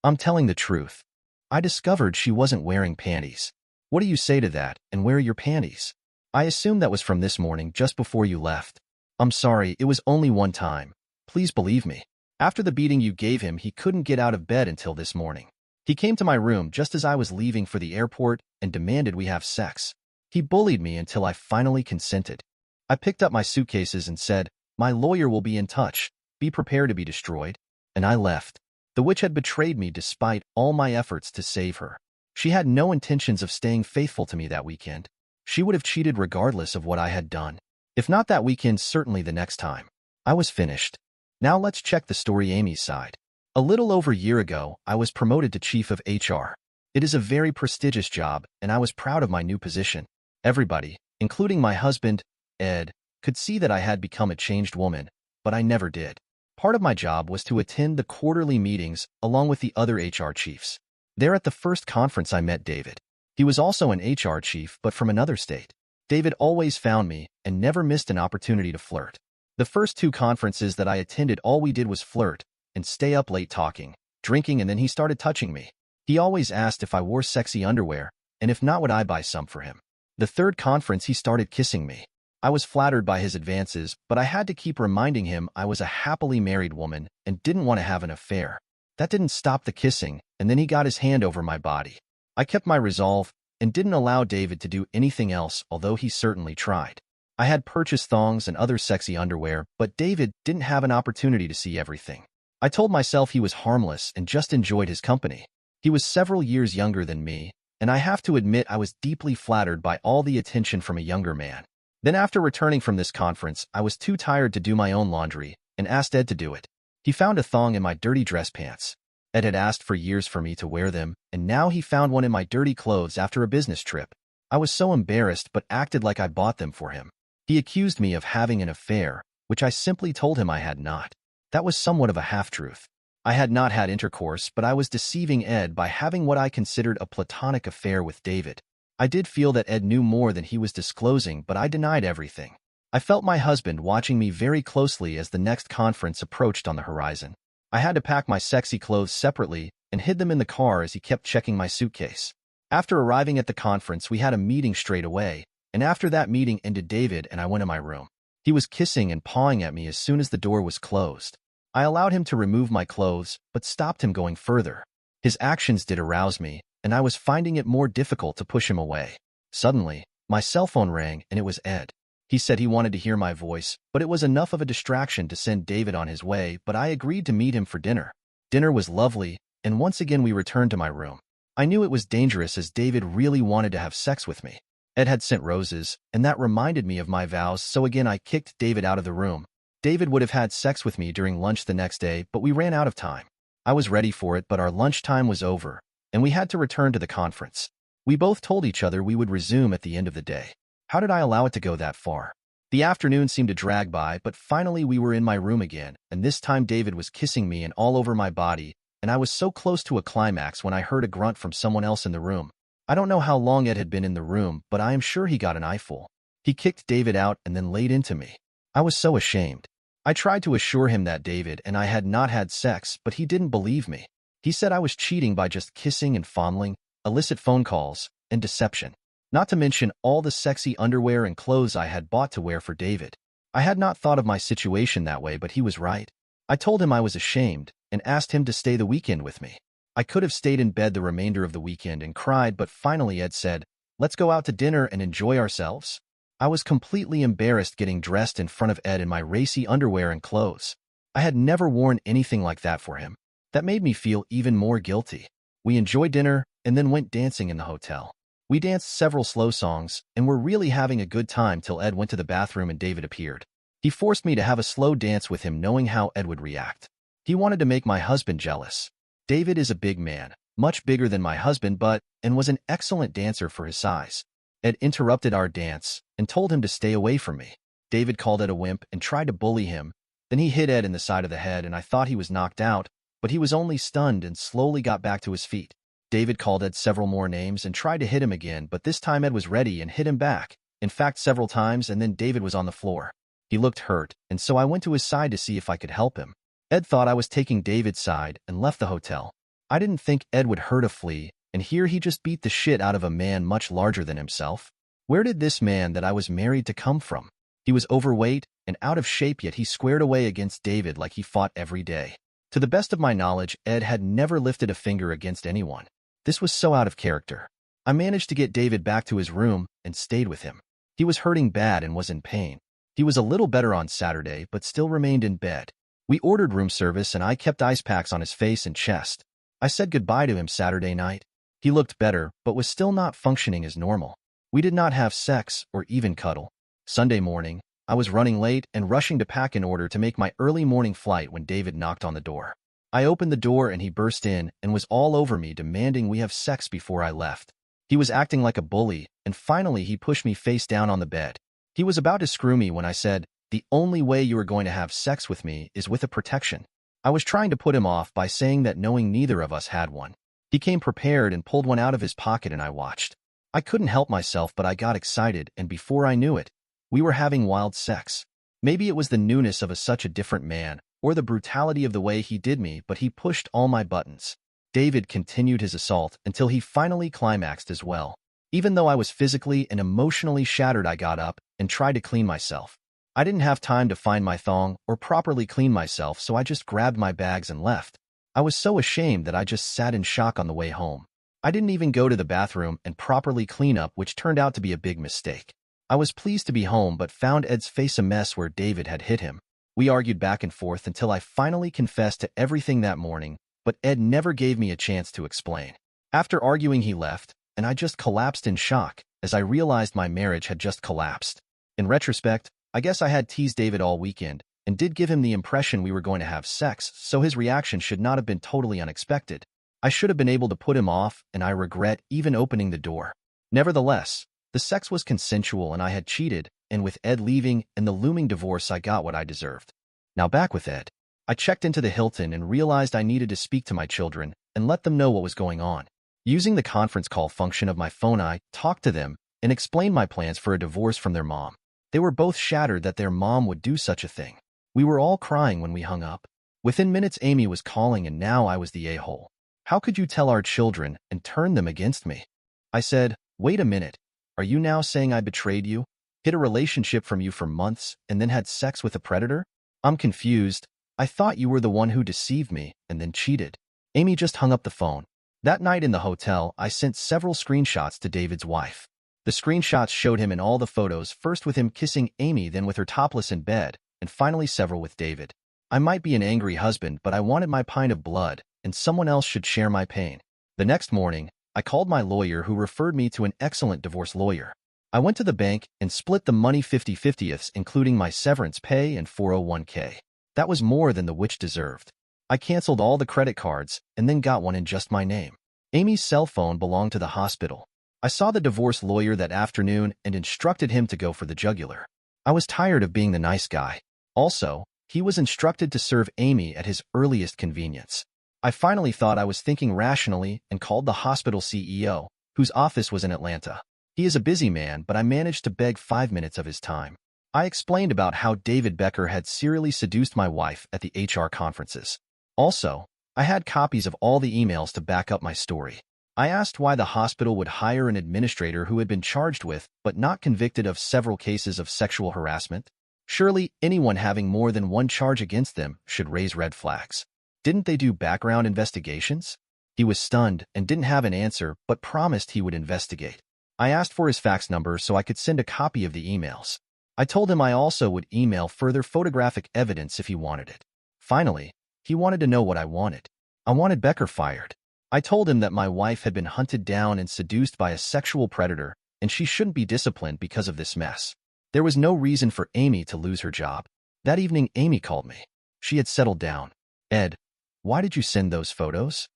"I'm telling the truth. I discovered she wasn't wearing panties." "What do you say to that, and where are your panties?" "I assume that was from this morning just before you left." "I'm sorry, it was only one time. Please believe me. After the beating you gave him, he couldn't get out of bed until this morning. He came to my room just as I was leaving for the airport and demanded we have sex. He bullied me until I finally consented. I picked up my suitcases and said, 'My lawyer will be in touch. Be prepared to be destroyed.' And I left. The witch had betrayed me despite all my efforts to save her. She had no intentions of staying faithful to me that weekend. She would have cheated regardless of what I had done. If not that weekend, certainly the next time. I was finished. Now let's check the story Amy's side. A little over a year ago, I was promoted to Chief of HR. It is a very prestigious job, and I was proud of my new position. Everybody, including my husband, Ed, could see that I had become a changed woman, but I never did. Part of my job was to attend the quarterly meetings along with the other HR chiefs. There at the first conference I met David. He was also an HR chief, but from another state. David always found me and never missed an opportunity to flirt. The first 2 conferences that I attended, all we did was flirt and stay up late talking, drinking, and then he started touching me. He always asked if I wore sexy underwear, and if not, would I buy some for him. The 3rd conference, he started kissing me. I was flattered by his advances, but I had to keep reminding him I was a happily married woman and didn't want to have an affair. That didn't stop the kissing, and then he got his hand over my body. I kept my resolve and didn't allow David to do anything else, although he certainly tried. I had purchased thongs and other sexy underwear, but David didn't have an opportunity to see everything. I told myself he was harmless and just enjoyed his company. He was several years younger than me, and I have to admit I was deeply flattered by all the attention from a younger man. Then after returning from this conference, I was too tired to do my own laundry and asked Ed to do it. He found a thong in my dirty dress pants. Ed had asked for years for me to wear them, and now he found one in my dirty clothes after a business trip. I was so embarrassed but acted like I bought them for him. He accused me of having an affair, which I simply told him I had not. That was somewhat of a half-truth. I had not had intercourse, but I was deceiving Ed by having what I considered a platonic affair with David. I did feel that Ed knew more than he was disclosing, but I denied everything. I felt my husband watching me very closely as the next conference approached on the horizon. I had to pack my sexy clothes separately and hid them in the car as he kept checking my suitcase. After arriving at the conference, we had a meeting straight away, and after that meeting ended, David and I went to my room. He was kissing and pawing at me as soon as the door was closed. I allowed him to remove my clothes, but stopped him going further. His actions did arouse me, and I was finding it more difficult to push him away. Suddenly, my cell phone rang, and it was Ed. He said he wanted to hear my voice, but it was enough of a distraction to send David on his way, but I agreed to meet him for dinner. Dinner was lovely, and once again we returned to my room. I knew it was dangerous as David really wanted to have sex with me. Ed had sent roses, and that reminded me of my vows, so again I kicked David out of the room. David would have had sex with me during lunch the next day, but we ran out of time. I was ready for it, but our lunchtime was over, and we had to return to the conference. We both told each other we would resume at the end of the day. How did I allow it to go that far? The afternoon seemed to drag by, but finally we were in my room again, and this time David was kissing me and all over my body, and I was so close to a climax when I heard a grunt from someone else in the room. I don't know how long Ed had been in the room, but I am sure he got an eyeful. He kicked David out and then laid into me. I was so ashamed. I tried to assure him that David and I had not had sex, but he didn't believe me. He said I was cheating by just kissing and fondling, illicit phone calls, and deception. Not to mention all the sexy underwear and clothes I had bought to wear for David. I had not thought of my situation that way, but he was right. I told him I was ashamed and asked him to stay the weekend with me. I could have stayed in bed the remainder of the weekend and cried, but finally Ed said, "Let's go out to dinner and enjoy ourselves." I was completely embarrassed getting dressed in front of Ed in my racy underwear and clothes. I had never worn anything like that for him. That made me feel even more guilty. We enjoyed dinner and then went dancing in the hotel. We danced several slow songs and were really having a good time till Ed went to the bathroom and David appeared. He forced me to have a slow dance with him, knowing how Ed would react. He wanted to make my husband jealous. David is a big man, much bigger than my husband, and was an excellent dancer for his size. Ed interrupted our dance and told him to stay away from me. David called Ed a wimp and tried to bully him. Then he hit Ed in the side of the head, and I thought he was knocked out, but he was only stunned and slowly got back to his feet. David called Ed several more names and tried to hit him again, but this time Ed was ready and hit him back, in fact several times, and then David was on the floor. He looked hurt, and so I went to his side to see if I could help him. Ed thought I was taking David's side and left the hotel. I didn't think Ed would hurt a flea, and here he just beat the shit out of a man much larger than himself. Where did this man that I was married to come from? He was overweight and out of shape, yet he squared away against David like he fought every day. To the best of my knowledge, Ed had never lifted a finger against anyone. This was so out of character. I managed to get David back to his room and stayed with him. He was hurting bad and was in pain. He was a little better on Saturday, but still remained in bed. We ordered room service and I kept ice packs on his face and chest. I said goodbye to him Saturday night. He looked better, but was still not functioning as normal. We did not have sex or even cuddle. Sunday morning, I was running late and rushing to pack in order to make my early morning flight when David knocked on the door. I opened the door and he burst in and was all over me, demanding we have sex before I left. He was acting like a bully, and finally he pushed me face down on the bed. He was about to screw me when I said, "The only way you are going to have sex with me is with a protection." I was trying to put him off by saying that knowing neither of us had one. He came prepared and pulled one out of his pocket and I watched. I couldn't help myself, but I got excited, and before I knew it, we were having wild sex. Maybe it was the newness of such a different man, or the brutality of the way he did me, but he pushed all my buttons. David continued his assault until he finally climaxed as well. Even though I was physically and emotionally shattered, I got up and tried to clean myself. I didn't have time to find my thong or properly clean myself, so I just grabbed my bags and left. I was so ashamed that I just sat in shock on the way home. I didn't even go to the bathroom and properly clean up, which turned out to be a big mistake. I was pleased to be home but found Ed's face a mess where David had hit him. We argued back and forth until I finally confessed to everything that morning, but Ed never gave me a chance to explain. After arguing, he left, and I just collapsed in shock as I realized my marriage had just collapsed. In retrospect, I guess I had teased David all weekend and did give him the impression we were going to have sex, so his reaction should not have been totally unexpected. I should have been able to put him off, and I regret even opening the door. Nevertheless, the sex was consensual and I had cheated, and with Ed leaving and the looming divorce, I got what I deserved. Now back with Ed. I checked into the Hilton and realized I needed to speak to my children and let them know what was going on. Using the conference call function of my phone, I talked to them and explained my plans for a divorce from their mom. They were both shattered that their mom would do such a thing. We were all crying when we hung up. Within minutes, Amy was calling, and now I was the a-hole. How could you tell our children and turn them against me? I said, wait a minute. Are you now saying I betrayed you, hid a relationship from you for months, and then had sex with a predator? I'm confused. I thought you were the one who deceived me and then cheated. Amy just hung up the phone. That night in the hotel, I sent several screenshots to David's wife. The screenshots showed him in all the photos, first with him kissing Amy, then with her topless in bed, and finally several with David. I might be an angry husband, but I wanted my pint of blood, and someone else should share my pain. The next morning, I called my lawyer, who referred me to an excellent divorce lawyer. I went to the bank and split the money 50-50ths, including my severance pay and 401k. That was more than the witch deserved. I canceled all the credit cards and then got one in just my name. Amy's cell phone belonged to the hospital. I saw the divorce lawyer that afternoon and instructed him to go for the jugular. I was tired of being the nice guy. Also, he was instructed to serve Amy at his earliest convenience. I finally thought I was thinking rationally and called the hospital CEO, whose office was in Atlanta. He is a busy man, but I managed to beg 5 minutes of his time. I explained about how David Becker had serially seduced my wife at the HR conferences. Also, I had copies of all the emails to back up my story. I asked why the hospital would hire an administrator who had been charged with but not convicted of several cases of sexual harassment. Surely anyone having more than one charge against them should raise red flags. Didn't they do background investigations? He was stunned and didn't have an answer, but promised he would investigate. I asked for his fax number so I could send a copy of the emails. I told him I also would email further photographic evidence if he wanted it. Finally, he wanted to know what I wanted. I wanted Becker fired. I told him that my wife had been hunted down and seduced by a sexual predator, and she shouldn't be disciplined because of this mess. There was no reason for Amy to lose her job. That evening, Amy called me. She had settled down. Ed, why did you send those photos?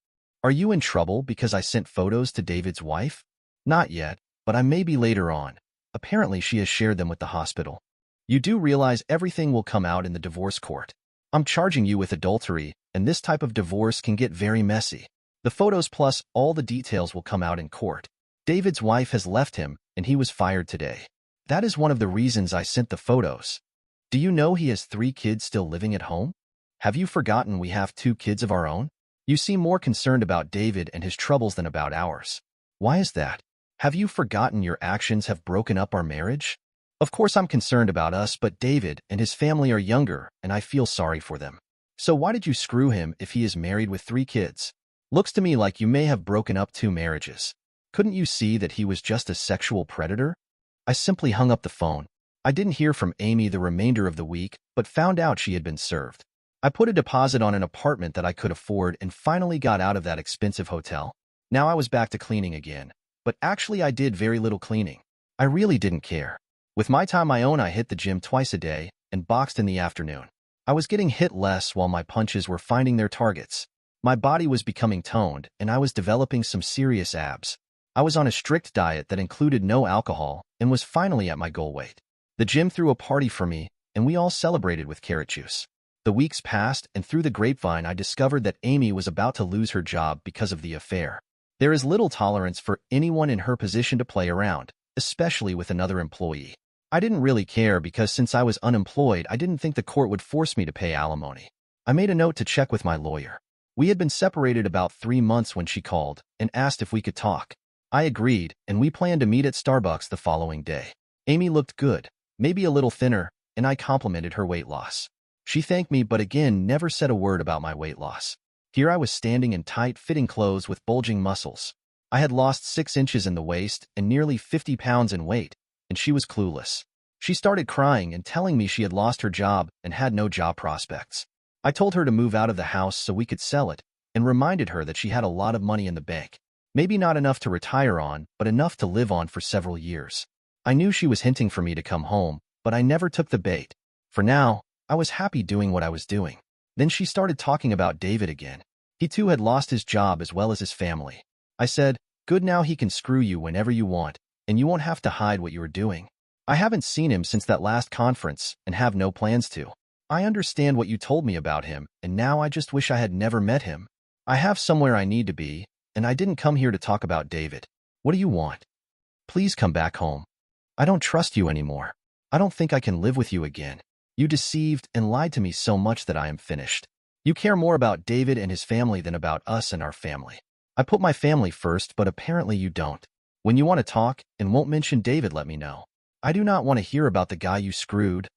Are you in trouble because I sent photos to David's wife? Not yet, but I may be later on. Apparently, she has shared them with the hospital. You do realize everything will come out in the divorce court. I'm charging you with adultery, and this type of divorce can get very messy. The photos plus all the details will come out in court. David's wife has left him, and he was fired today. That is one of the reasons I sent the photos. Do you know he has 3 kids still living at home? Have you forgotten we have 2 kids of our own? You seem more concerned about David and his troubles than about ours. Why is that? Have you forgotten your actions have broken up our marriage? Of course I'm concerned about us, but David and his family are younger, and I feel sorry for them. So why did you screw him if he is married with 3 kids? Looks to me like you may have broken up 2 marriages. Couldn't you see that he was just a sexual predator? I simply hung up the phone. I didn't hear from Amy the remainder of the week, but found out she had been served. I put a deposit on an apartment that I could afford and finally got out of that expensive hotel. Now I was back to cleaning again. But actually I did very little cleaning. I really didn't care. With my time my own, I hit the gym twice a day and boxed in the afternoon. I was getting hit less while my punches were finding their targets. My body was becoming toned, and I was developing some serious abs. I was on a strict diet that included no alcohol and was finally at my goal weight. The gym threw a party for me, and we all celebrated with carrot juice. The weeks passed, and through the grapevine I discovered that Amy was about to lose her job because of the affair. There is little tolerance for anyone in her position to play around, especially with another employee. I didn't really care because since I was unemployed, I didn't think the court would force me to pay alimony. I made a note to check with my lawyer. We had been separated about 3 months when she called and asked if we could talk. I agreed, and we planned to meet at Starbucks the following day. Amy looked good, maybe a little thinner, and I complimented her weight loss. She thanked me but again never said a word about my weight loss. Here I was standing in tight-fitting clothes with bulging muscles. I had lost 6 inches in the waist and nearly 50 pounds in weight, and she was clueless. She started crying and telling me she had lost her job and had no job prospects. I told her to move out of the house so we could sell it, and reminded her that she had a lot of money in the bank. Maybe not enough to retire on, but enough to live on for several years. I knew she was hinting for me to come home, but I never took the bait. For now, I was happy doing what I was doing. Then she started talking about David again. He too had lost his job as well as his family. I said, "Good, now he can screw you whenever you want, and you won't have to hide what you are doing. I haven't seen him since that last conference and have no plans to. I understand what you told me about him, and now I just wish I had never met him. I have somewhere I need to be, and I didn't come here to talk about David. What do you want? Please come back home. I don't trust you anymore. I don't think I can live with you again. You deceived and lied to me so much that I am finished. You care more about David and his family than about us and our family. I put my family first, but apparently you don't. When you want to talk and won't mention David, let me know. I do not want to hear about the guy you screwed."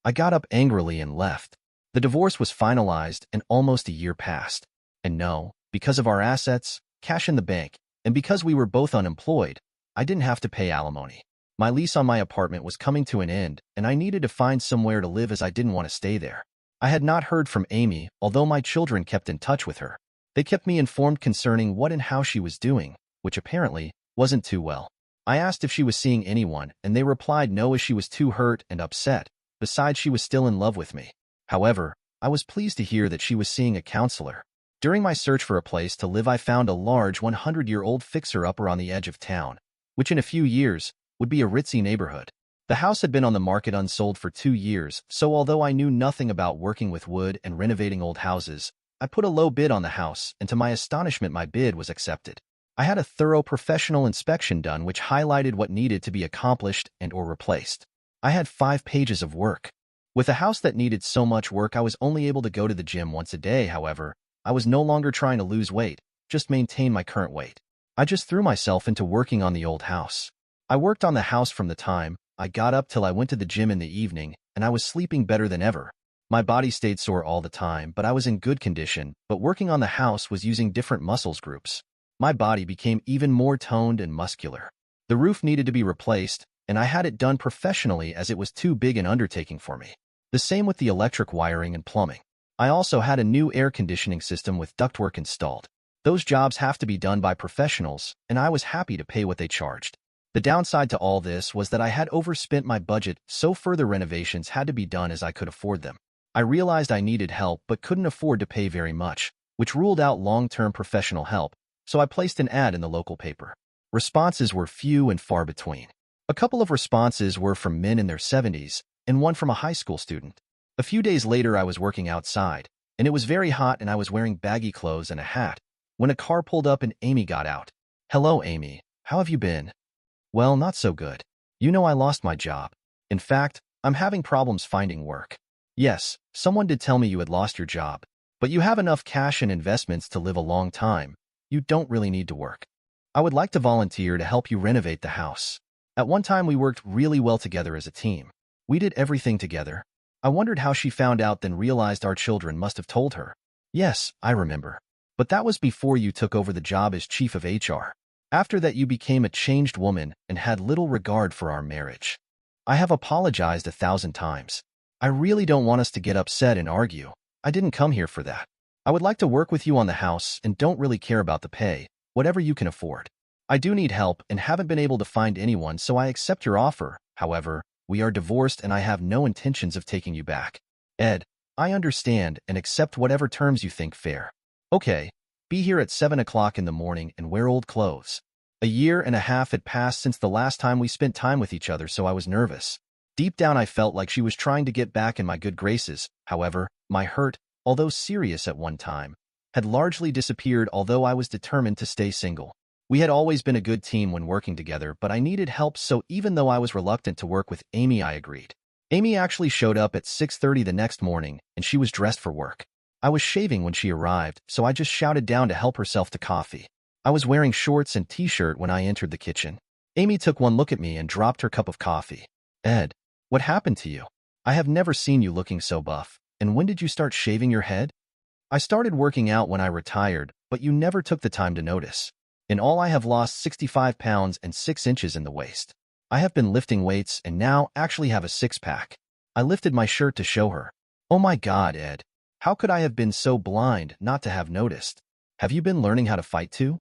I got up angrily and left. The divorce was finalized and almost a year passed. And no, because of our assets, cash in the bank, and because we were both unemployed, I didn't have to pay alimony. My lease on my apartment was coming to an end, and I needed to find somewhere to live as I didn't want to stay there. I had not heard from Amy, although my children kept in touch with her. They kept me informed concerning what and how she was doing, which apparently wasn't too well. I asked if she was seeing anyone, and they replied no, as she was too hurt and upset. Besides, she was still in love with me. However, I was pleased to hear that she was seeing a counselor. During my search for a place to live, I found a large 100-year-old fixer-upper on the edge of town, which in a few years would be a ritzy neighborhood. The house had been on the market unsold for 2 years, so although I knew nothing about working with wood and renovating old houses, I put a low bid on the house, and to my astonishment, my bid was accepted. I had a thorough professional inspection done which highlighted what needed to be accomplished and/or replaced. I had 5 pages of work. With a house that needed so much work, I was only able to go to the gym once a day. However, I was no longer trying to lose weight, just maintain my current weight. I just threw myself into working on the old house. I worked on the house from the time I got up till I went to the gym in the evening, and I was sleeping better than ever. My body stayed sore all the time, but I was in good condition. But working on the house was using different muscles groups. My body became even more toned and muscular. The roof needed to be replaced, and I had it done professionally as it was too big an undertaking for me. The same with the electric wiring and plumbing. I also had a new air conditioning system with ductwork installed. Those jobs have to be done by professionals, and I was happy to pay what they charged. The downside to all this was that I had overspent my budget, so further renovations had to be done as I could afford them. I realized I needed help but couldn't afford to pay very much, which ruled out long-term professional help, so I placed an ad in the local paper. Responses were few and far between. A couple of responses were from men in their 70s, and one from a high school student. A few days later, I was working outside, and it was very hot, and I was wearing baggy clothes and a hat, when a car pulled up and Amy got out. "Hello, Amy. How have you been?" "Well, not so good. You know, I lost my job. In fact, I'm having problems finding work." "Yes, someone did tell me you had lost your job, but you have enough cash and investments to live a long time. You don't really need to work. I would like to volunteer to help you renovate the house. At one time, we worked really well together as a team. We did everything together." I wondered how she found out, then realized our children must have told her. "Yes, I remember. But that was before you took over the job as chief of HR. After that, you became a changed woman and had little regard for our marriage. I have apologized 1,000 times. I really don't want us to get upset and argue. I didn't come here for that. I would like to work with you on the house and don't really care about the pay, whatever you can afford. I do need help and haven't been able to find anyone, so I accept your offer. However, we are divorced and I have no intentions of taking you back. Ed, I understand and accept whatever terms you think fair. Okay, be here at 7 o'clock in the morning and wear old clothes." A year and a half had passed since the last time we spent time with each other, so I was nervous. Deep down, I felt like she was trying to get back in my good graces. However, my hurt, although serious at one time, had largely disappeared, although I was determined to stay single. We had always been a good team when working together, but I needed help, so even though I was reluctant to work with Amy, I agreed. Amy actually showed up at 6:30 the next morning, and she was dressed for work. I was shaving when she arrived, so I just shouted down to help herself to coffee. I was wearing shorts and t-shirt when I entered the kitchen. Amy took one look at me and dropped her cup of coffee. "Ed, what happened to you? I have never seen you looking so buff. And when did you start shaving your head?" "I started working out when I retired, but you never took the time to notice. In all, I have lost 65 pounds and 6 inches in the waist." I have been lifting weights and now actually have a six-pack. I lifted my shirt to show her. Oh my God, Ed. How could I have been so blind not to have noticed? Have you been learning how to fight too?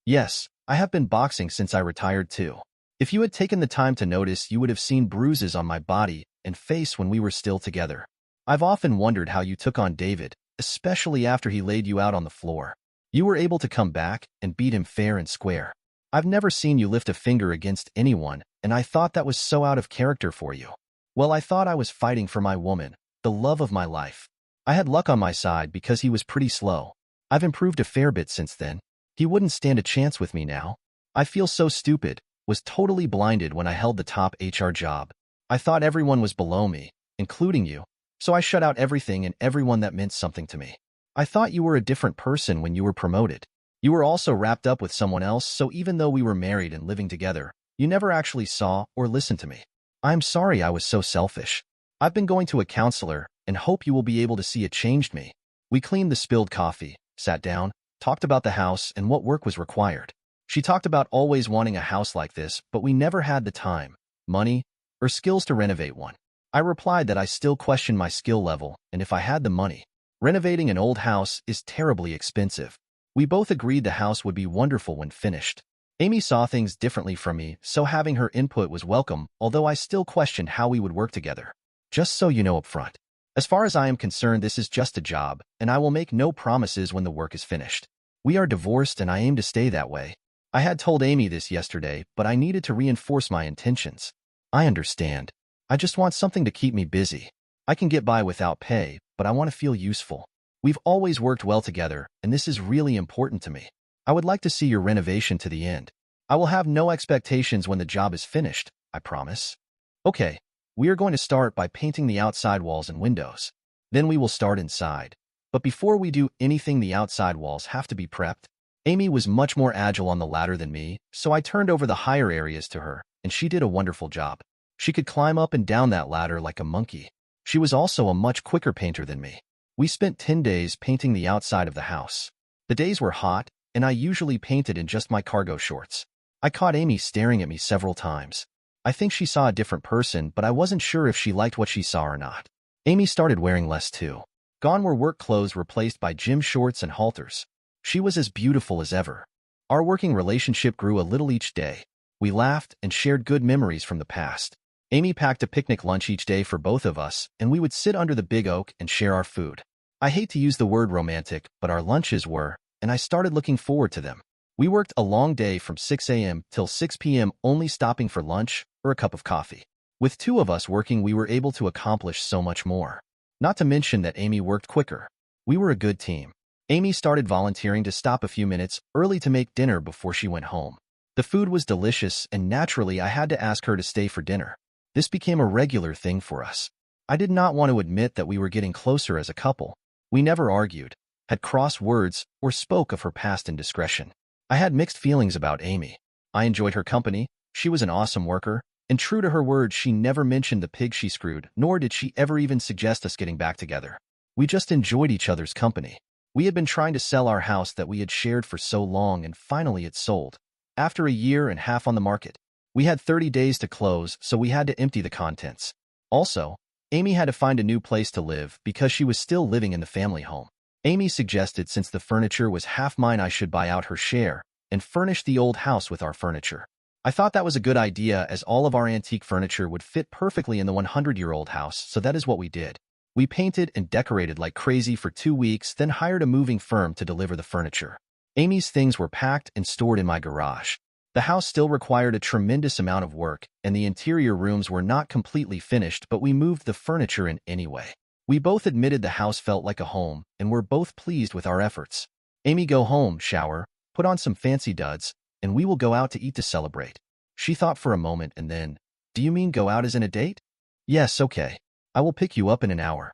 Yes, I have been boxing since I retired too. If you had taken the time to notice, you would have seen bruises on my body and face when we were still together. I've often wondered how you took on David, especially after he laid you out on the floor. You were able to come back and beat him fair and square. I've never seen you lift a finger against anyone, and I thought that was so out of character for you. Well, I thought I was fighting for my woman, the love of my life. I had luck on my side because he was pretty slow. I've improved a fair bit since then. He wouldn't stand a chance with me now. I feel so stupid, was totally blinded when I held the top HR job. I thought everyone was below me, including you, so I shut out everything and everyone that meant something to me. I thought you were a different person when you were promoted. You were also wrapped up with someone else, so even though we were married and living together, you never actually saw or listened to me. I'm sorry I was so selfish. I've been going to a counselor and hope you will be able to see it changed me. We cleaned the spilled coffee, sat down, talked about the house and what work was required. She talked about always wanting a house like this, but we never had the time, money, or skills to renovate one. I replied that I still question my skill level, and if I had the money. Renovating an old house is terribly expensive. We both agreed the house would be wonderful when finished. Amy saw things differently from me, so having her input was welcome, although I still questioned how we would work together. Just so you know up front. As far as I am concerned, this is just a job, and I will make no promises when the work is finished. We are divorced and I aim to stay that way. I had told Amy this yesterday, but I needed to reinforce my intentions. I understand. I just want something to keep me busy. I can get by without pay, but I want to feel useful. We've always worked well together, and this is really important to me. I would like to see your renovation to the end. I will have no expectations when the job is finished, I promise. Okay, we are going to start by painting the outside walls and windows. Then we will start inside. But before we do anything, the outside walls have to be prepped. Amy was much more agile on the ladder than me, so I turned over the higher areas to her, and she did a wonderful job. She could climb up and down that ladder like a monkey. She was also a much quicker painter than me. We spent 10 days painting the outside of the house. The days were hot, and I usually painted in just my cargo shorts. I caught Amy staring at me several times. I think she saw a different person, but I wasn't sure if she liked what she saw or not. Amy started wearing less too. Gone were work clothes replaced by gym shorts and halters. She was as beautiful as ever. Our working relationship grew a little each day. We laughed and shared good memories from the past. Amy packed a picnic lunch each day for both of us, and we would sit under the big oak and share our food. I hate to use the word romantic, but our lunches were, and I started looking forward to them. We worked a long day from 6 a.m. till 6 p.m., only stopping for lunch or a cup of coffee. With two of us working, we were able to accomplish so much more. Not to mention that Amy worked quicker. We were a good team. Amy started volunteering to stop a few minutes early to make dinner before she went home. The food was delicious, and naturally I had to ask her to stay for dinner. This became a regular thing for us. I did not want to admit that we were getting closer as a couple. We never argued, had cross words, or spoke of her past indiscretion. I had mixed feelings about Amy. I enjoyed her company, she was an awesome worker, and true to her word, she never mentioned the pig she screwed, nor did she ever even suggest us getting back together. We just enjoyed each other's company. We had been trying to sell our house that we had shared for so long, and finally it sold. After a year and a half on the market. We had 30 days to close, so we had to empty the contents. Also, Amy had to find a new place to live because she was still living in the family home. Amy suggested since the furniture was half mine, I should buy out her share and furnish the old house with our furniture. I thought that was a good idea, as all of our antique furniture would fit perfectly in the 100-year-old house, so that is what we did. We painted and decorated like crazy for 2 weeks, then hired a moving firm to deliver the furniture. Amy's things were packed and stored in my garage. The house still required a tremendous amount of work, and the interior rooms were not completely finished, but we moved the furniture in anyway. We both admitted the house felt like a home, and were both pleased with our efforts. Amy, go home, shower, put on some fancy duds, and we will go out to eat to celebrate. She thought for a moment and then, do you mean go out as in a date? Yes, okay. I will pick you up in an hour.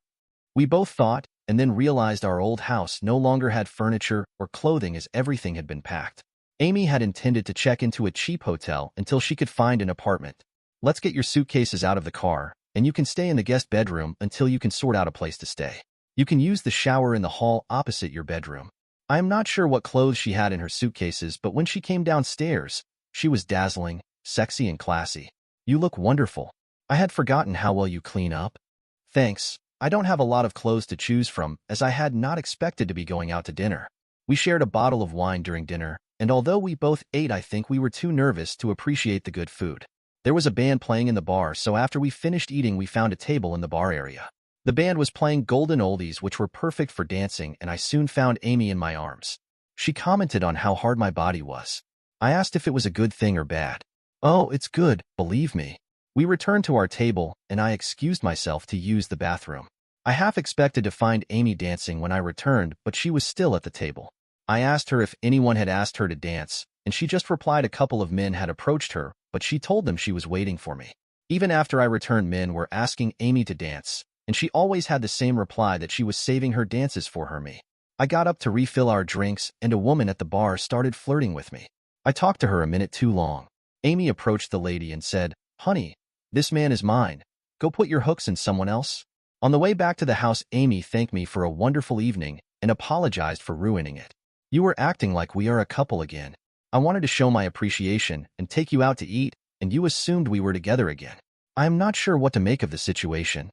We both thought, and then realized our old house no longer had furniture or clothing as everything had been packed. Amy had intended to check into a cheap hotel until she could find an apartment. Let's get your suitcases out of the car, and you can stay in the guest bedroom until you can sort out a place to stay. You can use the shower in the hall opposite your bedroom. I am not sure what clothes she had in her suitcases, but when she came downstairs, she was dazzling, sexy, and classy. You look wonderful. I had forgotten how well you clean up. Thanks. I don't have a lot of clothes to choose from, as I had not expected to be going out to dinner. We shared a bottle of wine during dinner, and although we both ate, I think we were too nervous to appreciate the good food. There was a band playing in the bar, so after we finished eating, we found a table in the bar area. The band was playing golden oldies, which were perfect for dancing, and I soon found Amy in my arms. She commented on how hard my body was. I asked if it was a good thing or bad. Oh, it's good, believe me. We returned to our table, and I excused myself to use the bathroom. I half expected to find Amy dancing when I returned, but she was still at the table. I asked her if anyone had asked her to dance, and she just replied a couple of men had approached her, but she told them she was waiting for me. Even after I returned, men were asking Amy to dance, and she always had the same reply that she was saving her dances for me. I got up to refill our drinks, and a woman at the bar started flirting with me. I talked to her a minute too long. Amy approached the lady and said, "Honey, this man is mine. Go put your hooks in someone else." On the way back to the house, Amy thanked me for a wonderful evening and apologized for ruining it. "You were acting like we are a couple again. I wanted to show my appreciation and take you out to eat, and you assumed we were together again. I am not sure what to make of the situation."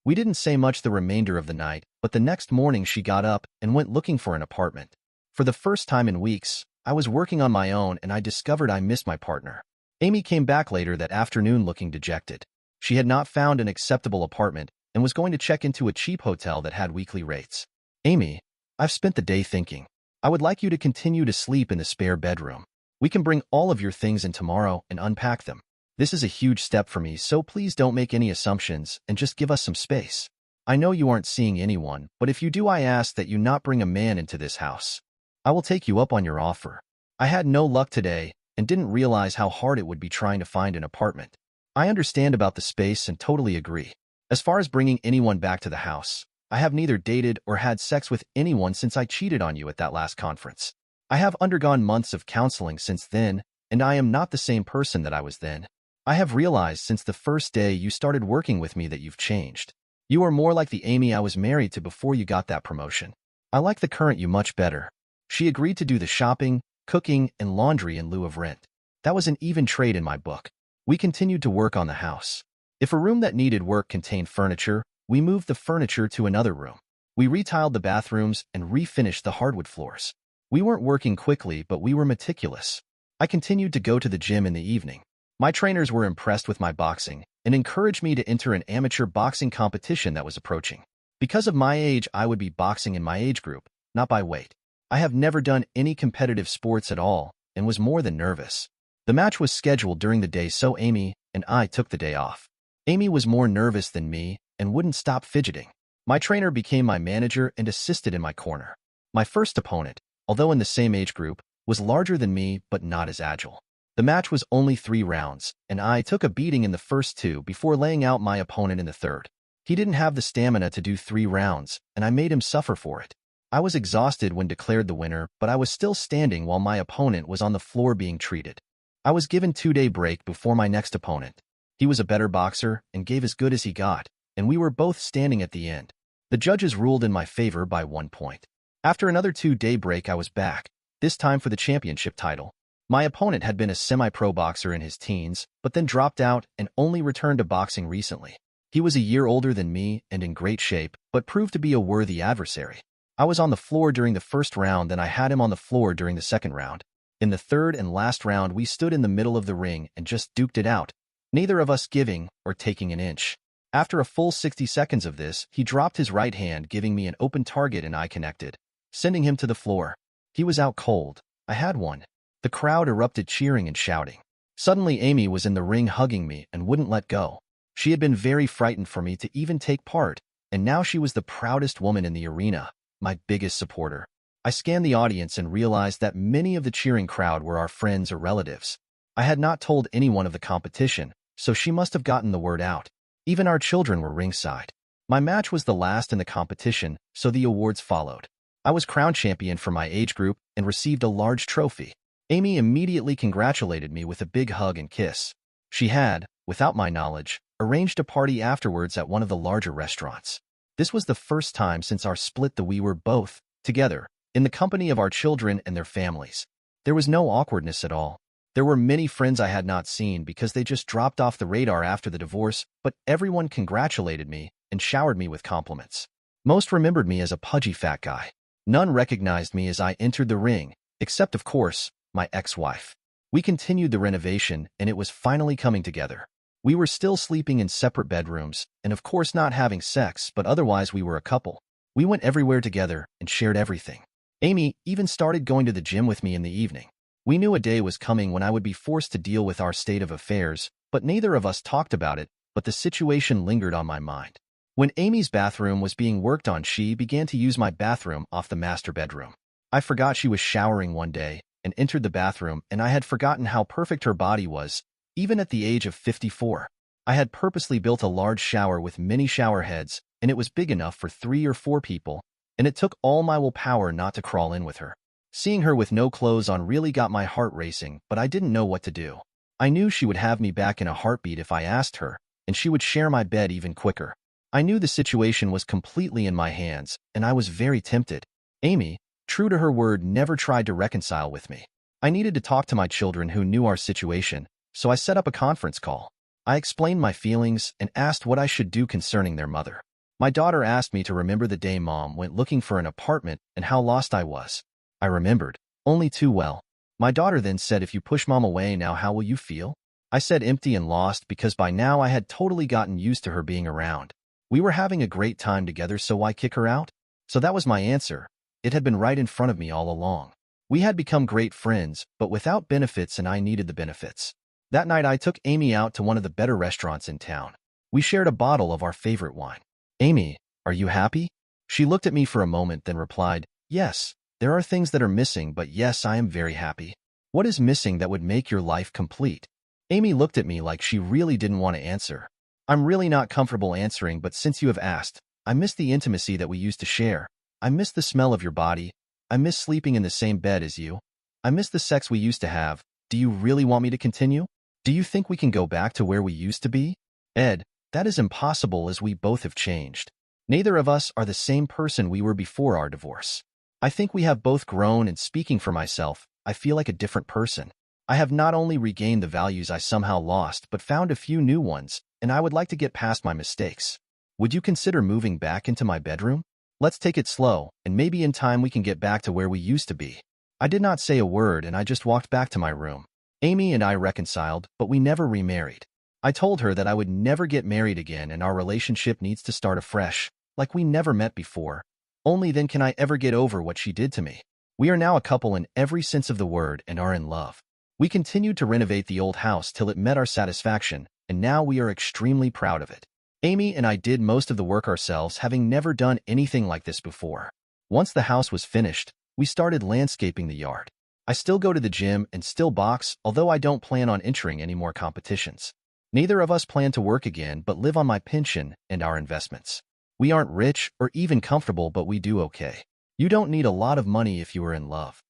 We didn't say much the remainder of the night, but the next morning she got up and went looking for an apartment. For the first time in weeks, I was working on my own, and I discovered I missed my partner. Amy came back later that afternoon looking dejected. She had not found an acceptable apartment and was going to check into a cheap hotel that had weekly rates. "Amy, I've spent the day thinking. I would like you to continue to sleep in the spare bedroom. We can bring all of your things in tomorrow and unpack them. This is a huge step for me, so please don't make any assumptions and just give us some space. I know you aren't seeing anyone, but if you do, I ask that you not bring a man into this house. I will take you up on your offer. I had no luck today and didn't realize how hard it would be trying to find an apartment. I understand about the space and totally agree. As far as bringing anyone back to the house, I have neither dated or had sex with anyone since I cheated on you at that last conference. I have undergone months of counseling since then, and I am not the same person that I was then. I have realized since the first day you started working with me that you've changed. You are more like the Amy I was married to before you got that promotion. I like the current you much better." She agreed to do the shopping, cooking, and laundry in lieu of rent. That was an even trade in my book. We continued to work on the house. If a room that needed work contained furniture, we moved the furniture to another room. We retiled the bathrooms and refinished the hardwood floors. We weren't working quickly, but we were meticulous. I continued to go to the gym in the evening. My trainers were impressed with my boxing and encouraged me to enter an amateur boxing competition that was approaching. Because of my age, I would be boxing in my age group, not by weight. I have never done any competitive sports at all and was more than nervous. The match was scheduled during the day, so Amy and I took the day off. Amy was more nervous than me and wouldn't stop fidgeting. My trainer became my manager and assisted in my corner. My first opponent, although in the same age group, was larger than me but not as agile. The match was only 3 rounds, and I took a beating in the first 2 before laying out my opponent in the third. He didn't have the stamina to do 3 rounds, and I made him suffer for it. I was exhausted when declared the winner, but I was still standing while my opponent was on the floor being treated. I was given 2-day break before my next opponent. He was a better boxer and gave as good as he got, and we were both standing at the end. The judges ruled in my favor by 1 point. After another 2-day break, I was back, this time for the championship title. My opponent had been a semi-pro boxer in his teens, but then dropped out and only returned to boxing recently. He was a year older than me and in great shape, but proved to be a worthy adversary. I was on the floor during the first round, then I had him on the floor during the second round. In the third and last round, we stood in the middle of the ring and just duked it out, neither of us giving or taking an inch. After a full 60 seconds of this, he dropped his right hand, giving me an open target, and I connected, sending him to the floor. He was out cold. I had won. The crowd erupted, cheering and shouting. Suddenly, Amy was in the ring hugging me and wouldn't let go. She had been very frightened for me to even take part, and now she was the proudest woman in the arena, my biggest supporter. I scanned the audience and realized that many of the cheering crowd were our friends or relatives. I had not told anyone of the competition, so she must have gotten the word out. Even our children were ringside. My match was the last in the competition, so the awards followed. I was crowned champion for my age group and received a large trophy. Amy immediately congratulated me with a big hug and kiss. She had, without my knowledge, arranged a party afterwards at one of the larger restaurants. This was the first time since our split that we were both together, in the company of our children and their families. There was no awkwardness at all. There were many friends I had not seen because they just dropped off the radar after the divorce, but everyone congratulated me and showered me with compliments. Most remembered me as a pudgy fat guy. None recognized me as I entered the ring, except, of course, my ex-wife. We continued the renovation, and it was finally coming together. We were still sleeping in separate bedrooms, and of course not having sex, but otherwise we were a couple. We went everywhere together and shared everything. Amy even started going to the gym with me in the evening. We knew a day was coming when I would be forced to deal with our state of affairs, but neither of us talked about it, but the situation lingered on my mind. When Amy's bathroom was being worked on, she began to use my bathroom off the master bedroom. I forgot she was showering one day and entered the bathroom, and I had forgotten how perfect her body was, even at the age of 54. I had purposely built a large shower with many shower heads, and it was big enough for 3 or 4 people, and it took all my willpower not to crawl in with her. Seeing her with no clothes on really got my heart racing, but I didn't know what to do. I knew she would have me back in a heartbeat if I asked her, and she would share my bed even quicker. I knew the situation was completely in my hands, and I was very tempted. Amy, true to her word, never tried to reconcile with me. I needed to talk to my children who knew our situation, so I set up a conference call. I explained my feelings and asked what I should do concerning their mother. My daughter asked me to remember the day Mom went looking for an apartment and how lost I was. I remembered, only too well. My daughter then said, "If you push Mom away now, how will you feel?" I said empty and lost, because by now I had totally gotten used to her being around. We were having a great time together, so why kick her out? So that was my answer. It had been right in front of me all along. We had become great friends, but without benefits, and I needed the benefits. That night I took Amy out to one of the better restaurants in town. We shared a bottle of our favorite wine. "Amy, are you happy?" She looked at me for a moment, then replied, "Yes, there are things that are missing, but yes, I am very happy." "What is missing that would make your life complete?" Amy looked at me like she really didn't want to answer. "I'm really not comfortable answering, but since you have asked, I miss the intimacy that we used to share. I miss the smell of your body. I miss sleeping in the same bed as you. I miss the sex we used to have. Do you really want me to continue? Do you think we can go back to where we used to be?" "Ed, that is impossible, as we both have changed. Neither of us are the same person we were before our divorce. I think we have both grown, and speaking for myself, I feel like a different person. I have not only regained the values I somehow lost, but found a few new ones, and I would like to get past my mistakes. Would you consider moving back into my bedroom? Let's take it slow, and maybe in time we can get back to where we used to be." I did not say a word, and I just walked back to my room. Amy and I reconciled, but we never remarried. I told her that I would never get married again, and our relationship needs to start afresh, like we never met before. Only then can I ever get over what she did to me. We are now a couple in every sense of the word and are in love. We continued to renovate the old house till it met our satisfaction, and now we are extremely proud of it. Amy and I did most of the work ourselves, having never done anything like this before. Once the house was finished, we started landscaping the yard. I still go to the gym and still box, although I don't plan on entering any more competitions. Neither of us plan to work again, but live on my pension and our investments. We aren't rich or even comfortable, but we do okay. You don't need a lot of money if you are in love.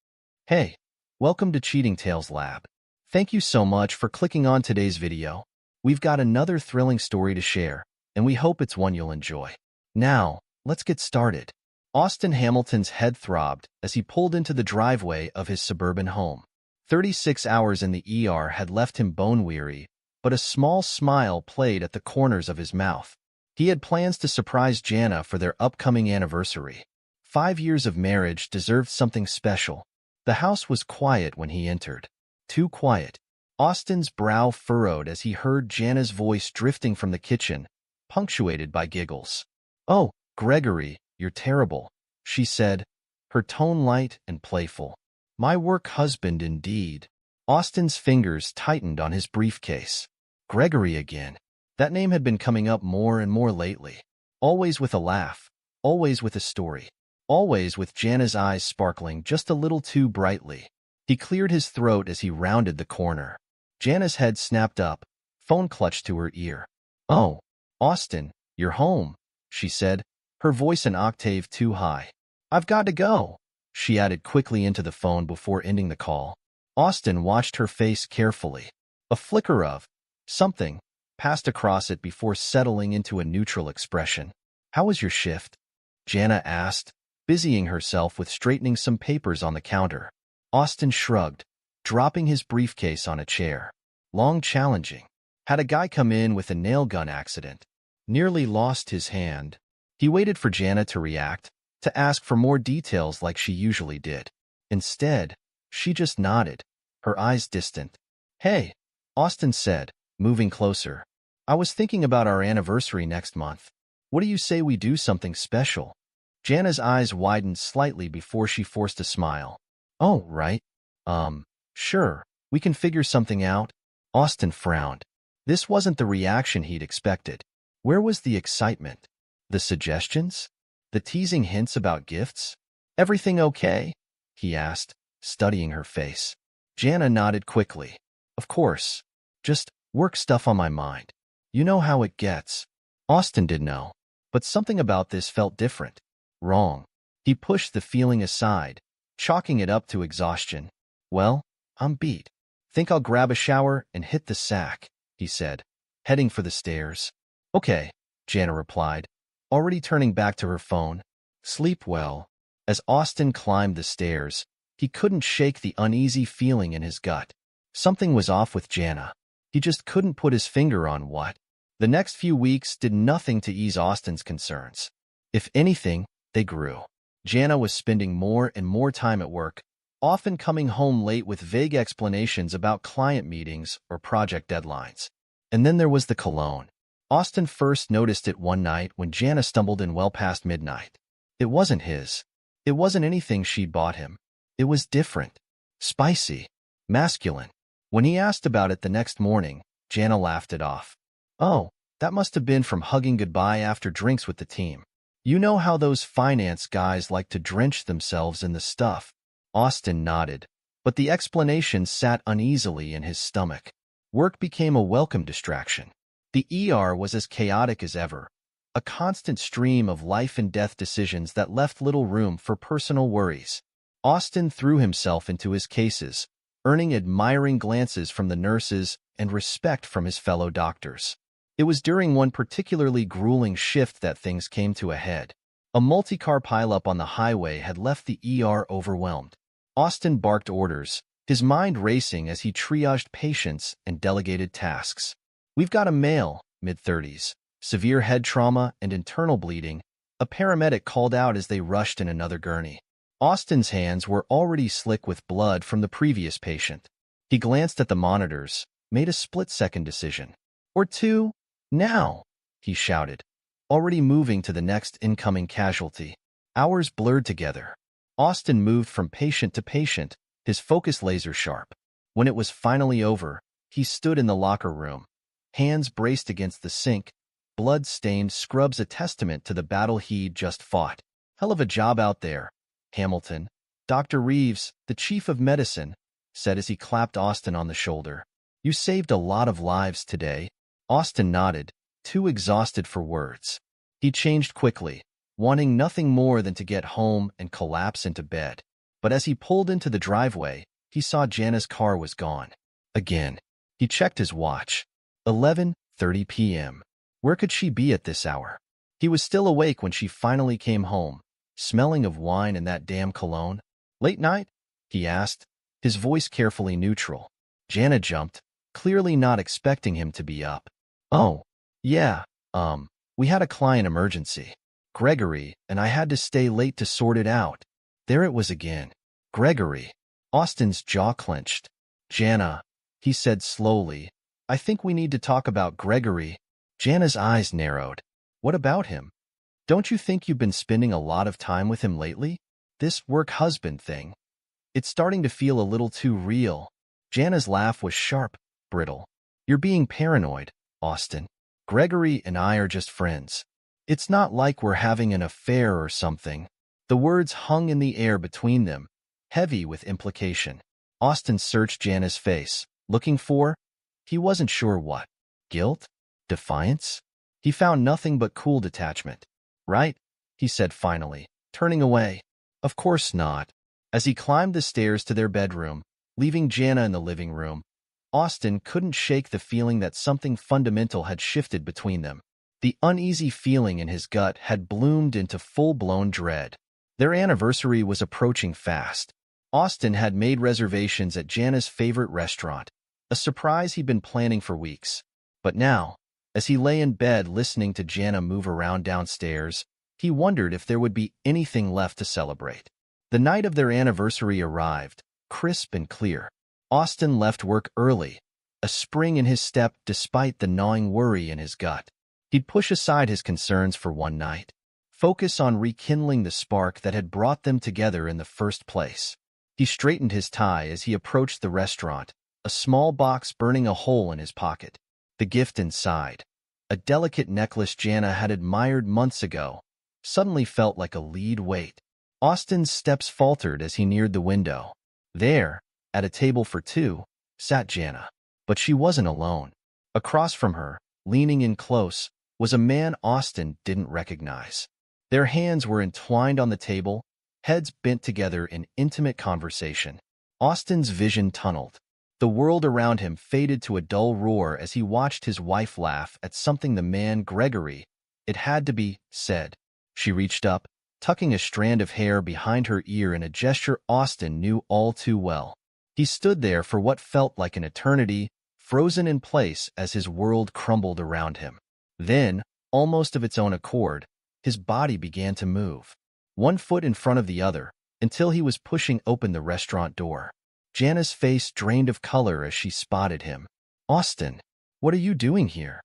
Hey, welcome to Cheating Tales Lab. Thank you so much for clicking on today's video. We've got another thrilling story to share, and we hope it's one you'll enjoy. Now, let's get started. Austin Hamilton's head throbbed as he pulled into the driveway of his suburban home. 36 hours in the ER had left him bone-weary, but a small smile played at the corners of his mouth. He had plans to surprise Jana for their upcoming anniversary. 5 years of marriage deserved something special. The house was quiet when he entered. Too quiet. Austin's brow furrowed as he heard Jana's voice drifting from the kitchen, punctuated by giggles. "Oh, Gregory, you're terrible," she said, her tone light and playful. "My work husband indeed." Austin's fingers tightened on his briefcase. Gregory again. That name had been coming up more and more lately. Always with a laugh. Always with a story. Always with Jana's eyes sparkling just a little too brightly. He cleared his throat as he rounded the corner. Jana's head snapped up, phone clutched to her ear. "Oh, Austin, you're home," she said, her voice an octave too high. "I've got to go," she added quickly into the phone before ending the call. Austin watched her face carefully. A flicker of something passed across it before settling into a neutral expression. "How was your shift?" Jana asked, busying herself with straightening some papers on the counter. Austin shrugged. dropping his briefcase on a chair. Long challenging. Had a guy come in with a nail gun accident. Nearly lost his hand. He waited for Jana to react, to ask for more details like she usually did. Instead, she just nodded, her eyes distant. Hey, Austin said, moving closer. I was thinking about our anniversary next month. What do you say we do something special? Jana's eyes widened slightly before she forced a smile. Oh, right. Sure, we can figure something out. Austin frowned. This wasn't the reaction he'd expected. Where was the excitement? The suggestions? The teasing hints about gifts? Everything okay? He asked, studying her face. Jana nodded quickly. Of course. Just work stuff on my mind. You know how it gets. Austin did know. But something about this felt different. Wrong. He pushed the feeling aside, chalking it up to exhaustion. Well, I'm beat. Think I'll grab a shower and hit the sack, he said, heading for the stairs. Okay, Jana replied, already turning back to her phone. Sleep well. As Austin climbed the stairs, he couldn't shake the uneasy feeling in his gut. Something was off with Jana. He just couldn't put his finger on what. The next few weeks did nothing to ease Austin's concerns. If anything, they grew. Jana was spending more and more time at work, often coming home late with vague explanations about client meetings or project deadlines. And then there was the cologne. Austin first noticed it one night when Jana stumbled in well past midnight. It wasn't his. It wasn't anything she'd bought him. It was different. Spicy. Masculine. When he asked about it the next morning, Jana laughed it off. Oh, that must have been from hugging goodbye after drinks with the team. You know how those finance guys like to drench themselves in the stuff. Austin nodded, but the explanation sat uneasily in his stomach. Work became a welcome distraction. The ER was as chaotic as ever, a constant stream of life and death decisions that left little room for personal worries. Austin threw himself into his cases, earning admiring glances from the nurses and respect from his fellow doctors. It was during one particularly grueling shift that things came to a head. A multi-car pileup on the highway had left the ER overwhelmed. Austin barked orders, his mind racing as he triaged patients and delegated tasks. We've got a male, mid-30s, severe head trauma and internal bleeding, a paramedic called out as they rushed in another gurney. Austin's hands were already slick with blood from the previous patient. He glanced at the monitors, made a split-second decision. Or two, now, he shouted, already moving to the next incoming casualty. Hours blurred together. Austin moved from patient to patient, his focus laser-sharp. When it was finally over, he stood in the locker room, hands braced against the sink, blood-stained scrubs a testament to the battle he'd just fought. Hell of a job out there, Hamilton. Dr. Reeves, the chief of medicine, said as he clapped Austin on the shoulder. You saved a lot of lives today. Austin nodded, too exhausted for words. He changed quickly, wanting nothing more than to get home and collapse into bed. But as he pulled into the driveway, he saw Jana's car was gone. Again, he checked his watch. 11:30 p.m. Where could she be at this hour? He was still awake when she finally came home, smelling of wine and that damn cologne. Late night? He asked, his voice carefully neutral. Jana jumped, clearly not expecting him to be up. Oh, yeah, we had a client emergency. Gregory and I had to stay late to sort it out. There it was again. Gregory. Austin's jaw clenched. Jana, he said slowly, I think we need to talk about Gregory. Jana's eyes narrowed. What about him? Don't you think you've been spending a lot of time with him lately? This work-husband thing. It's starting to feel a little too real. Jana's laugh was sharp, brittle. You're being paranoid, Austin. Gregory and I are just friends. It's not like we're having an affair or something. The words hung in the air between them, heavy with implication. Austin searched Jana's face, looking for, he wasn't sure what. Guilt? Defiance? He found nothing but cool detachment. Right? He said finally, turning away. Of course not. As he climbed the stairs to their bedroom, leaving Jana in the living room, Austin couldn't shake the feeling that something fundamental had shifted between them. The uneasy feeling in his gut had bloomed into full-blown dread. Their anniversary was approaching fast. Austin had made reservations at Jana's favorite restaurant, a surprise he'd been planning for weeks. But now, as he lay in bed listening to Jana move around downstairs, he wondered if there would be anything left to celebrate. The night of their anniversary arrived, crisp and clear. Austin left work early, a spring in his step despite the gnawing worry in his gut. He'd push aside his concerns for one night, focus on rekindling the spark that had brought them together in the first place. He straightened his tie as he approached the restaurant, a small box burning a hole in his pocket. The gift inside, a delicate necklace Jana had admired months ago, suddenly felt like a lead weight. Austin's steps faltered as he neared the window. There, at a table for two, sat Jana. But she wasn't alone. Across from her, leaning in close, was a man Austin didn't recognize. Their hands were entwined on the table, heads bent together in intimate conversation. Austin's vision tunneled. The world around him faded to a dull roar as he watched his wife laugh at something the man Gregory, it had to be, said. She reached up, tucking a strand of hair behind her ear in a gesture Austin knew all too well. He stood there for what felt like an eternity, frozen in place as his world crumbled around him. Then, almost of its own accord, his body began to move, one foot in front of the other, until he was pushing open the restaurant door. Jana's face drained of color as she spotted him. "Austin, what are you doing here?"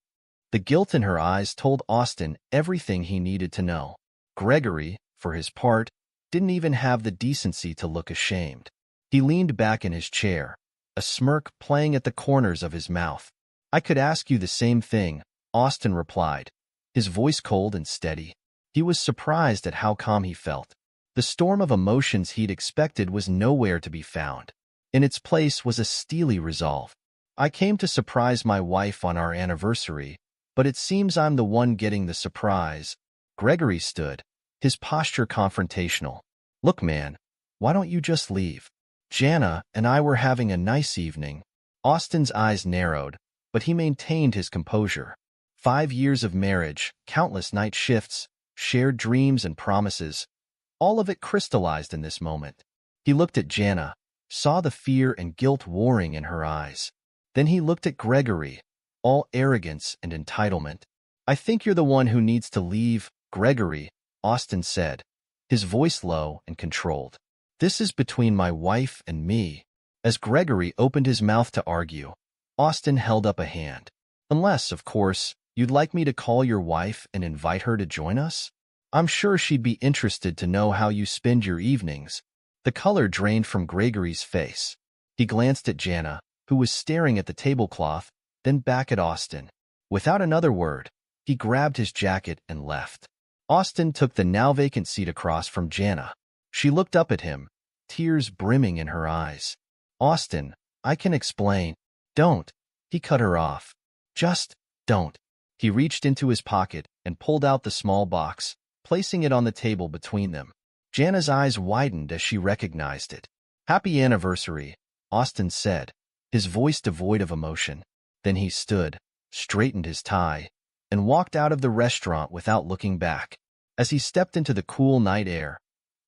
The guilt in her eyes told Austin everything he needed to know. Gregory, for his part, didn't even have the decency to look ashamed. He leaned back in his chair, a smirk playing at the corners of his mouth. "I could ask you the same thing," Austin replied, his voice cold and steady. He was surprised at how calm he felt. The storm of emotions he'd expected was nowhere to be found. In its place was a steely resolve. "I came to surprise my wife on our anniversary, but it seems I'm the one getting the surprise." Gregory stood, his posture confrontational. "Look, man, why don't you just leave? Jana and I were having a nice evening." Austin's eyes narrowed, but he maintained his composure. 5 years of marriage, countless night shifts, shared dreams and promises, all of it crystallized in this moment. He looked at Jana, saw the fear and guilt warring in her eyes. Then he looked at Gregory, all arrogance and entitlement. "I think you're the one who needs to leave, Gregory," Austin said, his voice low and controlled. "This is between my wife and me." As Gregory opened his mouth to argue, Austin held up a hand. "Unless, of course, you'd like me to call your wife and invite her to join us? I'm sure she'd be interested to know how you spend your evenings." The color drained from Gregory's face. He glanced at Jana, who was staring at the tablecloth, then back at Austin. Without another word, he grabbed his jacket and left. Austin took the now vacant seat across from Jana. She looked up at him, tears brimming in her eyes. "Austin, I can explain." "Don't." He cut her off. "Just don't." He reached into his pocket and pulled out the small box, placing it on the table between them. Jana's eyes widened as she recognized it. "Happy anniversary," Austin said, his voice devoid of emotion. Then he stood, straightened his tie, and walked out of the restaurant without looking back. As he stepped into the cool night air,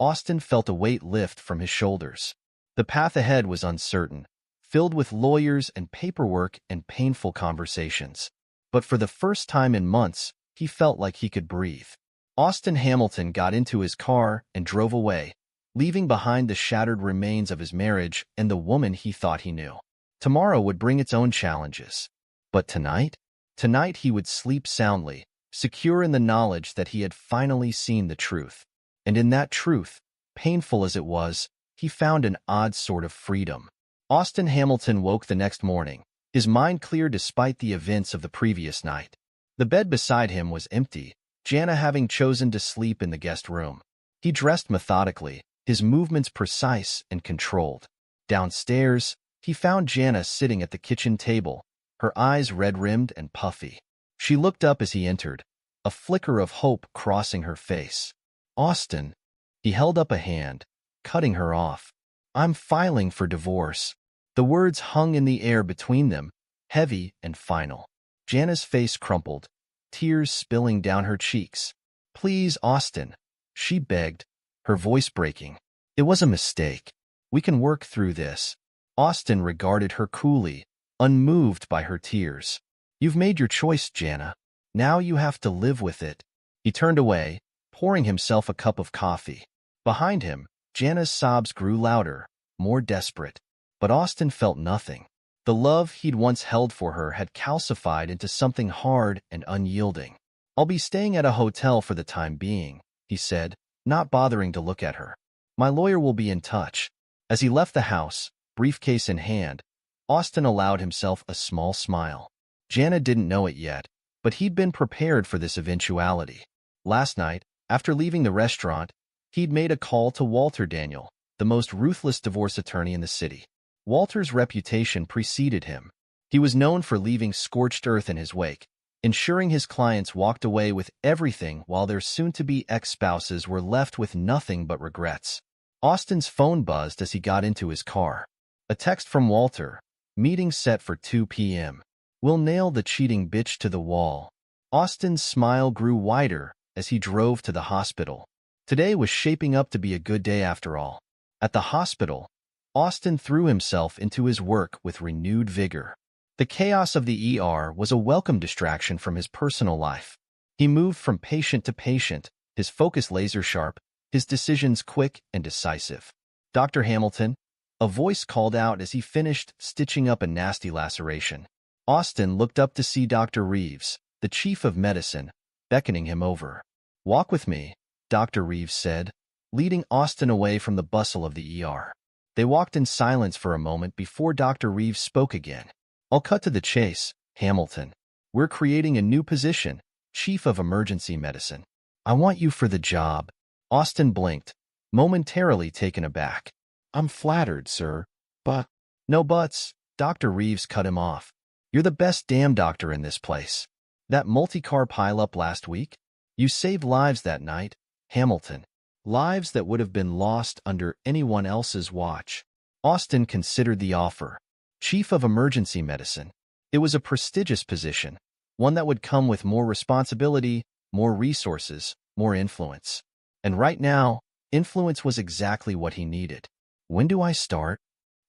Austin felt a weight lift from his shoulders. The path ahead was uncertain, filled with lawyers and paperwork and painful conversations. But for the first time in months, he felt like he could breathe. Austin Hamilton got into his car and drove away, leaving behind the shattered remains of his marriage and the woman he thought he knew. Tomorrow would bring its own challenges. But tonight? Tonight he would sleep soundly, secure in the knowledge that he had finally seen the truth. And in that truth, painful as it was, he found an odd sort of freedom. Austin Hamilton woke the next morning, his mind clear despite the events of the previous night. The bed beside him was empty, Jana having chosen to sleep in the guest room. He dressed methodically, his movements precise and controlled. Downstairs, he found Jana sitting at the kitchen table, her eyes red-rimmed and puffy. She looked up as he entered, a flicker of hope crossing her face. "Austin." He held up a hand, cutting her off. "I'm filing for divorce." The words hung in the air between them, heavy and final. Jana's face crumpled, tears spilling down her cheeks. "Please, Austin," she begged, her voice breaking. "It was a mistake." We can work through this. Austin regarded her coolly, unmoved by her tears. You've made your choice, Jana. Now you have to live with it. He turned away, pouring himself a cup of coffee. Behind him, Jana's sobs grew louder, more desperate. But Austin felt nothing. The love he'd once held for her had calcified into something hard and unyielding. I'll be staying at a hotel for the time being, he said, not bothering to look at her. My lawyer will be in touch. As he left the house, briefcase in hand, Austin allowed himself a small smile. Jana didn't know it yet, but he'd been prepared for this eventuality. Last night, after leaving the restaurant, he'd made a call to Walter Daniel, the most ruthless divorce attorney in the city. Walter's reputation preceded him. He was known for leaving scorched earth in his wake, ensuring his clients walked away with everything while their soon-to-be ex-spouses were left with nothing but regrets. Austin's phone buzzed as he got into his car. A text from Walter, meeting set for 2 p.m. We'll nail the cheating bitch to the wall. Austin's smile grew wider as he drove to the hospital. Today was shaping up to be a good day after all. At the hospital, Austin threw himself into his work with renewed vigor. The chaos of the ER was a welcome distraction from his personal life. He moved from patient to patient, his focus laser-sharp, his decisions quick and decisive. Dr. Hamilton, a voice called out as he finished stitching up a nasty laceration. Austin looked up to see Dr. Reeves, the chief of medicine, beckoning him over. Walk with me, Dr. Reeves said, leading Austin away from the bustle of the ER. They walked in silence for a moment before Dr. Reeves spoke again. I'll cut to the chase, Hamilton. We're creating a new position, Chief of Emergency Medicine. I want you for the job. Austin blinked, momentarily taken aback. I'm flattered, sir, but... No buts, Dr. Reeves cut him off. You're the best damn doctor in this place. That multi-car pileup last week? You saved lives that night, Hamilton. Lives that would have been lost under anyone else's watch. Austin considered the offer. Chief of Emergency Medicine. It was a prestigious position, one that would come with more responsibility, more resources, more influence. And right now, influence was exactly what he needed. When do I start?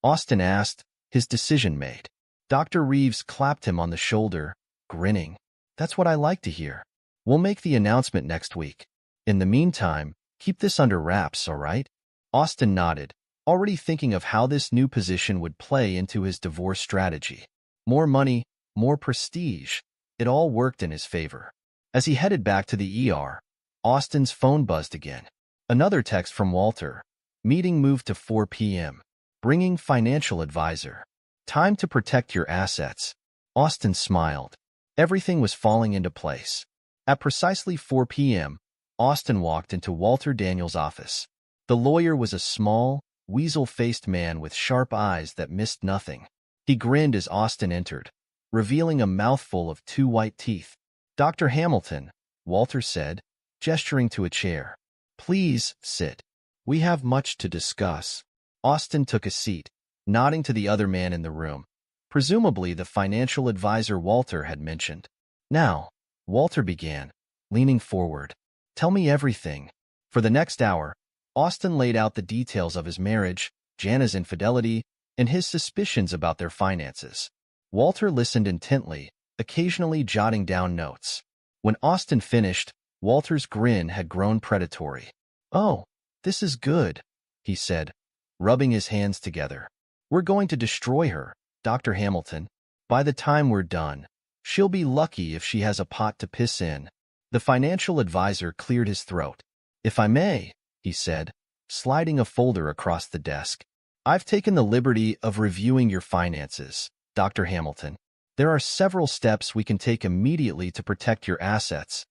Austin asked, his decision made. Dr. Reeves clapped him on the shoulder, grinning. That's what I like to hear. We'll make the announcement next week. In the meantime, keep this under wraps, all right? Austin nodded, already thinking of how this new position would play into his divorce strategy. More money, more prestige. It all worked in his favor. As he headed back to the ER, Austin's phone buzzed again. Another text from Walter. Meeting moved to 4 p.m. Bringing financial advisor. Time to protect your assets. Austin smiled. Everything was falling into place. At precisely 4 p.m., Austin walked into Walter Daniel's office. The lawyer was a small, weasel-faced man with sharp eyes that missed nothing. He grinned as Austin entered, revealing a mouthful of 2 white teeth. Dr. Hamilton, Walter said, gesturing to a chair. Please sit. We have much to discuss. Austin took a seat, nodding to the other man in the room, presumably the financial advisor Walter had mentioned. Now, Walter began, leaning forward. Tell me everything. For the next hour, Austin laid out the details of his marriage, Jana's infidelity, and his suspicions about their finances. Walter listened intently, occasionally jotting down notes. When Austin finished, Walter's grin had grown predatory. Oh, this is good, he said, rubbing his hands together. We're going to destroy her, Dr. Hamilton. By the time we're done, she'll be lucky if she has a pot to piss in. The financial advisor cleared his throat. If I may, he said, sliding a folder across the desk. I've taken the liberty of reviewing your finances, Dr. Hamilton. There are several steps we can take immediately to protect your assets.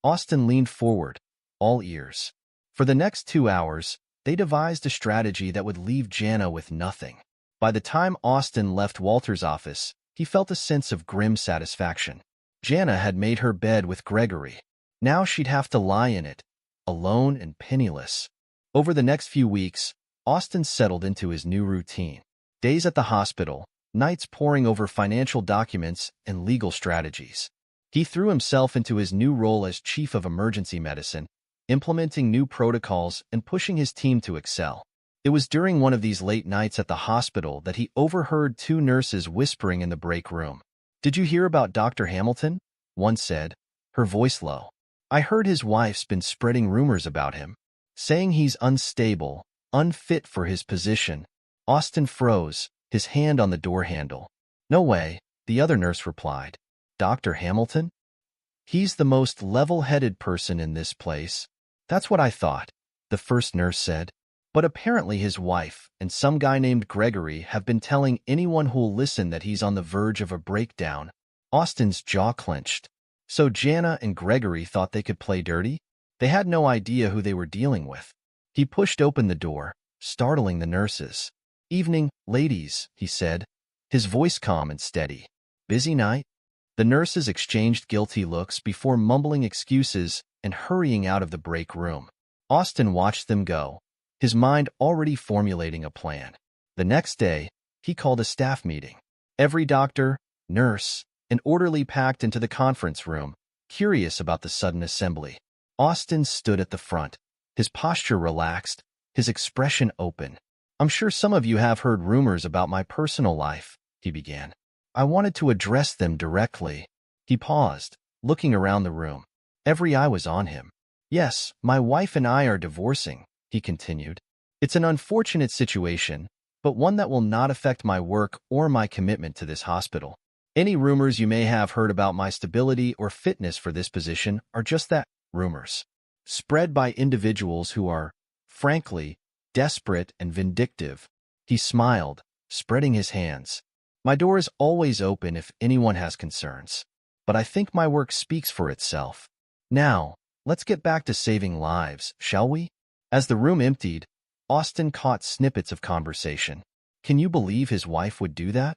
Austin leaned forward, all ears. For the next 2 hours, they devised a strategy that would leave Jana with nothing. By the time Austin left Walter's office, he felt a sense of grim satisfaction. Jana had made her bed with Gregory. Now she'd have to lie in it, alone and penniless. Over the next few weeks, Austin settled into his new routine. Days at the hospital, nights poring over financial documents and legal strategies. He threw himself into his new role as Chief of Emergency Medicine, implementing new protocols and pushing his team to excel. It It was during one of these late nights at the hospital that he overheard two nurses whispering in the break room. "Did you hear about Dr. Hamilton?" one said, her voice low. "I heard his wife's been spreading rumors about him, saying he's unstable, unfit for his position." Austin froze, his hand on the door handle. "No way," the other nurse replied. "Dr. Hamilton? He's the most level-headed person in this place." "That's what I thought," the first nurse said. "But apparently his wife and some guy named Gregory have been telling anyone who'll listen that he's on the verge of a breakdown." Austin's jaw clenched. So Jana and Gregory thought they could play dirty? They had no idea who they were dealing with. He pushed open the door, startling the nurses. "Evening, ladies," he said, his voice calm and steady. "Busy night?" The nurses exchanged guilty looks before mumbling excuses and hurrying out of the break room. Austin watched them go, his mind already formulating a plan. The next day, he called a staff meeting. Every doctor, nurse, and orderly packed into the conference room, curious about the sudden assembly. Austin stood at the front, his posture relaxed, his expression open. "I'm sure some of you have heard rumors about my personal life," he began. "I wanted to address them directly." He paused, looking around the room. Every eye was on him. "Yes, my wife and I are divorcing," he continued. "It's an unfortunate situation, but one that will not affect my work or my commitment to this hospital. Any rumors you may have heard about my stability or fitness for this position are just that, rumors, spread by individuals who are, frankly, desperate and vindictive." He smiled, spreading his hands. "My door is always open if anyone has concerns, but I think my work speaks for itself. Now, let's get back to saving lives, shall we?" As the room emptied, Austin caught snippets of conversation. "Can you believe his wife would do that?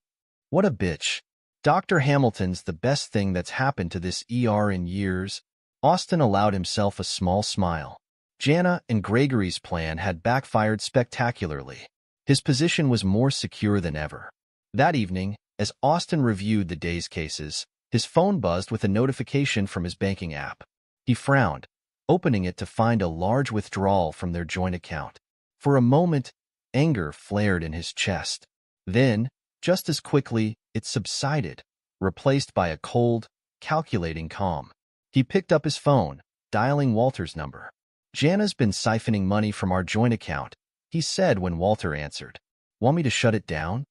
What a bitch. Dr. Hamilton's the best thing that's happened to this ER in years." Austin allowed himself a small smile. Jana and Gregory's plan had backfired spectacularly. His position was more secure than ever. That evening, as Austin reviewed the day's cases, his phone buzzed with a notification from his banking app. He frowned, opening it to find a large withdrawal from their joint account. For a moment, anger flared in his chest. Then, just as quickly, it subsided, replaced by a cold, calculating calm. He picked up his phone, dialing Walter's number. "Jana's been siphoning money from our joint account," he said when Walter answered. "Want me to shut it down?"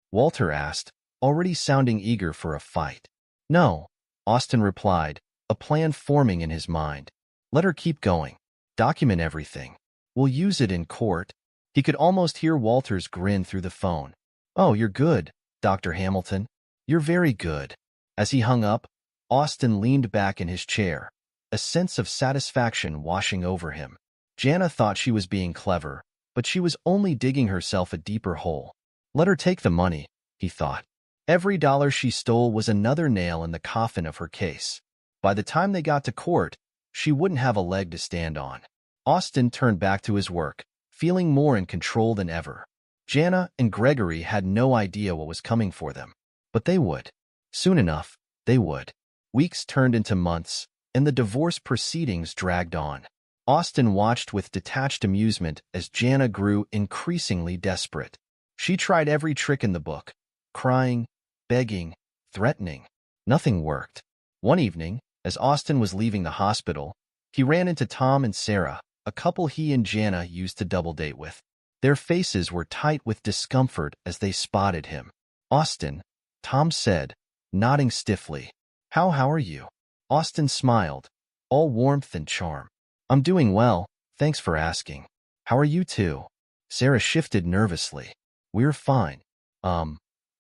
Walter asked, already sounding eager for a fight. "No," Austin replied, a plan forming in his mind. "Let her keep going. Document everything. We'll use it in court." He could almost hear Walter's grin through the phone. "Oh, you're good, Dr. Hamilton. You're very good." As he hung up, Austin leaned back in his chair, a sense of satisfaction washing over him. Jana thought she was being clever, but she was only digging herself a deeper hole. Let her take the money, he thought. Every dollar she stole was another nail in the coffin of her case. By the time they got to court, she wouldn't have a leg to stand on. Austin turned back to his work, feeling more in control than ever. Jana and Gregory had no idea what was coming for them, but they would. Soon enough, they would. Weeks turned into months, and the divorce proceedings dragged on. Austin watched with detached amusement as Jana grew increasingly desperate. She tried every trick in the book, crying, begging, threatening. Nothing worked. One evening, as Austin was leaving the hospital, he ran into Tom and Sarah, a couple he and Jana used to double date with. Their faces were tight with discomfort as they spotted him. "Austin," Tom said, nodding stiffly. How are you?" Austin smiled, all warmth and charm. "I'm doing well, thanks for asking. How are you two?" Sarah shifted nervously. "We're fine.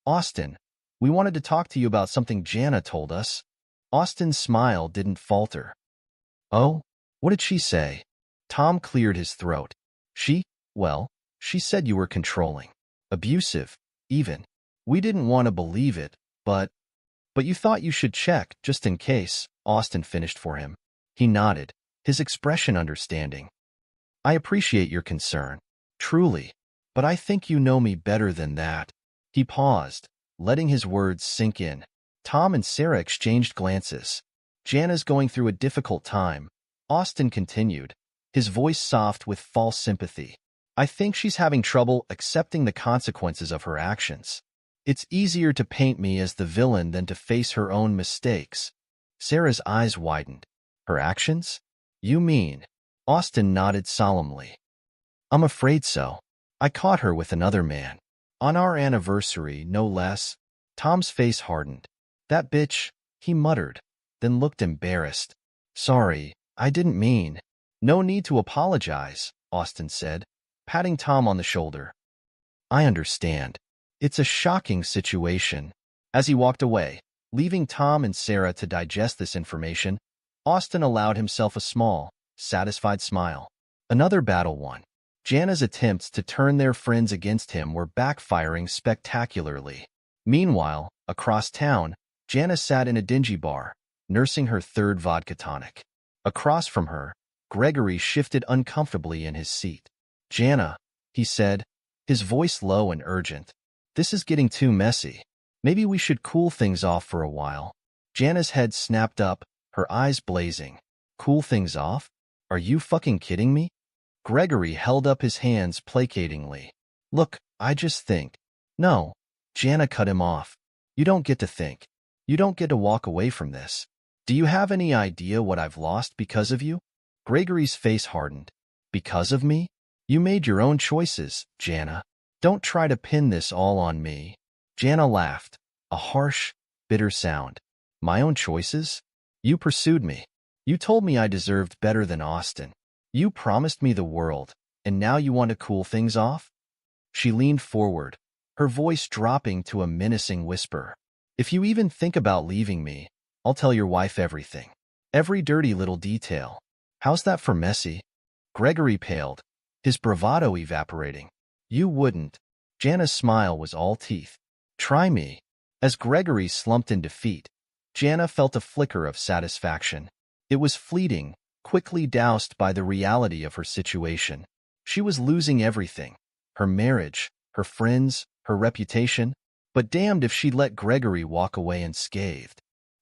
Austin, we wanted to talk to you about something Jana told us." Austin's smile didn't falter. "Oh? What did she say?" Tom cleared his throat. Well, she said you were controlling. Abusive, even. We didn't want to believe it, but you thought you should check, just in case," Austin finished for him. He nodded, his expression understanding. "I appreciate your concern, truly, but I think you know me better than that." He paused, letting his words sink in. Tom and Sarah exchanged glances. "Jana's going through a difficult time," Austin continued, his voice soft with false sympathy. I think she's having trouble accepting the consequences of her actions. It's easier to paint me as the villain than to face her own mistakes. Sarah's eyes widened. Her actions? You mean? Austin nodded solemnly. I'm afraid so. I caught her with another man. On our anniversary, no less. Tom's face hardened. That bitch, he muttered, then looked embarrassed. Sorry, I didn't mean. No need to apologize, Austin said, patting Tom on the shoulder. I understand. It's a shocking situation. As he walked away, leaving Tom and Sarah to digest this information, Austin allowed himself a small, satisfied smile. Another battle won. Jana's attempts to turn their friends against him were backfiring spectacularly. Meanwhile, across town, Jana sat in a dingy bar, nursing her third vodka tonic. Across from her, Gregory shifted uncomfortably in his seat. Jana, he said, his voice low and urgent. This is getting too messy. Maybe we should cool things off for a while. Jana's head snapped up, her eyes blazing. Cool things off? Are you fucking kidding me? Gregory held up his hands placatingly. Look, I just think. No. Jana cut him off. You don't get to think. You don't get to walk away from this. Do you have any idea what I've lost because of you? Gregory's face hardened. Because of me? You made your own choices, Jana. Don't try to pin this all on me. Jana laughed, a harsh, bitter sound. My own choices? You pursued me. You told me I deserved better than Austin. You promised me the world, and now you want to cool things off? She leaned forward, her voice dropping to a menacing whisper. If you even think about leaving me, I'll tell your wife everything. Every dirty little detail. How's that for messy? Gregory paled, his bravado evaporating. You wouldn't. Jana's smile was all teeth. Try me. As Gregory slumped in defeat, Jana felt a flicker of satisfaction. It was fleeting, quickly doused by the reality of her situation. She was losing everything. Her marriage, her friends, her reputation. But damned if she'd let Gregory walk away unscathed.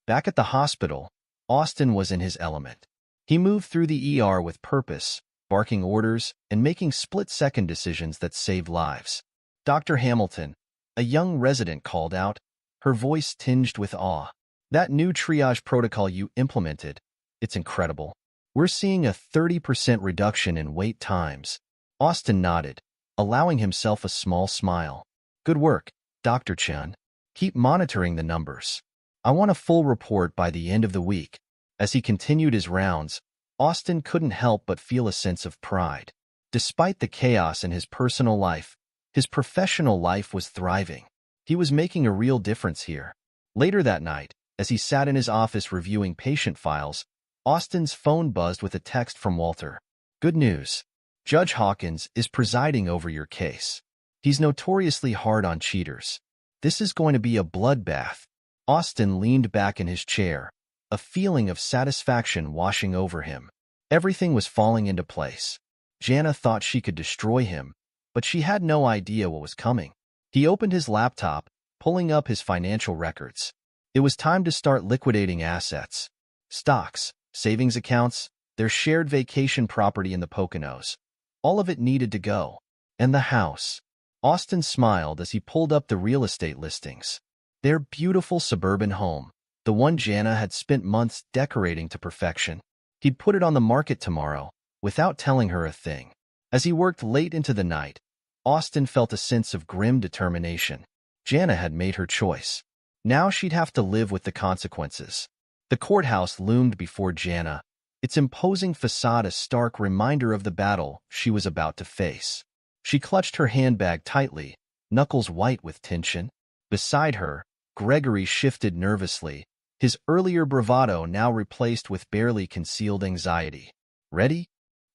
Back at the hospital, Austin was in his element. He moved through the ER with purpose, barking orders and making split-second decisions that saved lives. Dr. Hamilton, a young resident, called out, her voice tinged with awe. That new triage protocol you implemented, it's incredible. We're seeing a 30% reduction in wait times. Austin nodded, allowing himself a small smile. Good work, Dr. Chen. Keep monitoring the numbers. I want a full report by the end of the week. As he continued his rounds, Austin couldn't help but feel a sense of pride. Despite the chaos in his personal life, his professional life was thriving. He was making a real difference here. Later that night, as he sat in his office reviewing patient files, Austin's phone buzzed with a text from Walter. Good news. Judge Hawkins is presiding over your case. He's notoriously hard on cheaters. This is going to be a bloodbath. Austin leaned back in his chair, a feeling of satisfaction washing over him. Everything was falling into place. Jana thought she could destroy him, but she had no idea what was coming. He opened his laptop, pulling up his financial records. It was time to start liquidating assets. Stocks, savings accounts, their shared vacation property in the Poconos. All of it needed to go. And the house. Austin smiled as he pulled up the real estate listings. Their beautiful suburban home, the one Jana had spent months decorating to perfection. He'd put it on the market tomorrow, without telling her a thing. As he worked late into the night, Austin felt a sense of grim determination. Jana had made her choice. Now she'd have to live with the consequences. The courthouse loomed before Jana, its imposing facade a stark reminder of the battle she was about to face. She clutched her handbag tightly, knuckles white with tension. Beside her, Gregory shifted nervously, his earlier bravado now replaced with barely concealed anxiety. Ready?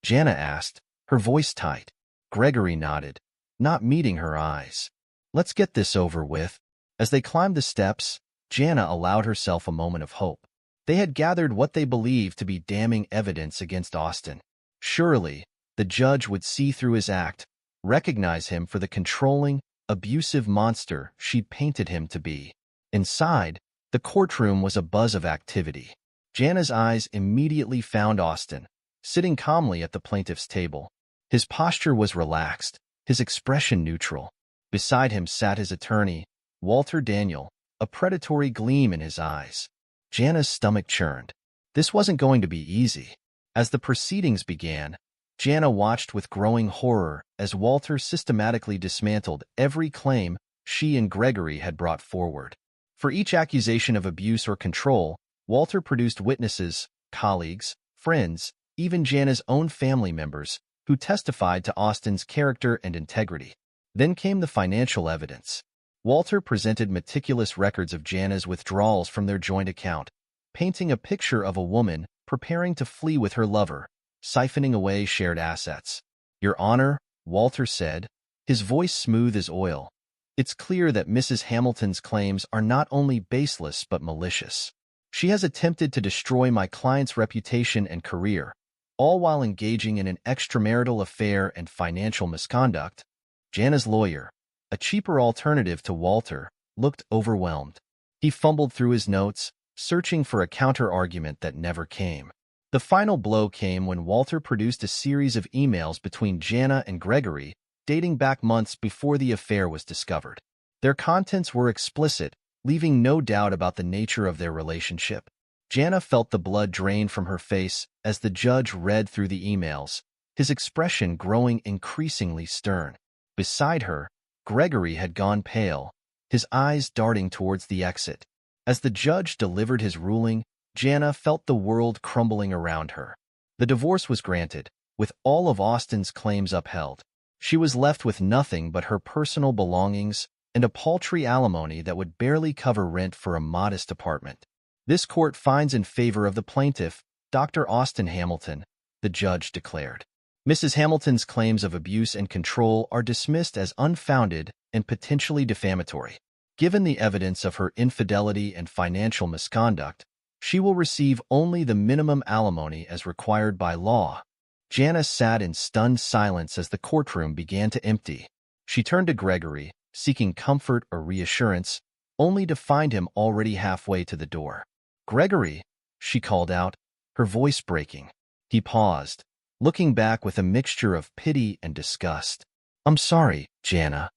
Jana asked, her voice tight. Gregory nodded, not meeting her eyes. Let's get this over with. As they climbed the steps, Jana allowed herself a moment of hope. They had gathered what they believed to be damning evidence against Austin. Surely, the judge would see through his act, recognize him for the controlling, abusive monster she'd painted him to be. Inside, the courtroom was a buzz of activity. Jana's eyes immediately found Austin, sitting calmly at the plaintiff's table. His posture was relaxed, his expression neutral. Beside him sat his attorney, Walter Daniel, a predatory gleam in his eyes. Jana's stomach churned. This wasn't going to be easy. As the proceedings began, Jana watched with growing horror as Walter systematically dismantled every claim she and Gregory had brought forward. For each accusation of abuse or control, Walter produced witnesses, colleagues, friends, even Jana's own family members, who testified to Austin's character and integrity. Then came the financial evidence. Walter presented meticulous records of Jana's withdrawals from their joint account, painting a picture of a woman preparing to flee with her lover, siphoning away shared assets. "Your Honor," Walter said, his voice smooth as oil, "it's clear that Mrs. Hamilton's claims are not only baseless but malicious. She has attempted to destroy my client's reputation and career, all while engaging in an extramarital affair and financial misconduct." Jana's lawyer, a cheaper alternative to Walter, looked overwhelmed. He fumbled through his notes, searching for a counter-argument that never came. The final blow came when Walter produced a series of emails between Jana and Gregory, dating back months before the affair was discovered. Their contents were explicit, leaving no doubt about the nature of their relationship. Jana felt the blood drain from her face as the judge read through the emails, his expression growing increasingly stern. Beside her, Gregory had gone pale, his eyes darting towards the exit. As the judge delivered his ruling, Jana felt the world crumbling around her. The divorce was granted, with all of Austin's claims upheld. She was left with nothing but her personal belongings and a paltry alimony that would barely cover rent for a modest apartment. "This court finds in favor of the plaintiff, Dr. Austin Hamilton," the judge declared. "Mrs. Hamilton's claims of abuse and control are dismissed as unfounded and potentially defamatory. Given the evidence of her infidelity and financial misconduct, she will receive only the minimum alimony as required by law." Jana sat in stunned silence as the courtroom began to empty. She turned to Gregory, seeking comfort or reassurance, only to find him already halfway to the door. "Gregory," she called out, her voice breaking. He paused, looking back with a mixture of pity and disgust. "I'm sorry, Jana.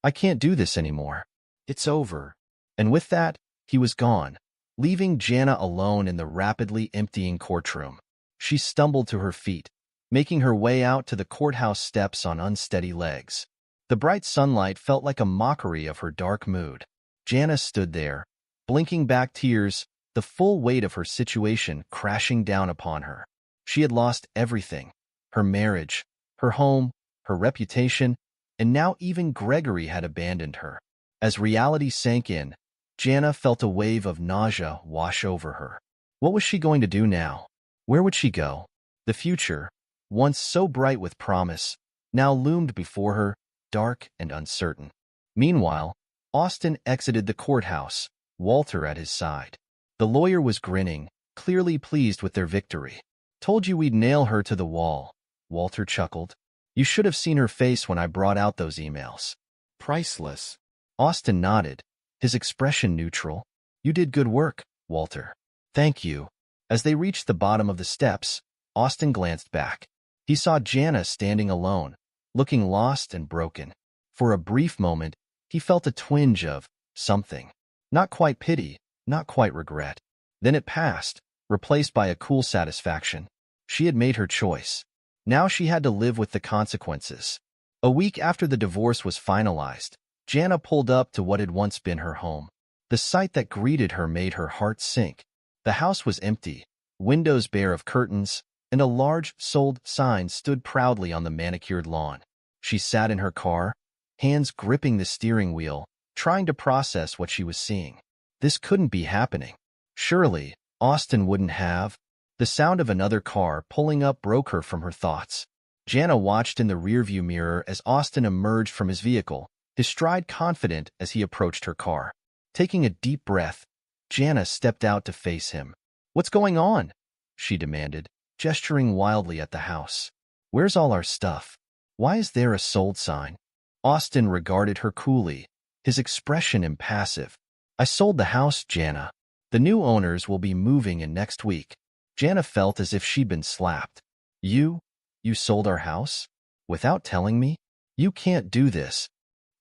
I can't do this anymore. It's over." And with that, he was gone, leaving Jana alone in the rapidly emptying courtroom. She stumbled to her feet, making her way out to the courthouse steps on unsteady legs. The bright sunlight felt like a mockery of her dark mood. Jana stood there, blinking back tears, the full weight of her situation crashing down upon her. She had lost everything: her marriage, her home, her reputation, and now even Gregory had abandoned her. As reality sank in, Jana felt a wave of nausea wash over her. What was she going to do now? Where would she go? The future, once so bright with promise, now loomed before her, dark and uncertain. Meanwhile, Austin exited the courthouse, Walter at his side. The lawyer was grinning, clearly pleased with their victory. "Told you we'd nail her to the wall," Walter chuckled. "You should have seen her face when I brought out those emails. Priceless." Austin nodded, his expression neutral. "You did good work, Walter." "Thank you." As they reached the bottom of the steps, Austin glanced back. He saw Jana standing alone, looking lost and broken. For a brief moment, he felt a twinge of something. Not quite pity, not quite regret. Then it passed, replaced by a cool satisfaction. She had made her choice. Now she had to live with the consequences. A week after the divorce was finalized, Jana pulled up to what had once been her home. The sight that greeted her made her heart sink. The house was empty, windows bare of curtains, and a large "Sold" sign stood proudly on the manicured lawn. She sat in her car, hands gripping the steering wheel, trying to process what she was seeing. This couldn't be happening. Surely, Austin wouldn't have. The sound of another car pulling up broke her from her thoughts. Jana watched in the rearview mirror as Austin emerged from his vehicle, his stride confident as he approached her car. Taking a deep breath, Jana stepped out to face him. "What's going on?" she demanded, gesturing wildly at the house. "Where's all our stuff? Why is there a sold sign?" Austin regarded her coolly, his expression impassive. "I sold the house, Jana. The new owners will be moving in next week." Jana felt as if she'd been slapped. "You? You sold our house? Without telling me? You can't do this.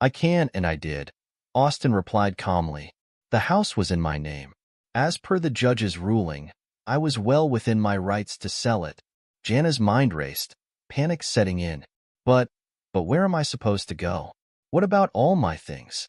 I can, and I did. Austin replied calmly. The house was in my name. As per the judge's ruling, I was well within my rights to sell it. Jana's mind raced, panic setting in. But where am I supposed to go? What about all my things?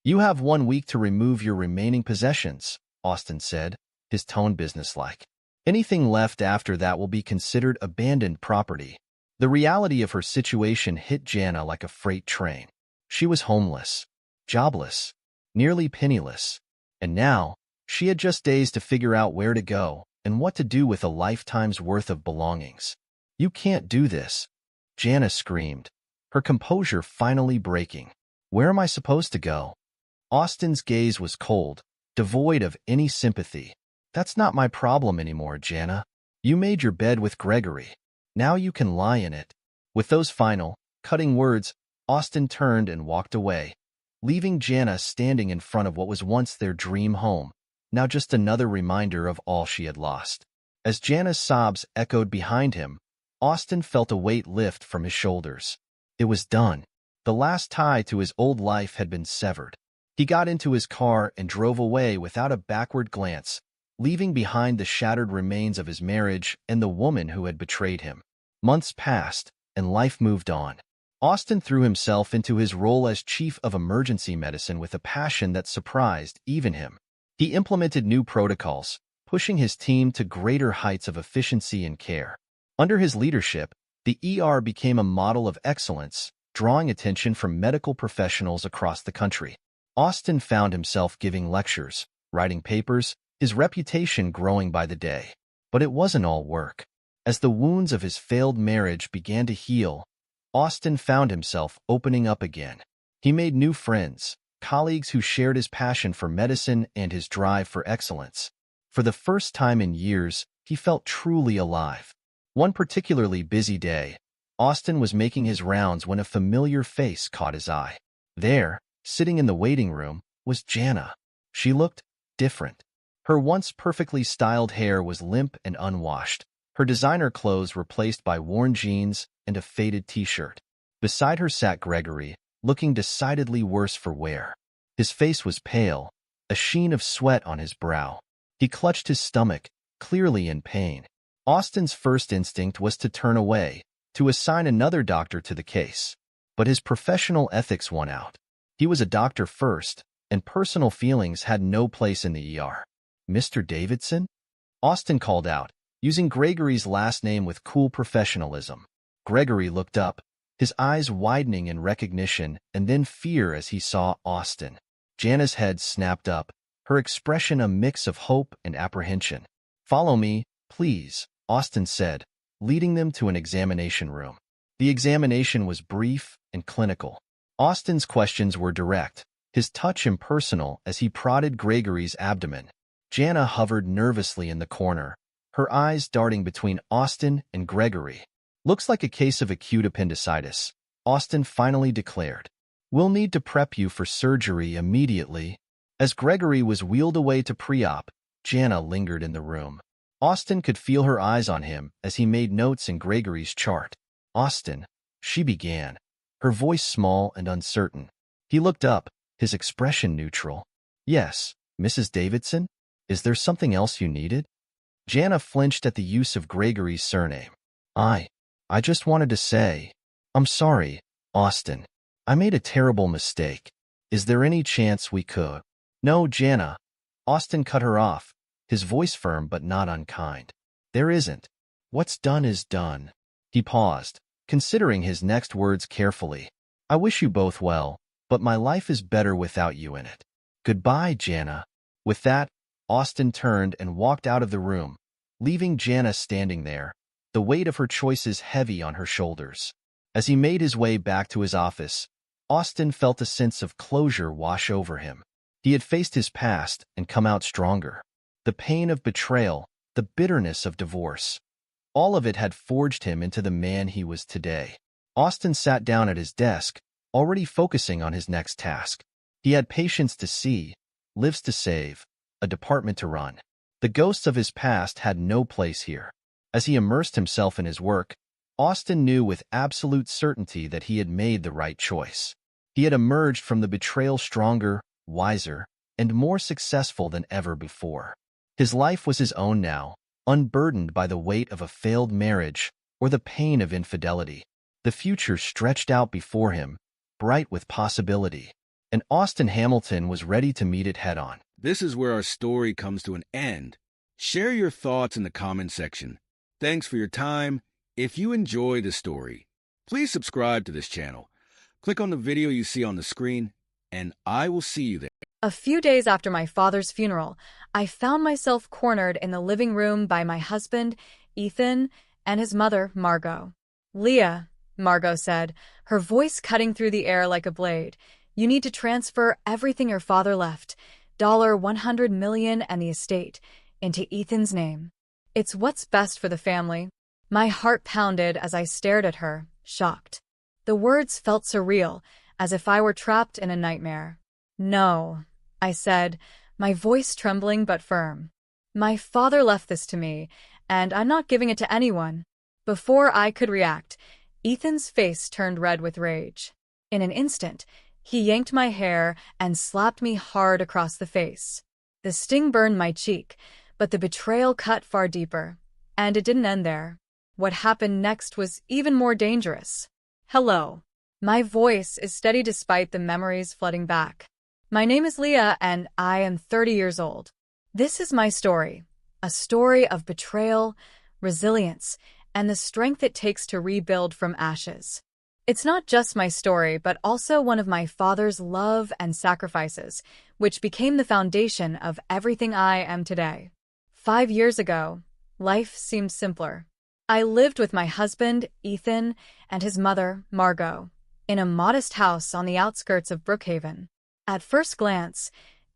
You have 1 week to remove your remaining possessions, Austin said, his tone businesslike. Anything left after that will be considered abandoned property. The reality of her situation hit Jana like a freight train. She was homeless, jobless, nearly penniless, and now she had just days to figure out where to go and what to do with a lifetime's worth of belongings. You can't do this, Jana screamed, her composure finally breaking. Where am I supposed to go? Austin's gaze was cold, devoid of any sympathy. That's not my problem anymore, Jana. You made your bed with Gregory. Now you can lie in it. With those final, cutting words, Austin turned and walked away, leaving Jana standing in front of what was once their dream home, now just another reminder of all she had lost. As Jana's sobs echoed behind him, Austin felt a weight lift from his shoulders. It was done. The last tie to his old life had been severed. He got into his car and drove away without a backward glance, leaving behind the shattered remains of his marriage and the woman who had betrayed him. Months passed, and life moved on. Austin threw himself into his role as chief of emergency medicine with a passion that surprised even him. He implemented new protocols, pushing his team to greater heights of efficiency and care. Under his leadership, the ER became a model of excellence, drawing attention from medical professionals across the country. Austin found himself giving lectures, writing papers, his reputation growing by the day. But it wasn't all work. As the wounds of his failed marriage began to heal, Austin found himself opening up again. He made new friends, colleagues who shared his passion for medicine and his drive for excellence. For the first time in years, he felt truly alive. One particularly busy day, Austin was making his rounds when a familiar face caught his eye. There, sitting in the waiting room, was Jana. She looked different. Her once perfectly styled hair was limp and unwashed. Her designer clothes replaced by worn jeans and a faded t-shirt. Beside her sat Gregory, looking decidedly worse for wear. His face was pale, a sheen of sweat on his brow. He clutched his stomach, clearly in pain. Austin's first instinct was to turn away, to assign another doctor to the case. But his professional ethics won out. He was a doctor first, and personal feelings had no place in the ER. Mr. Davidson? Austin called out, using Gregory's last name with cool professionalism. Gregory looked up, his eyes widening in recognition and then fear as he saw Austin. Jana's head snapped up, her expression a mix of hope and apprehension. Follow me, please, Austin said, leading them to an examination room. The examination was brief and clinical. Austin's questions were direct, his touch impersonal as he prodded Gregory's abdomen. Jana hovered nervously in the corner, her eyes darting between Austin and Gregory. Looks like a case of acute appendicitis, Austin finally declared. We'll need to prep you for surgery immediately. As Gregory was wheeled away to pre-op, Jana lingered in the room. Austin could feel her eyes on him as he made notes in Gregory's chart. Austin, she began, her voice small and uncertain. He looked up, his expression neutral. Yes, Mrs. Davidson? Is there something else you needed? Jana flinched at the use of Gregory's surname. I just wanted to say, I'm sorry, Austin. I made a terrible mistake. Is there any chance we could? No, Jana. Austin cut her off, his voice firm but not unkind. There isn't. What's done is done. He paused, considering his next words carefully. I wish you both well, but my life is better without you in it. Goodbye, Jana. With that, Austin turned and walked out of the room, leaving Jana standing there, the weight of her choices heavy on her shoulders. As he made his way back to his office, Austin felt a sense of closure wash over him. He had faced his past and come out stronger. The pain of betrayal, the bitterness of divorce, all of it had forged him into the man he was today. Austin sat down at his desk, already focusing on his next task. He had patients to see, lives to save, a department to run. The ghosts of his past had no place here. As he immersed himself in his work, Austin knew with absolute certainty that he had made the right choice. He had emerged from the betrayal stronger, wiser, and more successful than ever before. His life was his own now, unburdened by the weight of a failed marriage or the pain of infidelity. The future stretched out before him, bright with possibility, and Austin Hamilton was ready to meet it head-on. This is where our story comes to an end. Share your thoughts in the comment section. Thanks for your time. If you enjoy the story, please subscribe to this channel. Click on the video you see on the screen, and I will see you there. A few days after my father's funeral, I found myself cornered in the living room by my husband, Ethan, and his mother, Margot. "Leah," Margot said, her voice cutting through the air like a blade, "you need to transfer everything your father left, $100 million and the estate, into Ethan's name. It's what's best for the family." My heart pounded as I stared at her, shocked. The words felt surreal, as if I were trapped in a nightmare. "No," I said, my voice trembling but firm. "My father left this to me, and I'm not giving it to anyone." Before I could react, Ethan's face turned red with rage. In an instant, he yanked my hair and slapped me hard across the face. The sting burned my cheek, but the betrayal cut far deeper. And it didn't end there. What happened next was even more dangerous. "Hello. My voice is steady despite the memories flooding back. My name is Leah, and I am 30 years old. This is my story, a story of betrayal, resilience, and the strength it takes to rebuild from ashes. It's not just my story, but also one of my father's love and sacrifices, which became the foundation of everything I am today. 5 years ago, life seemed simpler. I lived with my husband, Ethan, and his mother, Margot, in a modest house on the outskirts of Brookhaven. At first glance,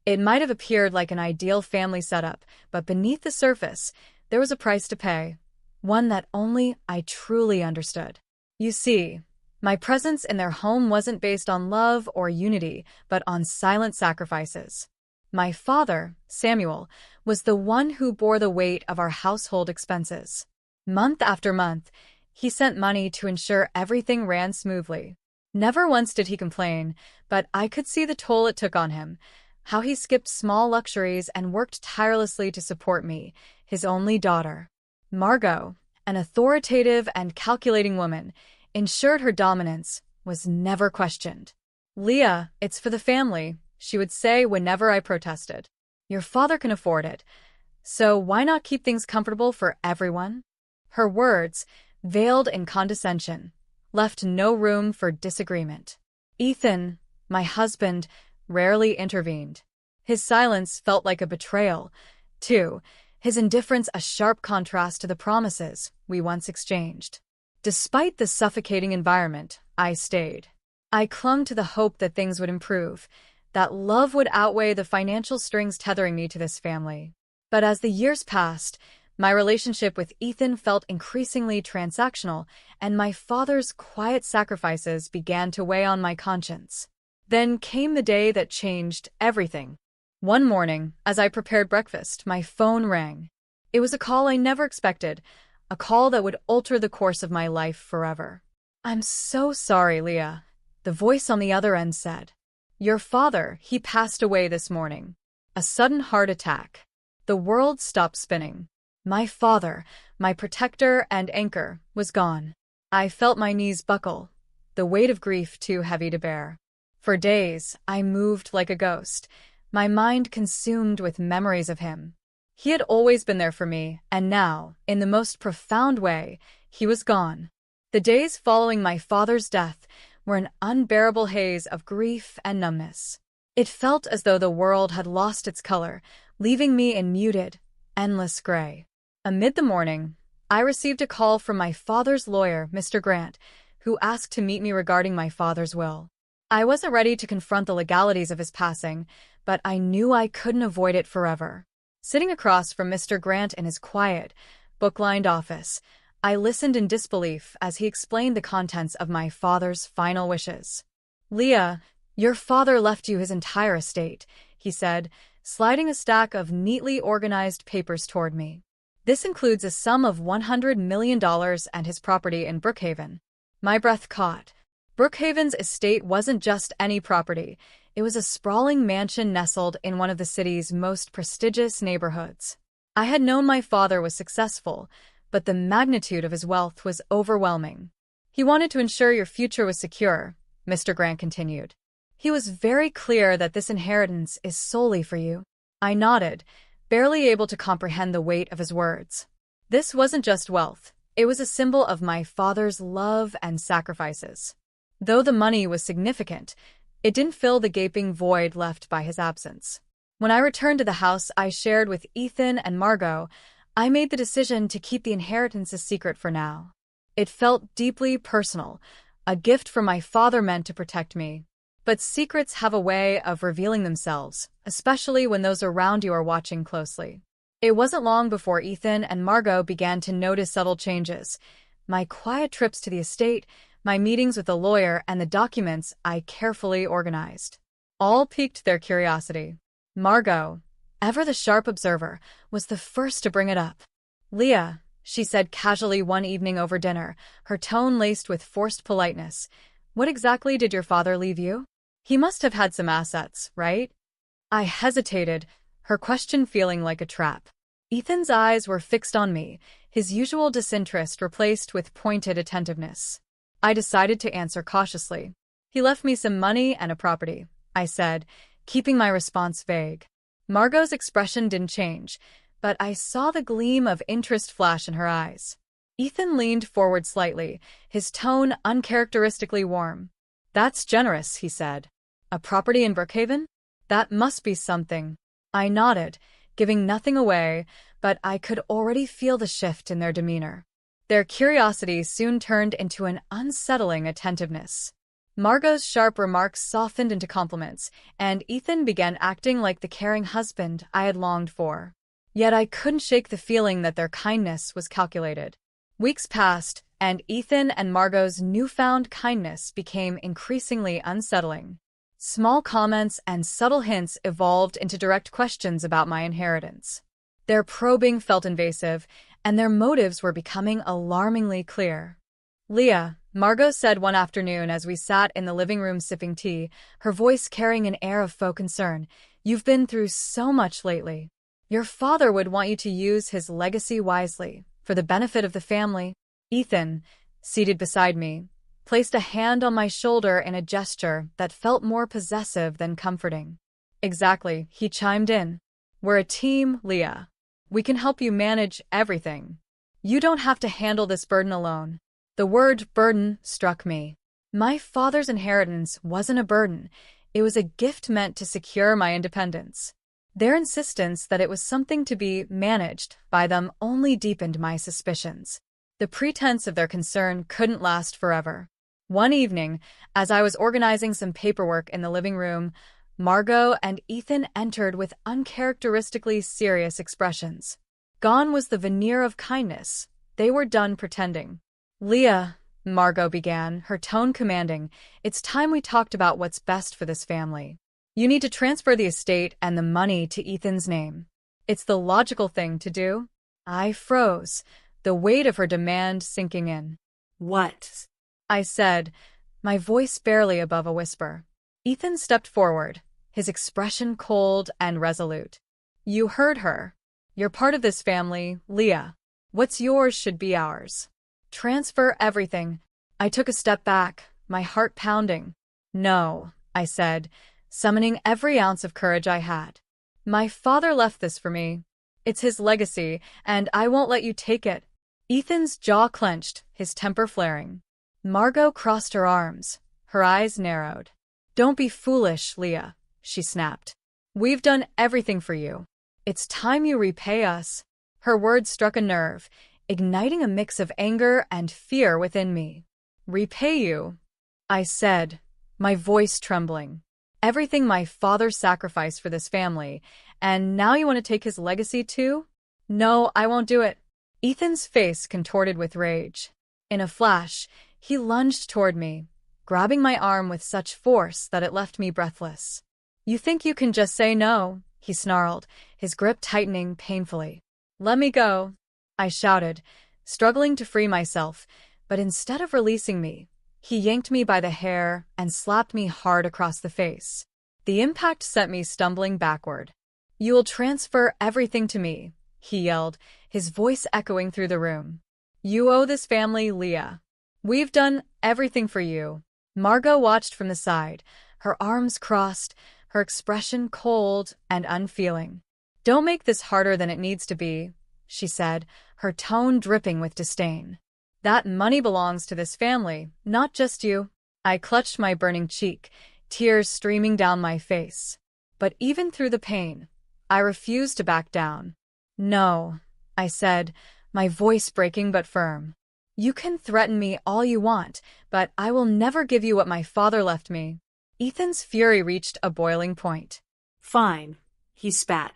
it might have appeared like an ideal family setup, but beneath the surface, there was a price to pay, one that only I truly understood. You see, my presence in their home wasn't based on love or unity, but on silent sacrifices. My father, Samuel, was the one who bore the weight of our household expenses. Month after month, he sent money to ensure everything ran smoothly. Never once did he complain, but I could see the toll it took on him, how he skipped small luxuries and worked tirelessly to support me, his only daughter. Margot, an authoritative and calculating woman, ensured her dominance was never questioned. "Leah, it's for the family," she would say whenever I protested. "Your father can afford it, so why not keep things comfortable for everyone?" Her words, veiled in condescension, left no room for disagreement. Ethan, my husband, rarely intervened. His silence felt like a betrayal, too, his indifference a sharp contrast to the promises we once exchanged. Despite the suffocating environment, I stayed. I clung to the hope that things would improve, that love would outweigh the financial strings tethering me to this family. But as the years passed, my relationship with Ethan felt increasingly transactional, and my father's quiet sacrifices began to weigh on my conscience. Then came the day that changed everything. One morning, as I prepared breakfast, my phone rang. It was a call I never expected, a call that would alter the course of my life forever. "I'm so sorry, Leah," the voice on the other end said. "Your father, he passed away this morning. A sudden heart attack." The world stopped spinning. My father, my protector and anchor, was gone. I felt my knees buckle, the weight of grief too heavy to bear. For days, I moved like a ghost, my mind consumed with memories of him. He had always been there for me, and now, in the most profound way, he was gone. The days following my father's death were an unbearable haze of grief and numbness. It felt as though the world had lost its color, leaving me in muted, endless gray. Amid the mourning, I received a call from my father's lawyer, Mr. Grant, who asked to meet me regarding my father's will. I wasn't ready to confront the legalities of his passing, but I knew I couldn't avoid it forever. Sitting across from Mr. Grant in his quiet, book-lined office, I listened in disbelief as he explained the contents of my father's final wishes. "Leah, your father left you his entire estate," he said, sliding a stack of neatly organized papers toward me. This includes a sum of $100 million and his property in Brookhaven. My breath caught. Brookhaven's estate wasn't just any property. It was a sprawling mansion nestled in one of the city's most prestigious neighborhoods. I had known my father was successful, but the magnitude of his wealth was overwhelming. He wanted to ensure your future was secure, Mr. Grant continued. He was very clear that this inheritance is solely for you. I nodded, barely able to comprehend the weight of his words. This wasn't just wealth. It was a symbol of my father's love and sacrifices. Though the money was significant, it didn't fill the gaping void left by his absence. When I returned to the house I shared with Ethan and Margot, I made the decision to keep the inheritance a secret for now. It felt deeply personal, a gift from my father meant to protect me. But secrets have a way of revealing themselves, especially when those around you are watching closely. It wasn't long before Ethan and Margot began to notice subtle changes. My quiet trips to the estate, my meetings with the lawyer, and the documents I carefully organized. All piqued their curiosity. Margot, ever the sharp observer, was the first to bring it up. "Leah," she said casually one evening over dinner, her tone laced with forced politeness, "what exactly did your father leave you? He must have had some assets, right?" I hesitated, her question feeling like a trap. Ethan's eyes were fixed on me, his usual disinterest replaced with pointed attentiveness. I decided to answer cautiously. "He left me some money and a property," I said, keeping my response vague. Margot's expression didn't change, but I saw the gleam of interest flash in her eyes. Ethan leaned forward slightly, his tone uncharacteristically warm. "That's generous," he said. "A property in Brookhaven? That must be something." I nodded, giving nothing away, but I could already feel the shift in their demeanor. Their curiosity soon turned into an unsettling attentiveness. Margot's sharp remarks softened into compliments, and Ethan began acting like the caring husband I had longed for. Yet I couldn't shake the feeling that their kindness was calculated. Weeks passed, and Ethan and Margot's newfound kindness became increasingly unsettling. Small comments and subtle hints evolved into direct questions about my inheritance. Their probing felt invasive, and their motives were becoming alarmingly clear. "Leah," Margot said one afternoon as we sat in the living room sipping tea, her voice carrying an air of faux concern, "you've been through so much lately. Your father would want you to use his legacy wisely, for the benefit of the family." Ethan, seated beside me, placed a hand on my shoulder in a gesture that felt more possessive than comforting. "Exactly," he chimed in. "We're a team, Leah. We can help you manage everything. You don't have to handle this burden alone." The word burden struck me. My father's inheritance wasn't a burden. It was a gift meant to secure my independence. Their insistence that it was something to be managed by them only deepened my suspicions. The pretense of their concern couldn't last forever. One evening, as I was organizing some paperwork in the living room, Margot and Ethan entered with uncharacteristically serious expressions. Gone was the veneer of kindness. They were done pretending. "Leah," Margot began, her tone commanding, "it's time we talked about what's best for this family. You need to transfer the estate and the money to Ethan's name. It's the logical thing to do." I froze, the weight of her demand sinking in. "What?" I said, my voice barely above a whisper. Ethan stepped forward, his expression cold and resolute. "You heard her. You're part of this family, Leah. What's yours should be ours. Transfer everything." I took a step back, my heart pounding. "No," I said, summoning every ounce of courage I had. "My father left this for me. It's his legacy, and I won't let you take it." Ethan's jaw clenched, his temper flaring. Margot crossed her arms, her eyes narrowed. "Don't be foolish, Leah," she snapped. "We've done everything for you. It's time you repay us." Her words struck a nerve, igniting a mix of anger and fear within me. "Repay you?" I said, my voice trembling. "Everything my father sacrificed for this family, and now you want to take his legacy too?" "No, I won't do it." Ethan's face contorted with rage. In a flash, he lunged toward me, grabbing my arm with such force that it left me breathless. "You think you can just say no?" he snarled, his grip tightening painfully. "Let me go." I shouted, struggling to free myself, but instead of releasing me, he yanked me by the hair and slapped me hard across the face. The impact sent me stumbling backward. "You will transfer everything to me," he yelled, his voice echoing through the room. "You owe this family, Leah. We've done everything for you." Margot watched from the side, her arms crossed, her expression cold and unfeeling. "Don't make this harder than it needs to be," she said, her tone dripping with disdain. "That money belongs to this family, not just you." I clutched my burning cheek, tears streaming down my face. But even through the pain, I refused to back down. "No," I said, my voice breaking but firm. "You can threaten me all you want, but I will never give you what my father left me." Ethan's fury reached a boiling point. "Fine," he spat.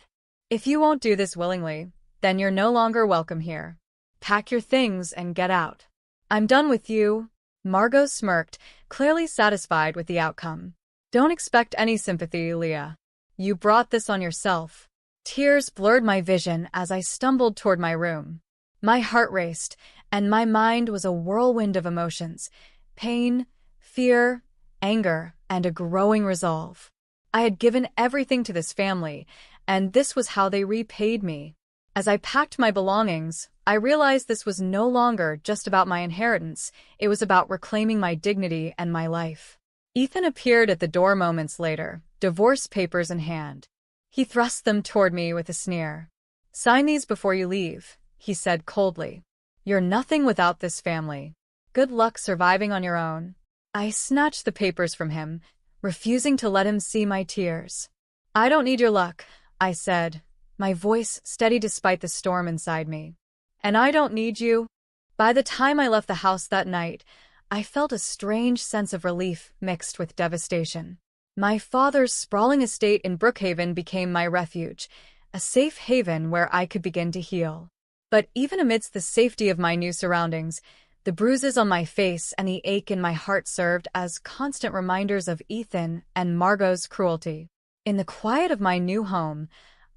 "If you won't do this willingly, then you're no longer welcome here. Pack your things and get out." "I'm done with you." Margot smirked, clearly satisfied with the outcome. "Don't expect any sympathy, Leah. You brought this on yourself." Tears blurred my vision as I stumbled toward my room. My heart raced, and my mind was a whirlwind of emotions: pain, fear, anger, and a growing resolve. I had given everything to this family, and this was how they repaid me. As I packed my belongings, I realized this was no longer just about my inheritance, it was about reclaiming my dignity and my life. Ethan appeared at the door moments later, divorce papers in hand. He thrust them toward me with a sneer. "Sign these before you leave," he said coldly. "You're nothing without this family. Good luck surviving on your own." I snatched the papers from him, refusing to let him see my tears. "I don't need your luck," I said, my voice steady despite the storm inside me. "And I don't need you." By the time I left the house that night, I felt a strange sense of relief mixed with devastation. My father's sprawling estate in Brookhaven became my refuge, a safe haven where I could begin to heal. But even amidst the safety of my new surroundings, the bruises on my face and the ache in my heart served as constant reminders of Ethan and Margot's cruelty. In the quiet of my new home,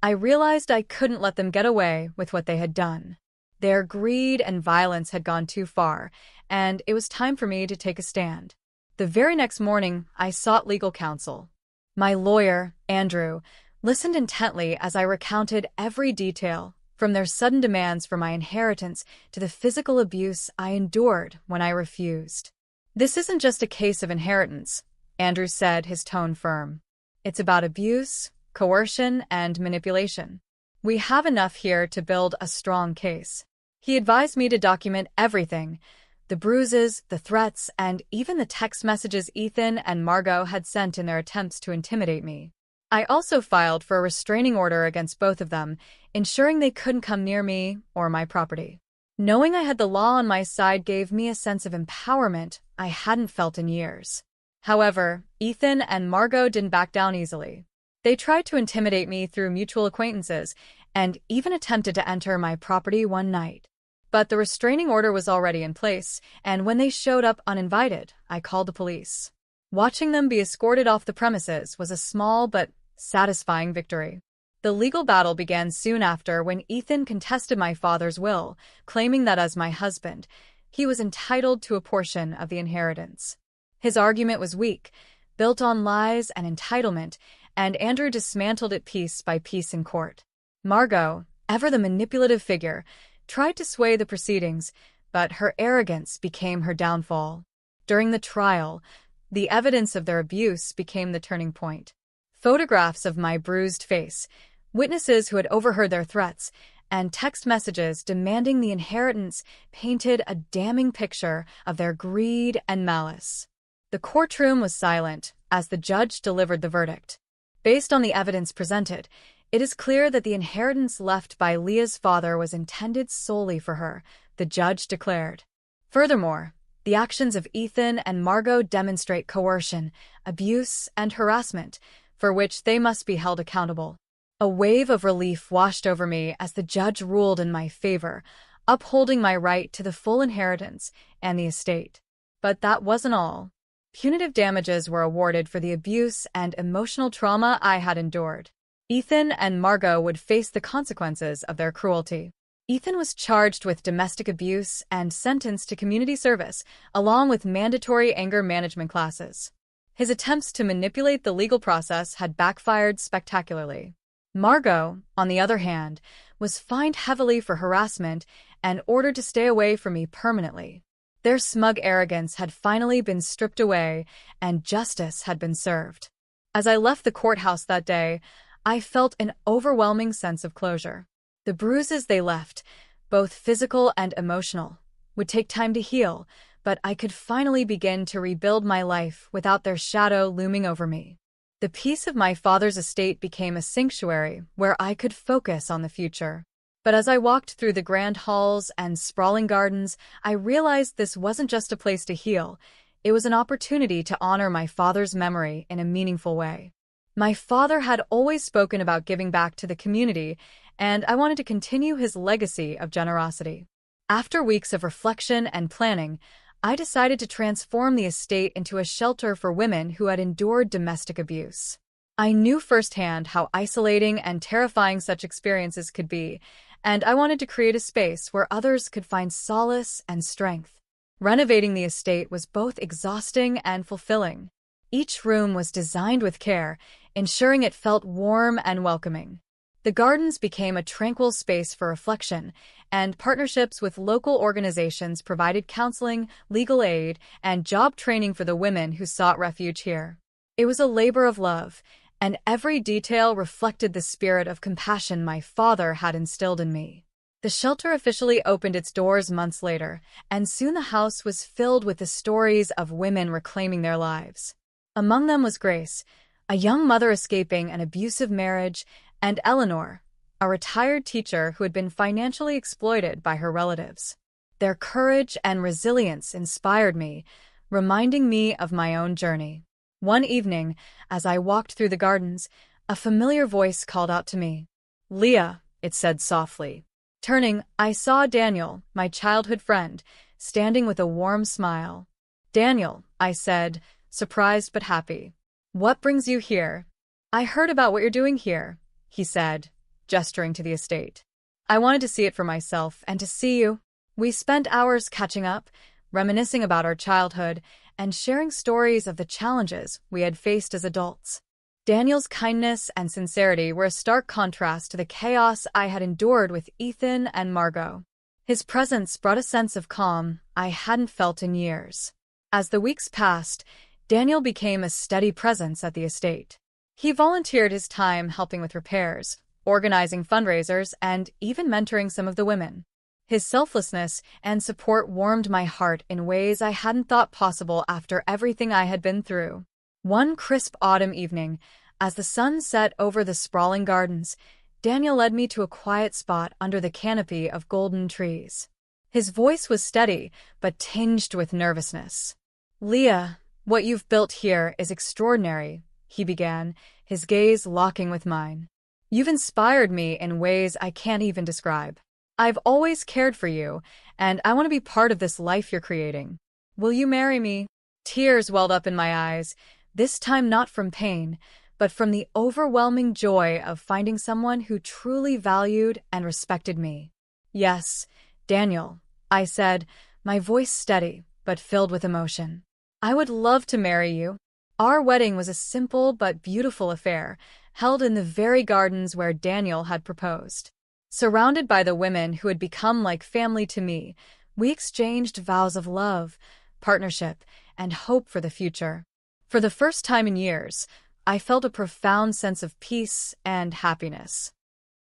I realized I couldn't let them get away with what they had done. Their greed and violence had gone too far, and it was time for me to take a stand. The very next morning, I sought legal counsel. My lawyer, Andrew, listened intently as I recounted every detail, from their sudden demands for my inheritance to the physical abuse I endured when I refused. "This isn't just a case of inheritance," Andrew said, his tone firm. "It's about abuse, coercion, and manipulation. We have enough here to build a strong case." He advised me to document everything: the bruises, the threats, and even the text messages Ethan and Margot had sent in their attempts to intimidate me. I also filed for a restraining order against both of them, ensuring they couldn't come near me or my property. Knowing I had the law on my side gave me a sense of empowerment I hadn't felt in years. However, Ethan and Margot didn't back down easily. They tried to intimidate me through mutual acquaintances and even attempted to enter my property one night. But the restraining order was already in place, and when they showed up uninvited, I called the police. Watching them be escorted off the premises was a small but satisfying victory. The legal battle began soon after when Ethan contested my father's will, claiming that as my husband, he was entitled to a portion of the inheritance. His argument was weak, built on lies and entitlement, and Andrew dismantled it piece by piece in court. Margot, ever the manipulative figure, tried to sway the proceedings, but her arrogance became her downfall. During the trial, the evidence of their abuse became the turning point. Photographs of my bruised face, witnesses who had overheard their threats, and text messages demanding the inheritance painted a damning picture of their greed and malice. The courtroom was silent as the judge delivered the verdict. Based on the evidence presented, it is clear that the inheritance left by Leah's father was intended solely for her, the judge declared. Furthermore, the actions of Ethan and Margot demonstrate coercion, abuse, and harassment, for which they must be held accountable. A wave of relief washed over me as the judge ruled in my favor, upholding my right to the full inheritance and the estate. But that wasn't all. Punitive damages were awarded for the abuse and emotional trauma I had endured. Ethan and Margot would face the consequences of their cruelty. Ethan was charged with domestic abuse and sentenced to community service, along with mandatory anger management classes. His attempts to manipulate the legal process had backfired spectacularly. Margot, on the other hand, was fined heavily for harassment and ordered to stay away from me permanently. Their smug arrogance had finally been stripped away, and justice had been served. As I left the courthouse that day, I felt an overwhelming sense of closure. The bruises they left, both physical and emotional, would take time to heal, but I could finally begin to rebuild my life without their shadow looming over me. The peace of my father's estate became a sanctuary where I could focus on the future. But as I walked through the grand halls and sprawling gardens, I realized this wasn't just a place to heal. It was an opportunity to honor my father's memory in a meaningful way. My father had always spoken about giving back to the community, and I wanted to continue his legacy of generosity. After weeks of reflection and planning, I decided to transform the estate into a shelter for women who had endured domestic abuse. I knew firsthand how isolating and terrifying such experiences could be, and I wanted to create a space where others could find solace and strength. Renovating the estate was both exhausting and fulfilling. Each room was designed with care, ensuring it felt warm and welcoming. The gardens became a tranquil space for reflection, and partnerships with local organizations provided counseling, legal aid, and job training for the women who sought refuge here. It was a labor of love, and every detail reflected the spirit of compassion my father had instilled in me. The shelter officially opened its doors months later, and soon the house was filled with the stories of women reclaiming their lives. Among them was Grace, a young mother escaping an abusive marriage, and Eleanor, a retired teacher who had been financially exploited by her relatives. Their courage and resilience inspired me, reminding me of my own journey. One evening, as I walked through the gardens, a familiar voice called out to me. "Leah," it said softly. Turning, I saw Daniel, my childhood friend, standing with a warm smile. "Daniel," I said, surprised but happy. "What brings you here?" "I heard about what you're doing here," he said, gesturing to the estate. "I wanted to see it for myself and to see you." We spent hours catching up, reminiscing about our childhood, and sharing stories of the challenges we had faced as adults. Daniel's kindness and sincerity were a stark contrast to the chaos I had endured with Ethan and Margot. His presence brought a sense of calm I hadn't felt in years. As the weeks passed, Daniel became a steady presence at the estate. He volunteered his time helping with repairs, organizing fundraisers, and even mentoring some of the women. His selflessness and support warmed my heart in ways I hadn't thought possible after everything I had been through. One crisp autumn evening, as the sun set over the sprawling gardens, Daniel led me to a quiet spot under the canopy of golden trees. His voice was steady, but tinged with nervousness. "Leah, what you've built here is extraordinary," he began, his gaze locking with mine. "You've inspired me in ways I can't even describe. I've always cared for you, and I want to be part of this life you're creating. Will you marry me?" Tears welled up in my eyes, this time not from pain, but from the overwhelming joy of finding someone who truly valued and respected me. "Yes, Daniel," I said, my voice steady but filled with emotion. "I would love to marry you." Our wedding was a simple but beautiful affair, held in the very gardens where Daniel had proposed. Surrounded by the women who had become like family to me, we exchanged vows of love, partnership, and hope for the future. For the first time in years, I felt a profound sense of peace and happiness.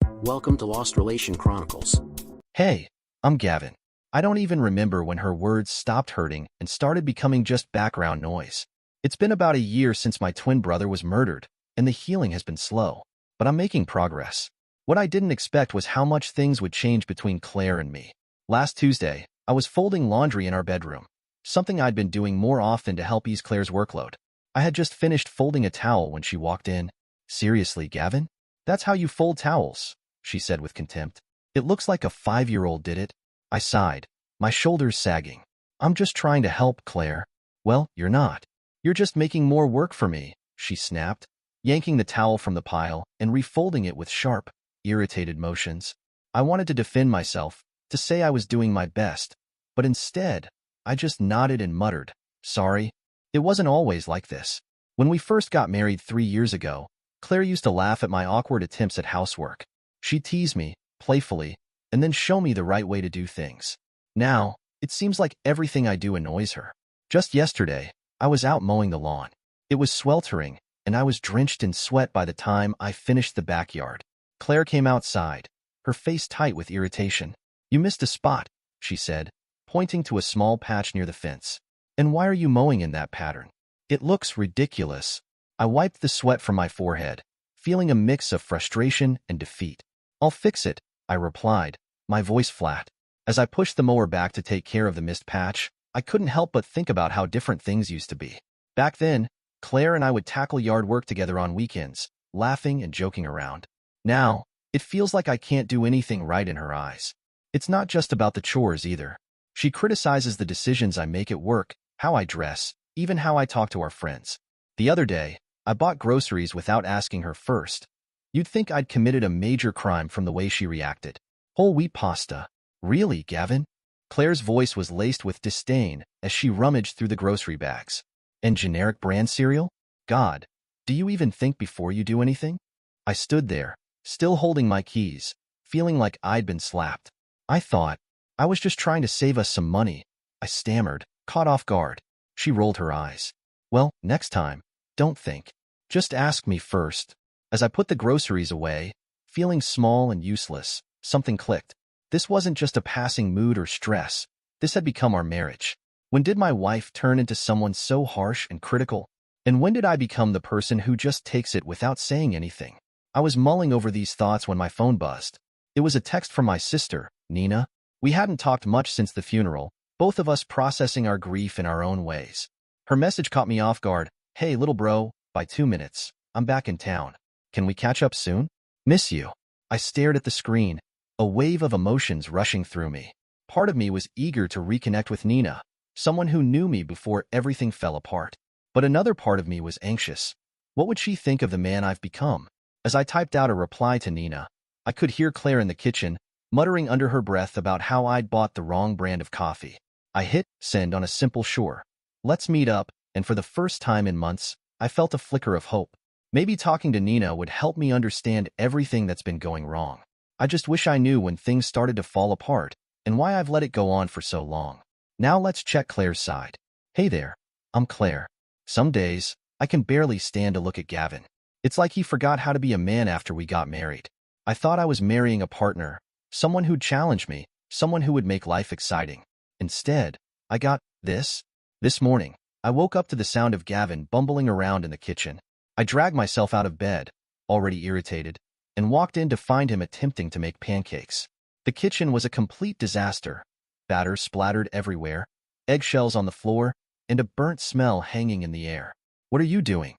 Welcome to Lost Relation Chronicles. Hey, I'm Gavin. I don't even remember when her words stopped hurting and started becoming just background noise. It's been about a year since my twin brother was murdered, and the healing has been slow, but I'm making progress. What I didn't expect was how much things would change between Claire and me. Last Tuesday, I was folding laundry in our bedroom, something I'd been doing more often to help ease Claire's workload. I had just finished folding a towel when she walked in. "Seriously, Gavin? That's how you fold towels," she said with contempt. "It looks like a 5-year-old did it." I sighed, my shoulders sagging. "I'm just trying to help, Claire." "Well, you're not. You're just making more work for me," she snapped, yanking the towel from the pile and refolding it with sharp, irritated motions. I wanted to defend myself, to say I was doing my best, but instead, I just nodded and muttered, "Sorry. It wasn't always like this." When we first got married 3 years ago, Claire used to laugh at my awkward attempts at housework. She'd tease me, playfully, and then show me the right way to do things. Now, it seems like everything I do annoys her. Just yesterday, I was out mowing the lawn. It was sweltering, and I was drenched in sweat by the time I finished the backyard. Claire came outside, her face tight with irritation. "You missed a spot," she said, pointing to a small patch near the fence. "And why are you mowing in that pattern? It looks ridiculous." I wiped the sweat from my forehead, feeling a mix of frustration and defeat. "I'll fix it," I replied, my voice flat. As I pushed the mower back to take care of the missed patch, I couldn't help but think about how different things used to be. Back then, Claire and I would tackle yard work together on weekends, laughing and joking around. Now, it feels like I can't do anything right in her eyes. It's not just about the chores either. She criticizes the decisions I make at work, how I dress, even how I talk to our friends. The other day, I bought groceries without asking her first. You'd think I'd committed a major crime from the way she reacted. "Whole wheat pasta. Really, Gavin?" Claire's voice was laced with disdain as she rummaged through the grocery bags. "And generic brand cereal? God, do you even think before you do anything?" I stood there, still holding my keys, feeling like I'd been slapped. I was just trying to save us some money," I stammered, caught off guard. She rolled her eyes. "Well, next time, don't think. Just ask me first." As I put the groceries away, feeling small and useless, something clicked. This wasn't just a passing mood or stress. This had become our marriage. When did my wife turn into someone so harsh and critical? And when did I become the person who just takes it without saying anything? I was mulling over these thoughts when my phone buzzed. It was a text from my sister, Nina. We hadn't talked much since the funeral, both of us processing our grief in our own ways. Her message caught me off guard. "Hey, little bro, by 2 minutes. I'm back in town. Can we catch up soon? Miss you." I stared at the screen, a wave of emotions rushing through me. Part of me was eager to reconnect with Nina, someone who knew me before everything fell apart. But another part of me was anxious. What would she think of the man I've become? As I typed out a reply to Nina, I could hear Claire in the kitchen, muttering under her breath about how I'd bought the wrong brand of coffee. I hit send on a simple "sure. Let's meet up," and for the first time in months, I felt a flicker of hope. Maybe talking to Nina would help me understand everything that's been going wrong. I just wish I knew when things started to fall apart, and why I've let it go on for so long. Now let's check Claire's side. "Hey there, I'm Claire." Some days, I can barely stand to look at Gavin. It's like he forgot how to be a man after we got married. I thought I was marrying a partner, someone who'd challenge me, someone who would make life exciting. Instead, I got this. This morning, I woke up to the sound of Gavin bumbling around in the kitchen. I dragged myself out of bed, already irritated, and walked in to find him attempting to make pancakes. The kitchen was a complete disaster. Batter splattered everywhere, eggshells on the floor, and a burnt smell hanging in the air. "What are you doing?"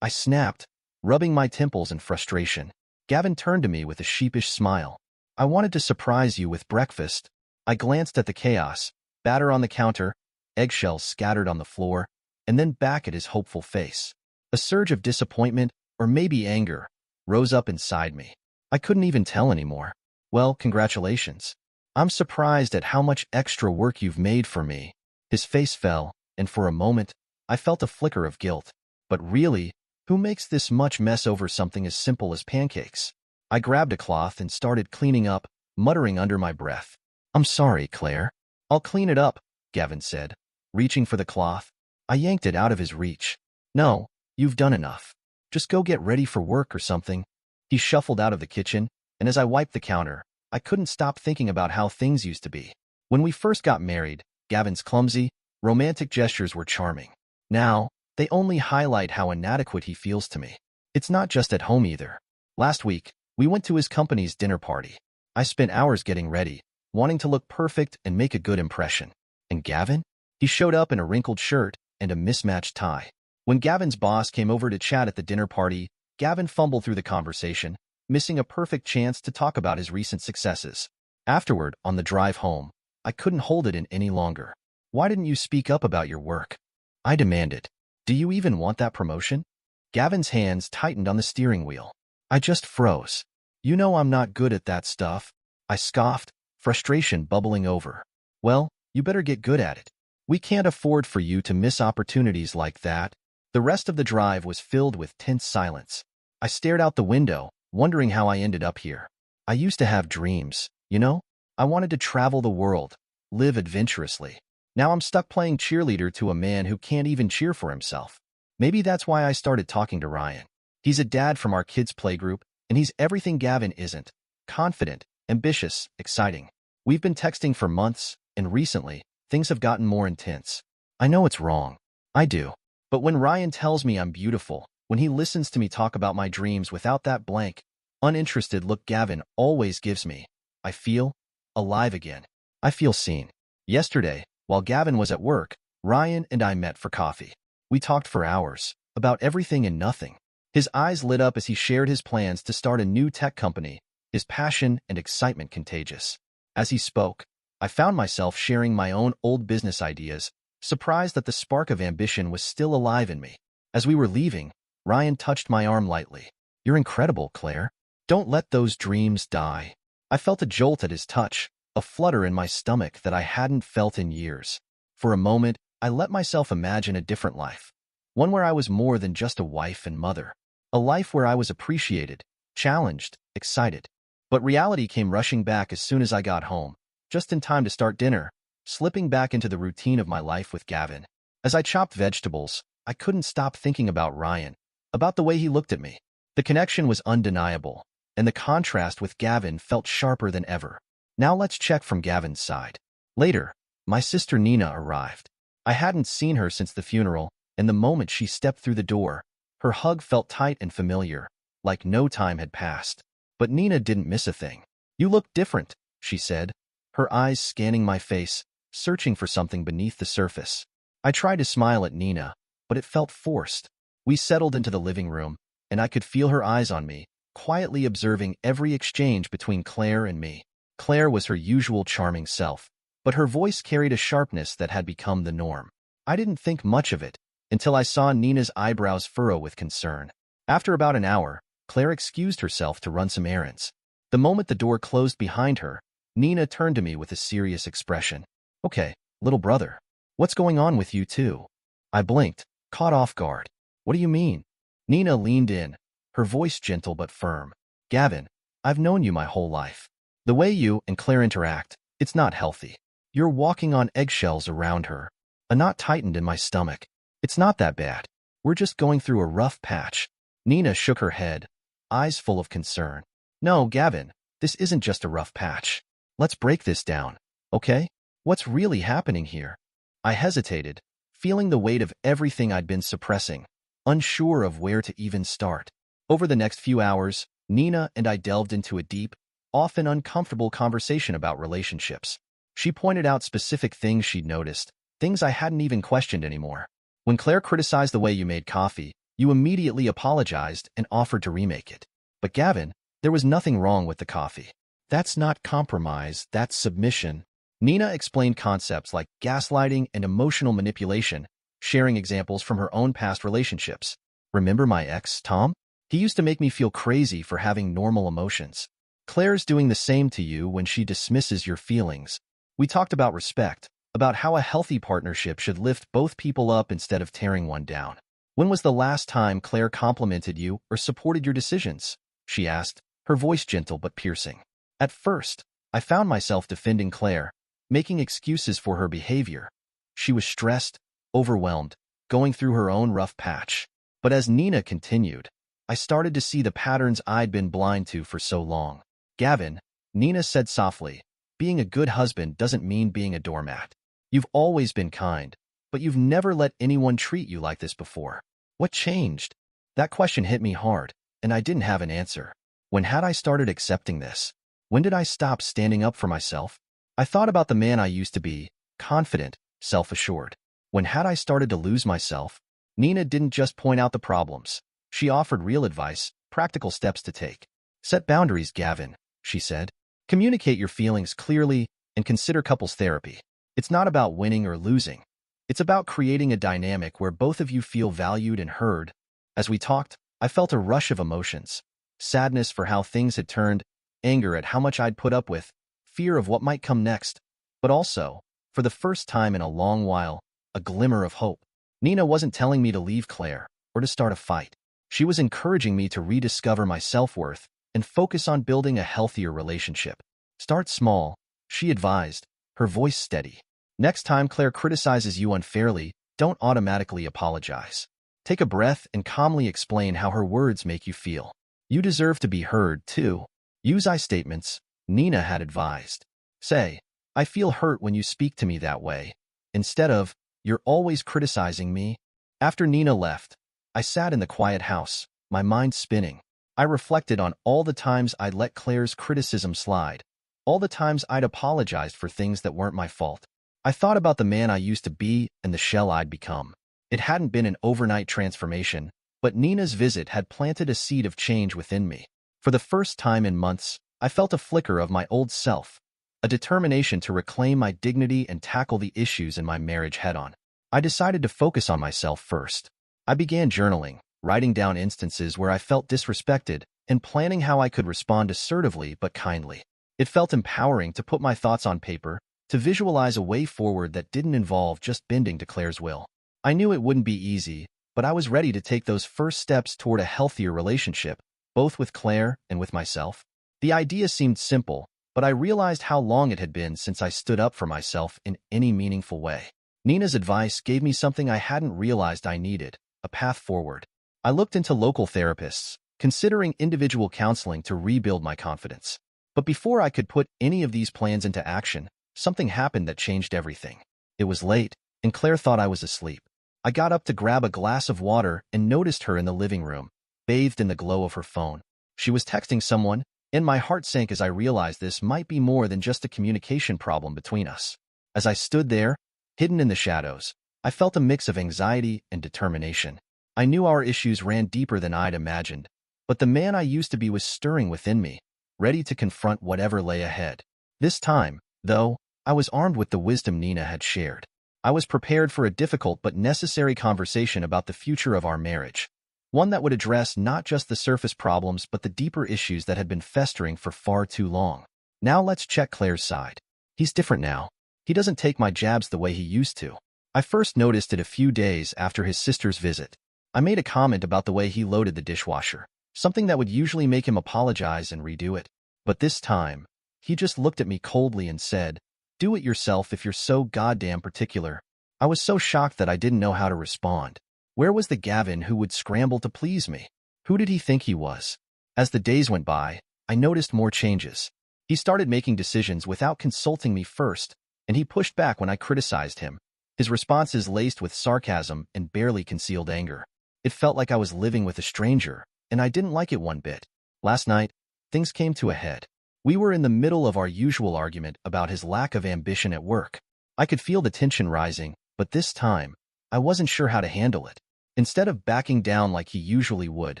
I snapped, rubbing my temples in frustration. Gavin turned to me with a sheepish smile. "I wanted to surprise you with breakfast." I glanced at the chaos, batter on the counter, eggshells scattered on the floor, and then back at his hopeful face. A surge of disappointment, or maybe anger, rose up inside me. I couldn't even tell anymore. "Well, congratulations. I'm surprised at how much extra work you've made for me." His face fell, and for a moment, I felt a flicker of guilt. But really, who makes this much mess over something as simple as pancakes? I grabbed a cloth and started cleaning up, muttering under my breath. "I'm sorry, Claire." "I'll clean it up," Gavin said, reaching for the cloth. I yanked it out of his reach. "No, you've done enough. Just go get ready for work or something." He shuffled out of the kitchen, and as I wiped the counter, I couldn't stop thinking about how things used to be. When we first got married, Gavin's clumsy, romantic gestures were charming. Now, they only highlight how inadequate he feels to me. It's not just at home either. Last week, we went to his company's dinner party. I spent hours getting ready, wanting to look perfect and make a good impression. And Gavin? He showed up in a wrinkled shirt and a mismatched tie. When Gavin's boss came over to chat at the dinner party, Gavin fumbled through the conversation, missing a perfect chance to talk about his recent successes. Afterward, on the drive home, I couldn't hold it in any longer. "Why didn't you speak up about your work?" I demanded. "Do you even want that promotion?" Gavin's hands tightened on the steering wheel. I just froze. "You know I'm not good at that stuff," I I scoffed, frustration bubbling over. Well, you better get good at it. We can't afford for you to miss opportunities like that. The rest of the drive was filled with tense silence. I stared out the window, wondering how I ended up here. I used to have dreams, you know? I wanted to travel the world, live adventurously. Now I'm stuck playing cheerleader to a man who can't even cheer for himself. Maybe that's why I started talking to Ryan. He's a dad from our kids' playgroup, and he's everything Gavin isn't. Confident, ambitious, exciting. We've been texting for months, and recently, things have gotten more intense. I know it's wrong. I do. But when Ryan tells me I'm beautiful, when he listens to me talk about my dreams without that blank, uninterested look Gavin always gives me, I feel alive again. I feel seen. Yesterday, while Gavin was at work, Ryan and I met for coffee. We talked for hours, about everything and nothing. His eyes lit up as he shared his plans to start a new tech company, his passion and excitement contagious. As he spoke, I found myself sharing my own old business ideas, surprised that the spark of ambition was still alive in me. As we were leaving, Ryan touched my arm lightly. You're incredible, Claire. Don't let those dreams die. I felt a jolt at his touch, a flutter in my stomach that I hadn't felt in years. For a moment, I let myself imagine a different life. One where I was more than just a wife and mother. A life where I was appreciated, challenged, excited. But reality came rushing back as soon as I got home, just in time to start dinner, slipping back into the routine of my life with Gavin. As I chopped vegetables, I couldn't stop thinking about Ryan, about the way he looked at me. The connection was undeniable, and the contrast with Gavin felt sharper than ever. Now let's check from Gavin's side. Later, my sister Nina arrived. I hadn't seen her since the funeral, and the moment she stepped through the door, her hug felt tight and familiar, like no time had passed. But Nina didn't miss a thing. You look different, she said, her eyes scanning my face, searching for something beneath the surface. I tried to smile at Nina, but it felt forced. We settled into the living room, and I could feel her eyes on me, quietly observing every exchange between Claire and me. Claire was her usual charming self, but her voice carried a sharpness that had become the norm. I didn't think much of it, until I saw Nina's eyebrows furrow with concern. After about an hour, Claire excused herself to run some errands. The moment the door closed behind her, Nina turned to me with a serious expression. Okay, little brother. What's going on with you two? I blinked, caught off guard. What do you mean? Nina leaned in, her voice gentle but firm. Gavin, I've known you my whole life. The way you and Claire interact, it's not healthy. You're walking on eggshells around her. A knot tightened in my stomach. It's not that bad. We're just going through a rough patch. Nina shook her head, eyes full of concern. No, Gavin, this isn't just a rough patch. Let's break this down, okay? What's really happening here? I hesitated, feeling the weight of everything I'd been suppressing, unsure of where to even start. Over the next few hours, Nina and I delved into a deep, often uncomfortable conversation about relationships. She pointed out specific things she'd noticed, things I hadn't even questioned anymore. When Claire criticized the way you made coffee, you immediately apologized and offered to remake it. But Gavin, there was nothing wrong with the coffee. That's not compromise, that's submission. Nina explained concepts like gaslighting and emotional manipulation, sharing examples from her own past relationships. Remember my ex, Tom? He used to make me feel crazy for having normal emotions. Claire's doing the same to you when she dismisses your feelings. We talked about respect, about how a healthy partnership should lift both people up instead of tearing one down. When was the last time Claire complimented you or supported your decisions? She asked, her voice gentle but piercing. At first, I found myself defending Claire, making excuses for her behavior. She was stressed, overwhelmed, going through her own rough patch. But as Nina continued, I started to see the patterns I'd been blind to for so long. Gavin, Nina said softly, being a good husband doesn't mean being a doormat. You've always been kind, but you've never let anyone treat you like this before. What changed? That question hit me hard, and I didn't have an answer. When had I started accepting this? When did I stop standing up for myself? I thought about the man I used to be, confident, self-assured. When had I started to lose myself? Nina didn't just point out the problems. She offered real advice, practical steps to take. Set boundaries, Gavin, she said. Communicate your feelings clearly and consider couples therapy. It's not about winning or losing. It's about creating a dynamic where both of you feel valued and heard. As we talked, I felt a rush of emotions. Sadness for how things had turned, anger at how much I'd put up with, fear of what might come next, but also, for the first time in a long while, a glimmer of hope. Nina wasn't telling me to leave Claire or to start a fight. She was encouraging me to rediscover my self-worth and focus on building a healthier relationship. Start small, she advised, her voice steady. Next time Claire criticizes you unfairly, don't automatically apologize. Take a breath and calmly explain how her words make you feel. You deserve to be heard, too. Use I statements, Nina had advised. Say, I feel hurt when you speak to me that way, instead of, you're always criticizing me. After Nina left, I sat in the quiet house, my mind spinning. I reflected on all the times I'd let Claire's criticism slide, all the times I'd apologized for things that weren't my fault. I thought about the man I used to be and the shell I'd become. It hadn't been an overnight transformation, but Nina's visit had planted a seed of change within me. For the first time in months, I felt a flicker of my old self, a determination to reclaim my dignity and tackle the issues in my marriage head-on. I decided to focus on myself first. I began journaling, writing down instances where I felt disrespected, and planning how I could respond assertively but kindly. It felt empowering to put my thoughts on paper, to visualize a way forward that didn't involve just bending to Claire's will. I knew it wouldn't be easy, but I was ready to take those first steps toward a healthier relationship, both with Claire and with myself. The idea seemed simple, but I realized how long it had been since I stood up for myself in any meaningful way. Nina's advice gave me something I hadn't realized I needed, a path forward. I looked into local therapists, considering individual counseling to rebuild my confidence. But before I could put any of these plans into action, something happened that changed everything. It was late, and Claire thought I was asleep. I got up to grab a glass of water and noticed her in the living room, bathed in the glow of her phone. She was texting someone, and my heart sank as I realized this might be more than just a communication problem between us. As I stood there, hidden in the shadows, I felt a mix of anxiety and determination. I knew our issues ran deeper than I'd imagined, but the man I used to be was stirring within me, ready to confront whatever lay ahead. This time, though, I was armed with the wisdom Nina had shared. I was prepared for a difficult but necessary conversation about the future of our marriage, one that would address not just the surface problems but the deeper issues that had been festering for far too long. Now let's check Claire's side. He's different now. He doesn't take my jabs the way he used to. I first noticed it a few days after his sister's visit. I made a comment about the way he loaded the dishwasher, something that would usually make him apologize and redo it. But this time, he just looked at me coldly and said, "Do it yourself if you're so goddamn particular." I was so shocked that I didn't know how to respond. Where was the Gavin who would scramble to please me? Who did he think he was? As the days went by, I noticed more changes. He started making decisions without consulting me first, and he pushed back when I criticized him. His responses laced with sarcasm and barely concealed anger. It felt like I was living with a stranger, and I didn't like it one bit. Last night, things came to a head. We were in the middle of our usual argument about his lack of ambition at work. I could feel the tension rising, but this time, I wasn't sure how to handle it. Instead of backing down like he usually would,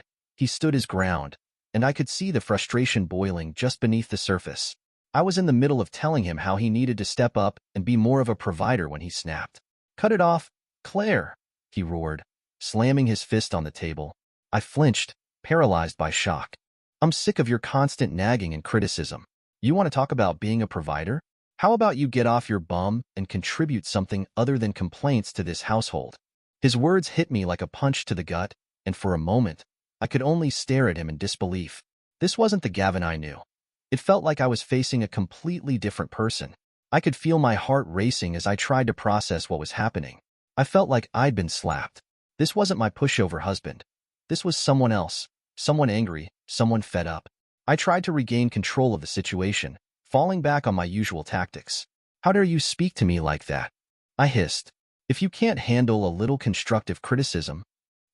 he stood his ground, and I could see the frustration boiling just beneath the surface. I was in the middle of telling him how he needed to step up and be more of a provider when he snapped. "Cut it off, Claire," he roared, slamming his fist on the table. I flinched, paralyzed by shock. "I'm sick of your constant nagging and criticism. You want to talk about being a provider? How about you get off your bum and contribute something other than complaints to this household?" His words hit me like a punch to the gut, and for a moment, I could only stare at him in disbelief. This wasn't the Gavin I knew. It felt like I was facing a completely different person. I could feel my heart racing as I tried to process what was happening. I felt like I'd been slapped. This wasn't my pushover husband. This was someone else, someone angry, someone fed up. I tried to regain control of the situation, falling back on my usual tactics. "How dare you speak to me like that?" I hissed. "If you can't handle a little constructive criticism..."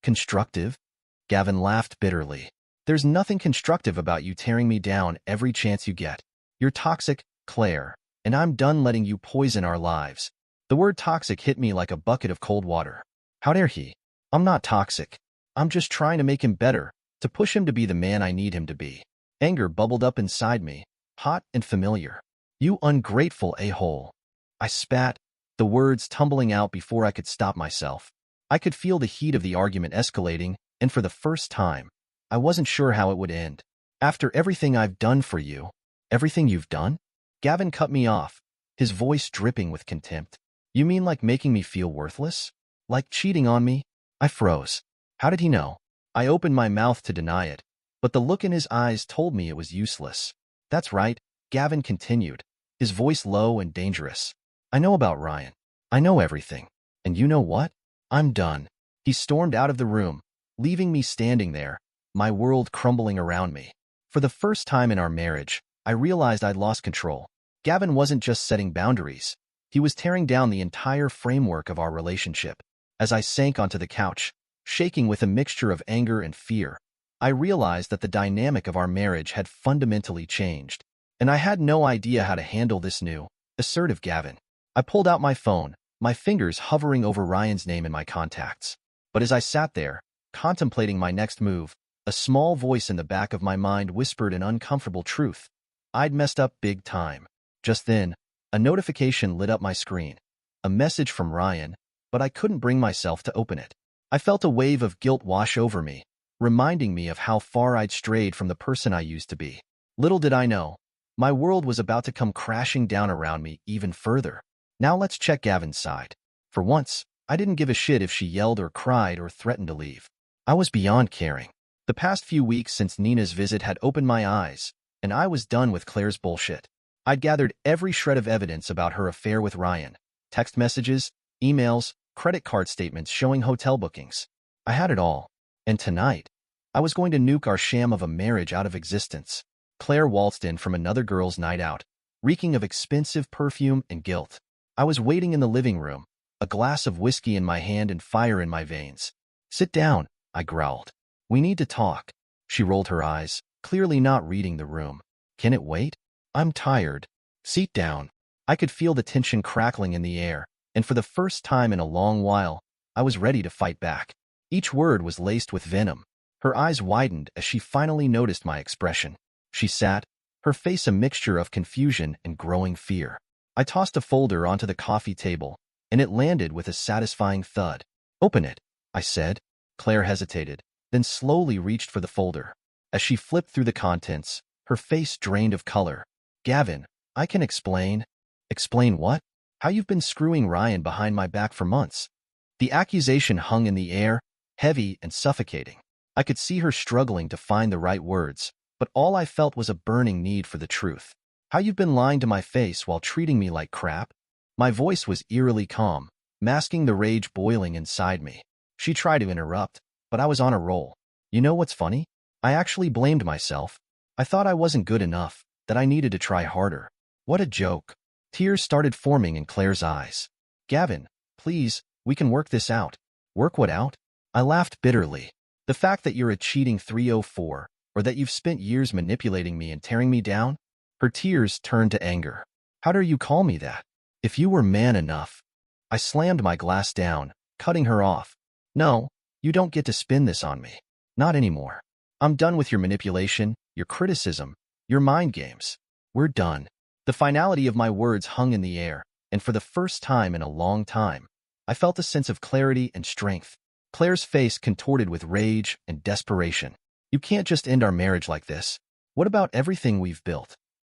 "Constructive?" Gavin laughed bitterly. "There's nothing constructive about you tearing me down every chance you get. You're toxic, Claire, and I'm done letting you poison our lives." The word toxic hit me like a bucket of cold water. How dare he? I'm not toxic. I'm just trying to make him better, to push him to be the man I need him to be. Anger bubbled up inside me, hot and familiar. "You ungrateful a-hole." I spat, the words tumbling out before I could stop myself. I could feel the heat of the argument escalating, and for the first time, I wasn't sure how it would end. "After everything I've done for you..." "Everything you've done?" Gavin cut me off, his voice dripping with contempt. You mean like making me feel worthless? Like cheating on me? I froze. How did he know? I opened my mouth to deny it, but the look in his eyes told me it was useless. That's right, Gavin continued, his voice low and dangerous. I know about Ryan. I know everything. And you know what? I'm done. He stormed out of the room, leaving me standing there, my world crumbling around me. For the first time in our marriage, I realized I'd lost control. Gavin wasn't just setting boundaries. He was tearing down the entire framework of our relationship. As I sank onto the couch, shaking with a mixture of anger and fear, I realized that the dynamic of our marriage had fundamentally changed, and I had no idea how to handle this new, assertive Gavin. I pulled out my phone, my fingers hovering over Ryan's name in my contacts. But as I sat there, contemplating my next move, a small voice in the back of my mind whispered an uncomfortable truth. I'd messed up big time. Just then, a notification lit up my screen. A message from Ryan, but I couldn't bring myself to open it. I felt a wave of guilt wash over me, reminding me of how far I'd strayed from the person I used to be. Little did I know, my world was about to come crashing down around me even further. Now let's check Gavin's side. For once, I didn't give a shit if she yelled or cried or threatened to leave. I was beyond caring. The past few weeks since Nina's visit had opened my eyes, and I was done with Claire's bullshit. I'd gathered every shred of evidence about her affair with Ryan. Text messages, emails, credit card statements showing hotel bookings. I had it all. And tonight, I was going to nuke our sham of a marriage out of existence. Claire waltzed in from another girl's night out, reeking of expensive perfume and guilt. I was waiting in the living room, a glass of whiskey in my hand and fire in my veins. Sit down, I growled. We need to talk. She rolled her eyes, clearly not reading the room. Can it wait? I'm tired. Sit down. I could feel the tension crackling in the air, and for the first time in a long while, I was ready to fight back. Each word was laced with venom. Her eyes widened as she finally noticed my expression. She sat, her face a mixture of confusion and growing fear. I tossed a folder onto the coffee table, and it landed with a satisfying thud. Open it, I said. Claire hesitated, then slowly reached for the folder. As she flipped through the contents, her face drained of color. Gavin, I can explain. Explain what? How you've been screwing Ryan behind my back for months. The accusation hung in the air, heavy and suffocating. I could see her struggling to find the right words, but all I felt was a burning need for the truth. How you've been lying to my face while treating me like crap? My voice was eerily calm, masking the rage boiling inside me. She tried to interrupt, but I was on a roll. You know what's funny? I actually blamed myself. I thought I wasn't good enough, that I needed to try harder. What a joke. Tears started forming in Claire's eyes. Gavin, please, we can work this out. Work what out? I laughed bitterly. The fact that you're a cheating 304, or that you've spent years manipulating me and tearing me down? Her tears turned to anger. How dare you call me that? If you were man enough. I slammed my glass down, cutting her off. No, you don't get to spin this on me. Not anymore. I'm done with your manipulation, your criticism, your mind games. We're done. The finality of my words hung in the air, and for the first time in a long time, I felt a sense of clarity and strength. Claire's face contorted with rage and desperation. You can't just end our marriage like this. What about everything we've built?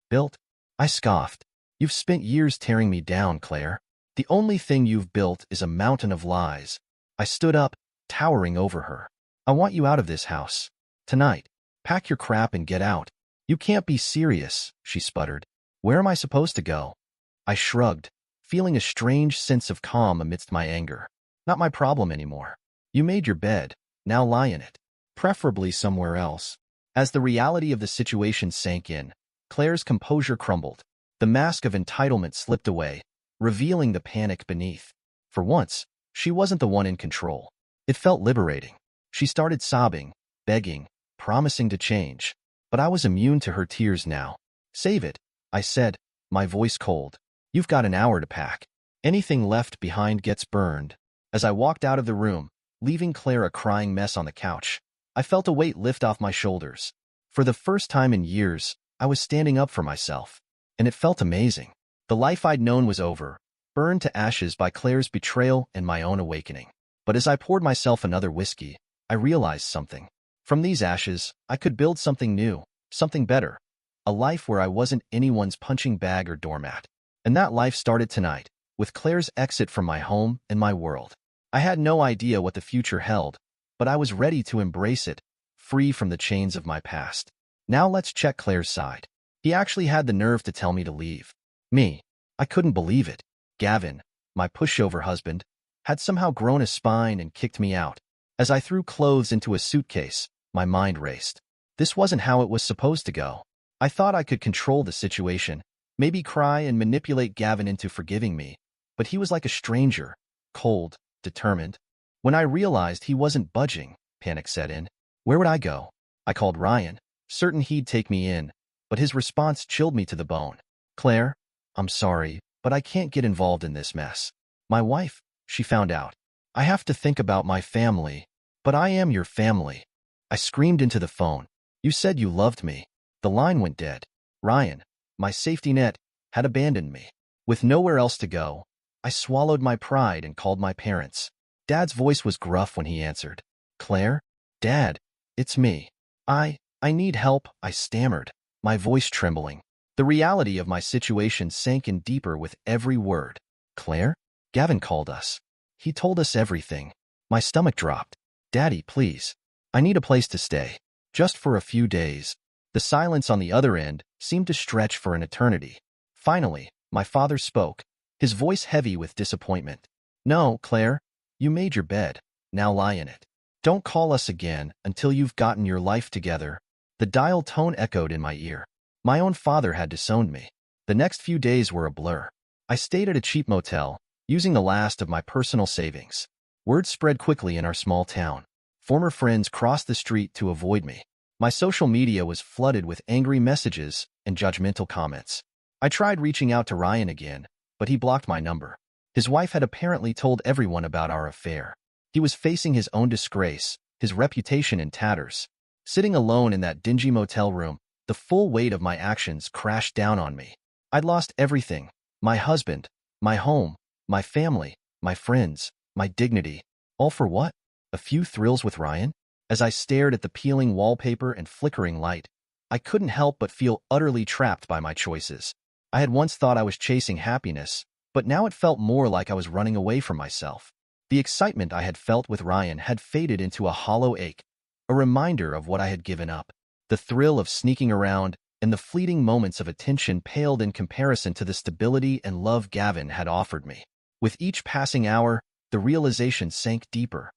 Built? I scoffed. You've spent years tearing me down, Claire. The only thing you've built is a mountain of lies. I stood up, towering over her. I want you out of this house. Tonight. Pack your crap and get out. You can't be serious, she sputtered. Where am I supposed to go? I shrugged, feeling a strange sense of calm amidst my anger. Not my problem anymore. You made your bed. Now lie in it. Preferably somewhere else. As the reality of the situation sank in, Claire's composure crumbled. The mask of entitlement slipped away, revealing the panic beneath. For once, she wasn't the one in control. It felt liberating. She started sobbing, begging, promising to change. But I was immune to her tears now. Save it, I said, my voice cold. You've got an hour to pack. Anything left behind gets burned. As I walked out of the room, leaving Claire a crying mess on the couch, I felt a weight lift off my shoulders. For the first time in years, I was standing up for myself. And it felt amazing. The life I'd known was over, burned to ashes by Claire's betrayal and my own awakening. But as I poured myself another whiskey, I realized something. From these ashes, I could build something new, something better. a life where I wasn't anyone's punching bag or doormat. And that life started tonight, with Claire's exit from my home and my world. I had no idea what the future held, but I was ready to embrace it, free from the chains of my past. Now let's check Claire's side. He actually had the nerve to tell me to leave. Me, I couldn't believe it. Gavin, my pushover husband, had somehow grown a spine and kicked me out. As I threw clothes into a suitcase, my mind raced. This wasn't how it was supposed to go. I thought I could control the situation, maybe cry and manipulate Gavin into forgiving me, but he was like a stranger, cold, determined. When I realized he wasn't budging, panic set in. Where would I go? I called Ryan, certain he'd take me in, but his response chilled me to the bone. Claire, I'm sorry, but I can't get involved in this mess. My wife, she found out. I have to think about my family, but I am your family. I screamed into the phone. You said you loved me. The line went dead. Ryan, my safety net, had abandoned me. With nowhere else to go, I swallowed my pride and called my parents. Dad's voice was gruff when he answered. Claire? Dad, it's me. I need help, I stammered, my voice trembling. The reality of my situation sank in deeper with every word. Claire? Gavin called us. He told us everything. My stomach dropped. Daddy, please. I need a place to stay. Just for a few days. The silence on the other end seemed to stretch for an eternity. Finally, my father spoke, his voice heavy with disappointment. No, Claire, you made your bed. Now lie in it. Don't call us again until you've gotten your life together. The dial tone echoed in my ear. My own father had disowned me. The next few days were a blur. I stayed at a cheap motel, using the last of my personal savings. Word spread quickly in our small town. Former friends crossed the street to avoid me. My social media was flooded with angry messages and judgmental comments. I tried reaching out to Ryan again, but he blocked my number. His wife had apparently told everyone about our affair. He was facing his own disgrace, his reputation in tatters. Sitting alone in that dingy motel room, the full weight of my actions crashed down on me. I'd lost everything: my husband, my home, my family, my friends, my dignity. All for what? A few thrills with Ryan? As I stared at the peeling wallpaper and flickering light, I couldn't help but feel utterly trapped by my choices. I had once thought I was chasing happiness, but now it felt more like I was running away from myself. The excitement I had felt with Ryan had faded into a hollow ache, a reminder of what I had given up. The thrill of sneaking around and the fleeting moments of attention paled in comparison to the stability and love Gavin had offered me. With each passing hour, the realization sank deeper.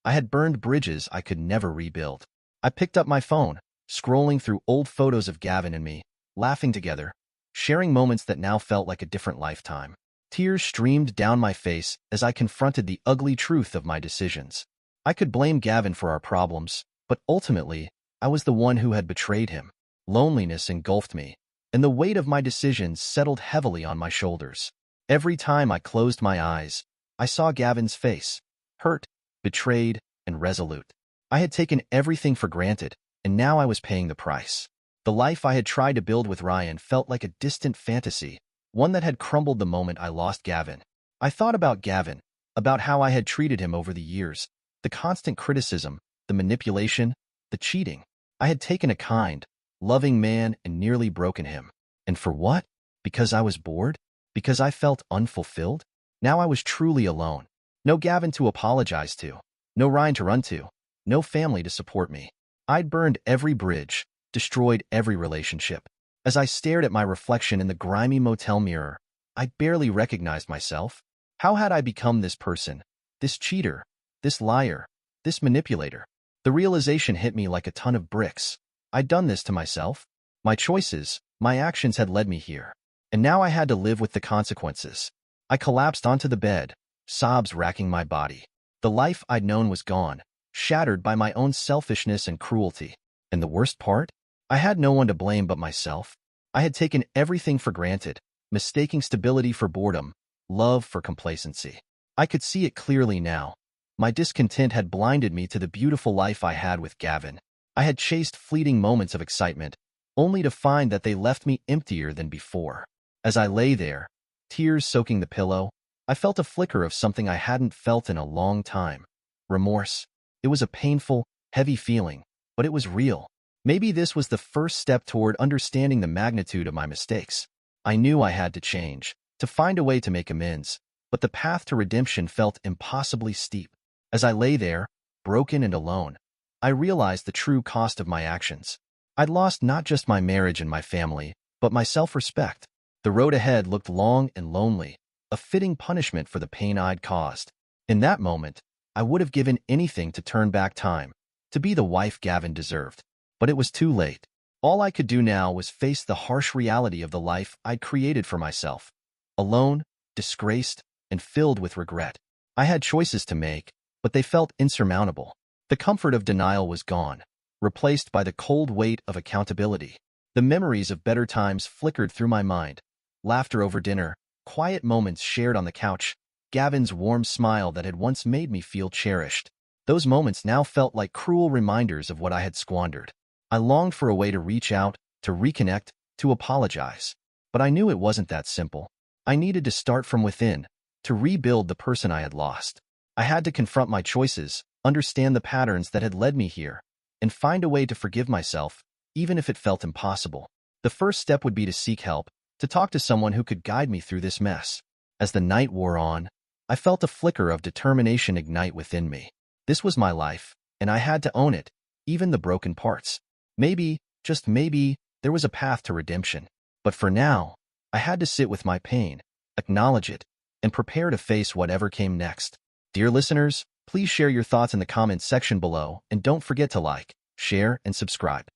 I had burned bridges I could never rebuild. I picked up my phone, scrolling through old photos of Gavin and me, laughing together, sharing moments that now felt like a different lifetime. Tears streamed down my face as I confronted the ugly truth of my decisions. I could blame Gavin for our problems, but ultimately, I was the one who had betrayed him. Loneliness engulfed me, and the weight of my decisions settled heavily on my shoulders. Every time I closed my eyes, I saw Gavin's face, hurt, betrayed, and resolute. I had taken everything for granted, and now I was paying the price. The life I had tried to build with Ryan felt like a distant fantasy, one that had crumbled the moment I lost Gavin. I thought about Gavin, about how I had treated him over the years, the constant criticism, the manipulation, the cheating. I had taken a kind, loving man and nearly broken him. And for what? Because I was bored? Because I felt unfulfilled? Now I was truly alone. No Gavin to apologize to. No Ryan to run to. No family to support me. I'd burned every bridge, destroyed every relationship. As I stared at my reflection in the grimy motel mirror, I barely recognized myself. How had I become this person? This cheater? This liar? This manipulator? The realization hit me like a ton of bricks. I'd done this to myself. My choices, my actions had led me here. And now I had to live with the consequences. I collapsed onto the bed, sobs racking my body. The life I'd known was gone, shattered by my own selfishness and cruelty. And the worst part? I had no one to blame but myself. I had taken everything for granted, mistaking stability for boredom, love for complacency. I could see it clearly now. My discontent had blinded me to the beautiful life I had with Gavin. I had chased fleeting moments of excitement, only to find that they left me emptier than before. As I lay there, tears soaking the pillow, I felt a flicker of something I hadn't felt in a long time. Remorse. It was a painful, heavy feeling, but it was real. Maybe this was the first step toward understanding the magnitude of my mistakes. I knew I had to change, to find a way to make amends, but the path to redemption felt impossibly steep. As I lay there, broken and alone, I realized the true cost of my actions. I'd lost not just my marriage and my family, but my self-respect. The road ahead looked long and lonely, a fitting punishment for the pain I'd caused. In that moment, I would have given anything to turn back time, to be the wife Gavin deserved. But it was too late. All I could do now was face the harsh reality of the life I'd created for myself. Alone, disgraced, and filled with regret. I had choices to make, but they felt insurmountable. The comfort of denial was gone, replaced by the cold weight of accountability. The memories of better times flickered through my mind. Laughter over dinner, quiet moments shared on the couch, Gavin's warm smile that had once made me feel cherished. Those moments now felt like cruel reminders of what I had squandered. I longed for a way to reach out, to reconnect, to apologize. But I knew it wasn't that simple. I needed to start from within, to rebuild the person I had lost. I had to confront my choices, understand the patterns that had led me here, and find a way to forgive myself, even if it felt impossible. The first step would be to seek help, to talk to someone who could guide me through this mess. As the night wore on, I felt a flicker of determination ignite within me. This was my life, and I had to own it, even the broken parts. Maybe, just maybe, there was a path to redemption. But for now, I had to sit with my pain, acknowledge it, and prepare to face whatever came next. Dear listeners, please share your thoughts in the comments section below, and don't forget to like, share, and subscribe.